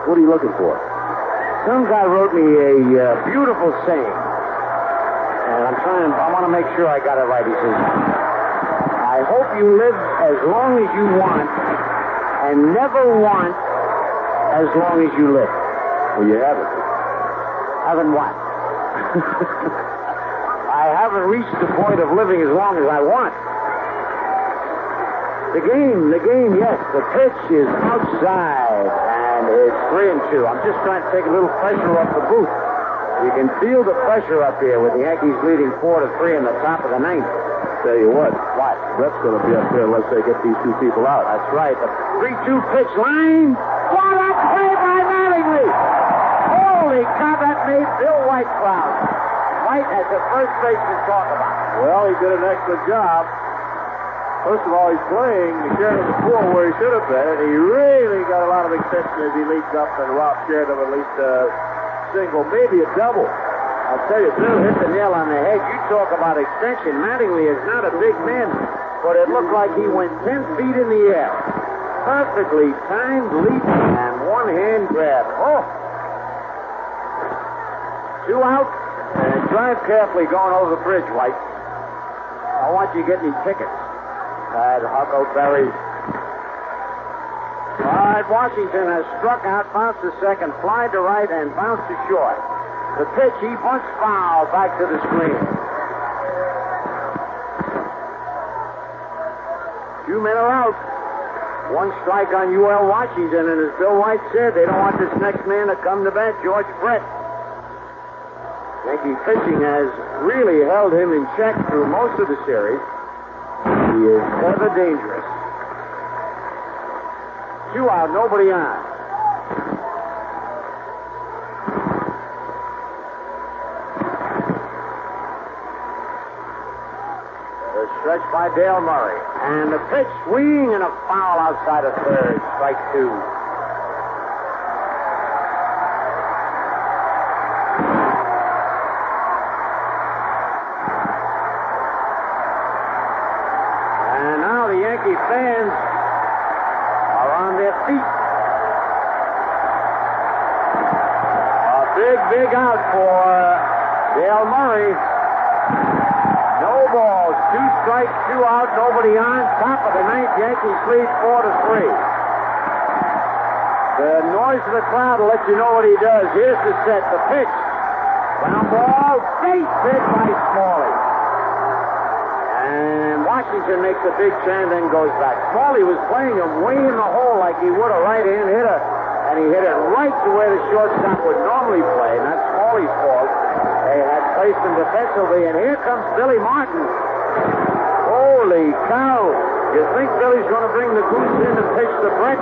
What are you looking for? Some guy wrote me a beautiful saying. And I want to make sure I got it right. He says, I hope you live as long as you want and never want as long as you live. Well, you haven't. Haven't what? I haven't reached the point of living as long as I want. The game, yes. The pitch is outside, and it's 3-2. I'm just trying to take a little pressure off the booth. You can feel the pressure up here with the Yankees leading 4-3 in the top of the 9th. Tell you what. What? Brett's going to be up there unless they get these 2 people out. That's right. The 3-2 pitch line. What a play by Mattingly! Holy cow, that made Bill White proud. White has the first baseman talk about. Well, he did an excellent job. First of all, he's playing Sheridan the 4 where he should have been, and he really got a lot of extension as he leads up and robbed Sheridan at least single, maybe a double. I'll tell you, Bill hit the nail on the head. You talk about extension. Mattingly is not a big man, but it looked like he went 10 feet in the air. Perfectly timed leap and one-hand grab. Oh! 2 out, and drive carefully going over the bridge, White. I want you to get any tickets. at Huckleberry. All right, Washington has struck out, bounced to second, fly to right, and bounced to short. The pitch, he bunts foul back to the screen. 2 men are out. 1 strike on UL Washington, and as Bill White said, they don't want this next man to come to bat, George Brett. Yankee pitching has really held him in check through most of the series. He is ever dangerous. 2 out, nobody on. The stretch by Dale Murray. And the pitch, swing, and a foul outside of third. Strike 2. And now the Yankee fans are on their feet. A big out for Dale Murray. No balls, 2 strikes, 2 out, nobody on. Top of the 9th, Yankees lead 4-3. The noise of the crowd will let you know what he does. Here's the set, the pitch. Ground ball, base hit by Smalley. And Washington makes a big turn, then goes back. Smalley was playing him way in the hole like he would a right-hand hitter, and he hit it right to where the shortstop would normally play, and that's Smalley's fault. They had placed him defensively, and here comes Billy Martin. Holy cow! You think Billy's going to bring the Goose in to pitch the Brett?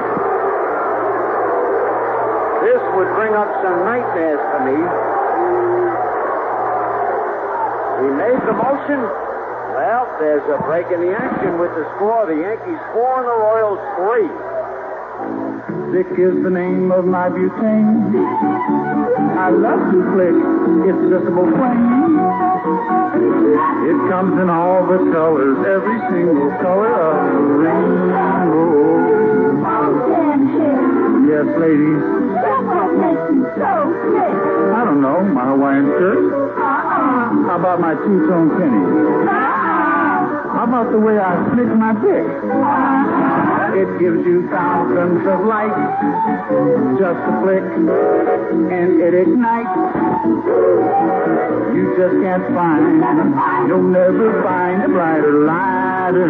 This would bring up some nightmares for me. He made the motion. Well, there's a break in the action with the score. The Yankees 4 and the Royals 3. Dick is the name of my butane. I love to flick. It's just a flame. It comes in all the colors, every single color of the rainbow. Yes, ladies. What makes you so sick? I don't know, my Hawaiian shirt. How about my two-tone pennies? How about the way I snick my dick? It gives you thousands of lights, just a flick, and it ignites. You just can't find, you'll never find a brighter lighter.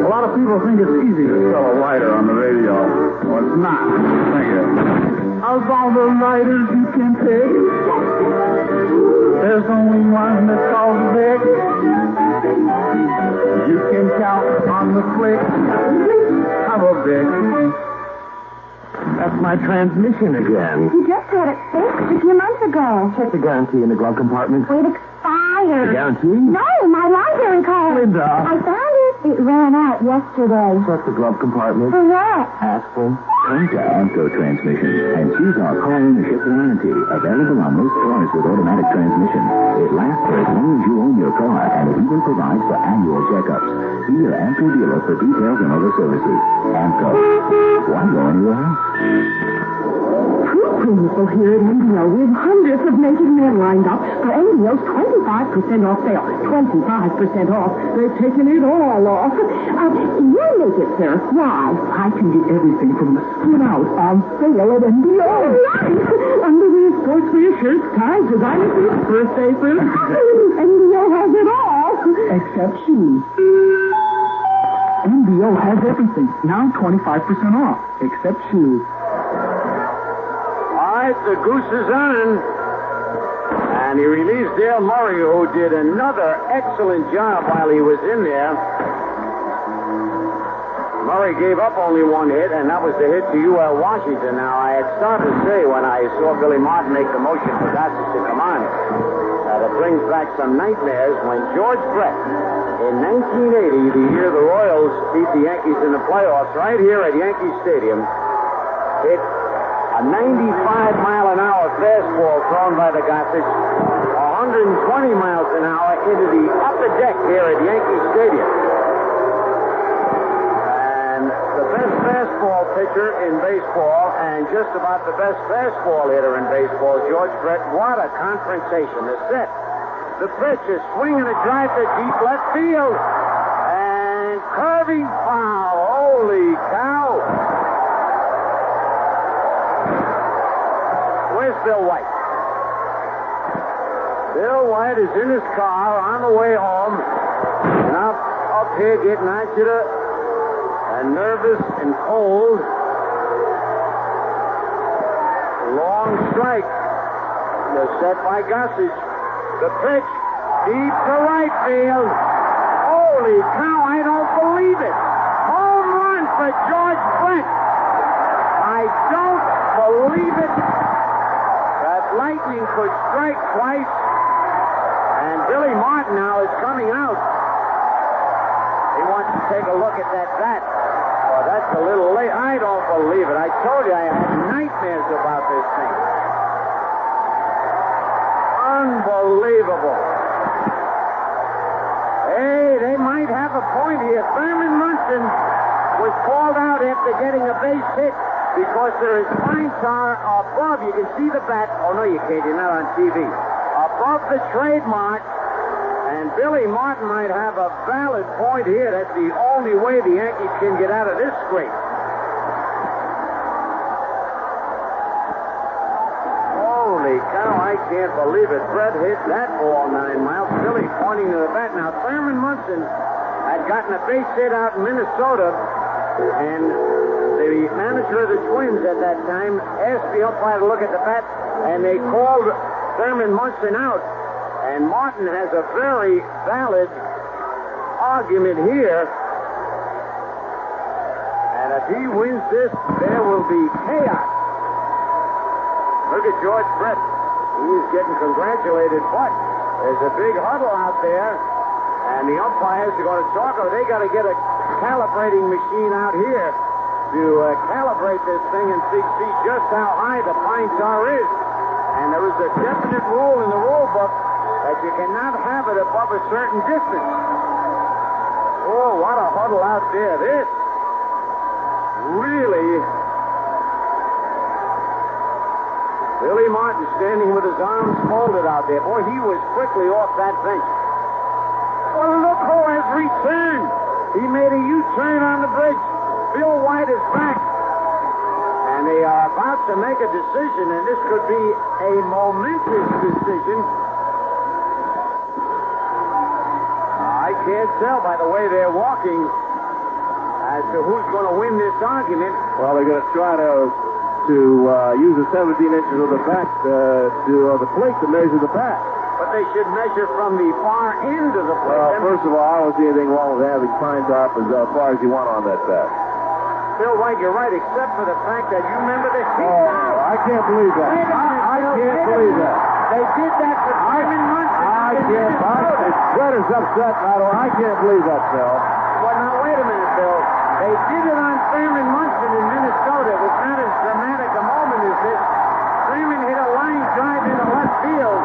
A lot of people think it's easy to sell a lighter on the radio. Well, it's not. Think it. Of all the lighters you can pick, there's only one that's called Vic. You can count on the flick of a Vic. That's my transmission again. You just had it fixed a few months ago. Check the guarantee in the glove compartment. It expired. The guarantee? No, my library card. Linda. I found it. It ran out yesterday. Check the glove compartment. For what? Aspirin. Come to Amco Transmission and choose our car ownership warranty. Available on most cars with automatic transmission. It lasts for as long as you own your car, and it even provides for annual checkups. See your Amco dealer for details and other services. Amco. Why go anywhere else? People here at Indio with hundreds of naked men lined up for Indio's 25% off sale. 25% off. They've taken it all off. You're naked, sir. Why? I can get everything from the skin out on sale at Indio. Right. Underwear, sportswear, shirts, ties, designer suits, birthday suits. Indio has it all. Except shoes. Indio has everything. Now 25% off. Except shoes. The Goose is on. And he relieves Dale Murray, who did another excellent job while he was in there. Murray gave up only 1 hit, and that was the hit to UL Washington. Now, I had started to say when I saw Billy Martin make the motion for Gossis to come on, that it brings back some nightmares when George Brett, in 1980, the year the Royals beat the Yankees in the playoffs, right here at Yankee Stadium, hit a 95-mile-an-hour fastball thrown by the Gossage, 120 miles an hour into the upper deck here at Yankee Stadium. And the best fastball pitcher in baseball and just about the best fastball hitter in baseball, George Brett. What a confrontation. The set. The pitch is swinging a drive to deep left field. And curving foul. Holy cow. Where's Bill White? Bill White is in his car on the way home. And up here getting agitated and nervous and cold. Long strike. They're set by Gossage. The pitch deep to right field. Holy cow, I don't believe it. Home run for George Brett. I don't believe it. That lightning could strike twice. And Billy Martin now is coming out. He wants to take a look at that bat. Oh, that's a little late. I don't believe it. I told you I had nightmares about this thing. Unbelievable. Hey, they might have a point here. Thurman Munson was called out after getting a base hit because there is fine tar above. You can see the bat. Oh, no, you can't. You're not on TV. Above the trademark. And Billy Martin might have a valid point here. That's the only way the Yankees can get out of this scrape. Holy cow, I can't believe it. Brett hit that ball 9 miles. Billy pointing to the bat. Now, Thurman Munson had gotten a base hit out in Minnesota, and the manager of the Twins at that time asked the umpire to look at the bat, and they called Thurman Munson out. And Martin has a very valid argument here. And if he wins this, there will be chaos. Look at George Brett. He's getting congratulated, but there's a big huddle out there. And the umpires are going to talk. They got to get a calibrating machine out here to calibrate this thing and see just how high the pine tar is. And there is a definite rule in the rule book that you cannot have it above a certain distance. Oh, what a huddle out there. This really... Billy Martin standing with his arms folded out there. Boy, he was quickly off that bench. Well, look who has returned. He made a U-turn on the bridge. Bill White is back. And they are about to make a decision, and this could be a momentous decision. I can't tell by the way they're walking as to who's going to win this argument. Well, they're going to try to use the 17 inches of the bat the plate to measure the bat. But they should measure from the far end of the plate. Well, first of all, I don't see anything wrong with having pine tar as far as you want on that bat. Bill White, you're right, except for the fact that you remember this. Oh, I can't believe that. I can't believe that. They did that for Thurman Munson. I can't. Brett is upset. I can't believe that, Phil. Well, now, wait a minute, Bill. They did it on Thurman Munson in Minnesota. It was not as dramatic a moment as this. Thurman hit a line drive into left field,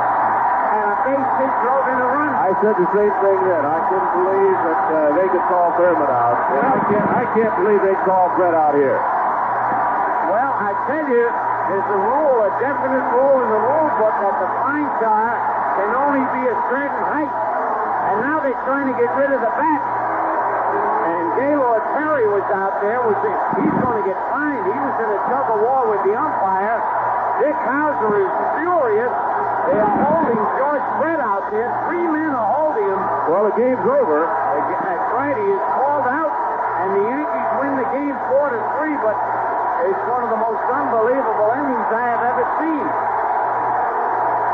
and a base hit drove in a run. I said the same thing then. I couldn't believe that they could call Thurman out. And I can't believe they called Brett out here. Well, I tell you, there's a definite rule in the rule book that the fine tar can only be a certain height. And now they're trying to get rid of the bat. And Gaylord Perry was out there. He's going to get fined. He was in a tug-of-war with the umpire. Dick Hauser is furious. They are holding George Brett out there. 3 men are holding him. Well, the game's over. That's right. He is called out, and the Yankees win the game 4-3, but it's one of the most unbelievable endings I have ever seen.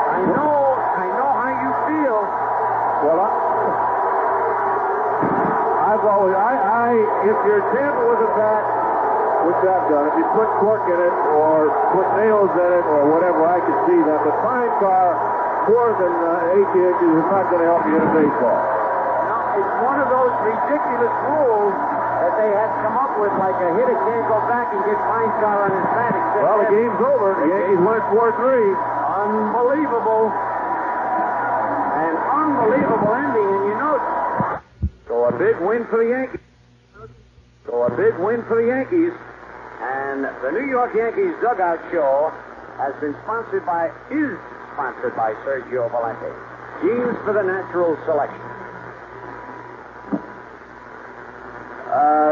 I know how you feel. Well, I've always, if you're tamper with a bat, which I've done, if you put cork in it or put nails in it or whatever, I can see that. But pine tar more than 18 inches is not going to help you hit a baseball. No, it's one of those ridiculous rules that they had come up with, like a hitter can't go back and get pine tar on his bat. Well, the game's over. The Yankees won it 4-3. Unbelievable. An unbelievable ending, and you know, so a big win for the Yankees. And the New York Yankees dugout show is sponsored by Sergio Valente. Jeans for the natural selection.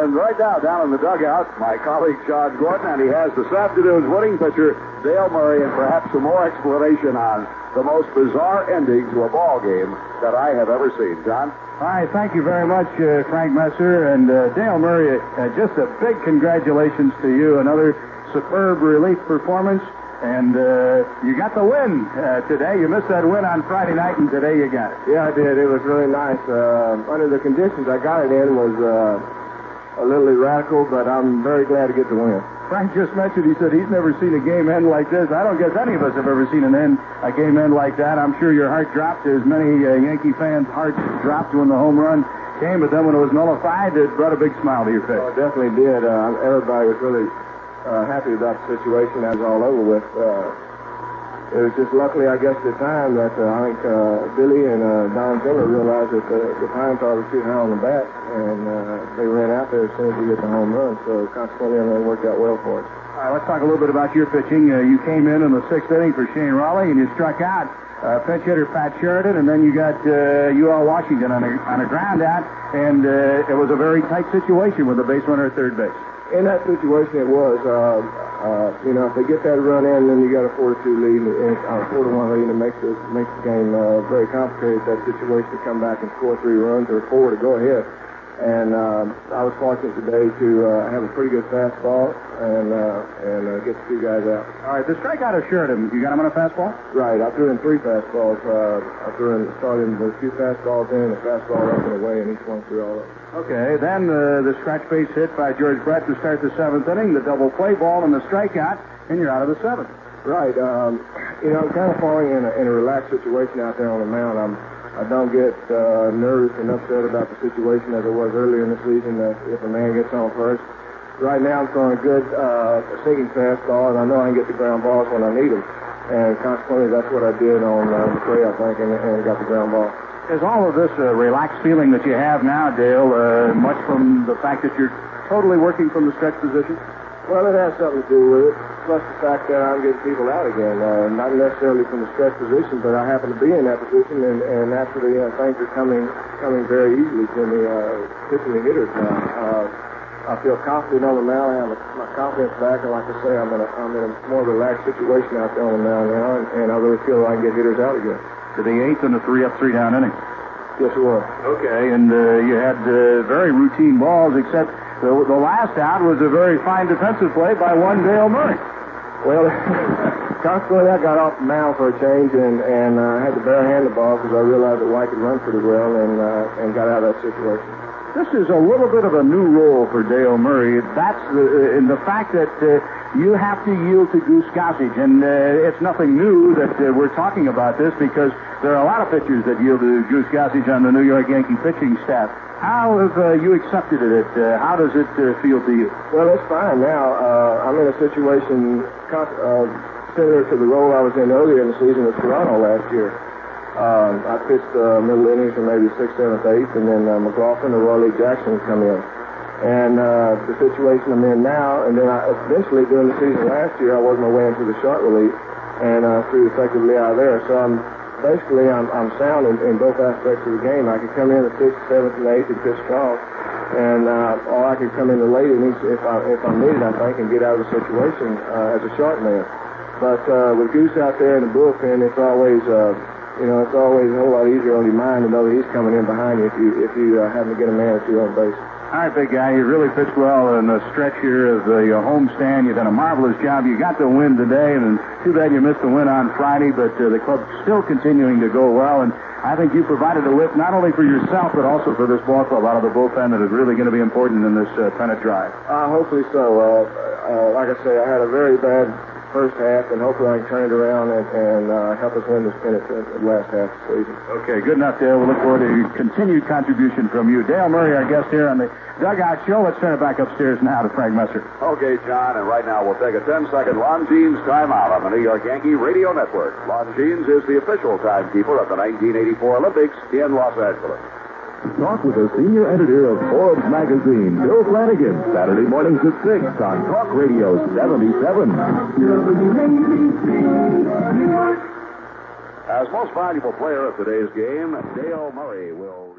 And right now, down in the dugout, my colleague John Gordon, and he has this afternoon's winning pitcher, Dale Murray, and perhaps some more explanation on the most bizarre ending to a ball game that I have ever seen. John? All right, thank you very much, Frank Messer. And Dale Murray, just a big congratulations to you. Another superb relief performance. And you got the win today. You missed that win on Friday night, and today you got it. Yeah, I did. It was really nice. Under the conditions I got it in was a little erratical, but I'm very glad to get the win. Frank just mentioned, he said he's never seen a game end like this. I don't guess any of us have ever seen a game end like that. I'm sure your heart dropped, as many Yankee fans' hearts dropped when the home run came, but then when it was nullified, it brought a big smile to your face. Oh, it definitely did. Everybody was really happy about the situation. That was all over with. It was just luckily, I guess, at the time that I think Billy and Don Ziller realized that the pine tar was too high on the bat, and they ran out there as soon as we hit the home run. So consequently, everything worked out well for us. All right, let's talk a little bit about your pitching. You came in the sixth inning for Shane Raleigh, and you struck out pinch hitter Pat Sheridan, and then you got UL Washington on a ground out, and it was a very tight situation with the base runner at third base. In that situation, it was. If they get that run in, then you got a 4-2 lead, and 4-1 lead, and it makes the game very complicated. That situation to come back and score 3 runs or 4 to go ahead. And I was fortunate today to have a pretty good fastball and get the 2 guys out. All right, the strikeout of Sheridan, you got him on a fastball? Right, I threw in 3 fastballs. I started with 2 fastballs in, a fastball up and away, and he swung through all of them. Okay, then the scratch base hit by George Brett to start the 7th inning, the double play ball and the strikeout, and you're out of the 7th. Right. I'm kind of falling in a relaxed situation out there on the mound. I don't get nervous and upset about the situation as I was earlier in the season, that if a man gets on first. Right now I'm throwing a good sinking fastball, and I know I can get the ground balls when I need them. And consequently, that's what I did on the play, I think, and got the ground ball. Is all of this relaxed feeling that you have now, Dale, much from the fact that you're totally working from the stretch position? Well, it has something to do with it, plus the fact that I'm getting people out again. Not necessarily from the stretch position, but I happen to be in that position, and naturally things are coming very easily to me, pitching the hitters now. I feel confident on the mound. I have my confidence back, and like I say, I'm in a more relaxed situation out there on the mound now, and I really feel I can get hitters out again. To the 8th and a 3-up, 3-down inning. Yes, it was. Okay, and you had very routine balls, except the last out was a very fine defensive play by one Dale Murray. Well, consequently, I got off the mound for a change, and I had to barehand the ball because I realized that White could run pretty well, and got out of that situation. This is a little bit of a new role for Dale Murray. That's in the fact that you have to yield to Goose Gossage, and it's nothing new that we're talking about this, because there are a lot of pitchers that yield to Goose Gossage on the New York Yankee pitching staff. How have you accepted it? How does it feel to you? Well, it's fine now. I'm in a situation similar to the role I was in earlier in the season with Toronto last year. I pitched middle innings for maybe 6th, 7th, 8th, and then McLaughlin or Roy Lee Jackson would come in. And the situation I'm in now, and then eventually during the season last year, I worked my way into the short relief and threw effectively out of there. So I'm sound in both aspects of the game. I can come in the 6th, 7th, and 8th and pitch strong, and or I can come in the late innings if I'm needed, I think, and get out of the situation as a short man. But with Goose out there in the bullpen, it's always it's always a whole lot easier on your mind to know that he's coming in behind you if you happen to get a man or 2 on base. All right, big guy, you really pitched well in the stretch here of the home stand. You've done a marvelous job. You got the win today, and too bad you missed the win on Friday, but the club's still continuing to go well, and I think you provided a lift not only for yourself, but also for this ball club out of the bullpen that is really going to be important in this pennant drive. Hopefully so. Like I say, I had a very bad first half, and hopefully I can turn it around and help us win this pennant the last half of the season. Okay, good enough, Dale. We look forward to continued contribution from you. Dale Murray, our guest here on the Dugout Show. Let's turn it back upstairs now to Frank Messer. Okay, John, and right now we'll take a 10-second Longines timeout on the New York Yankee Radio Network. Longines is the official timekeeper of the 1984 Olympics in Los Angeles. Talk with the senior editor of Forbes magazine, Bill Flanagan, Saturday mornings at 6 on Talk Radio 77. As most valuable player of today's game, Dale Murray will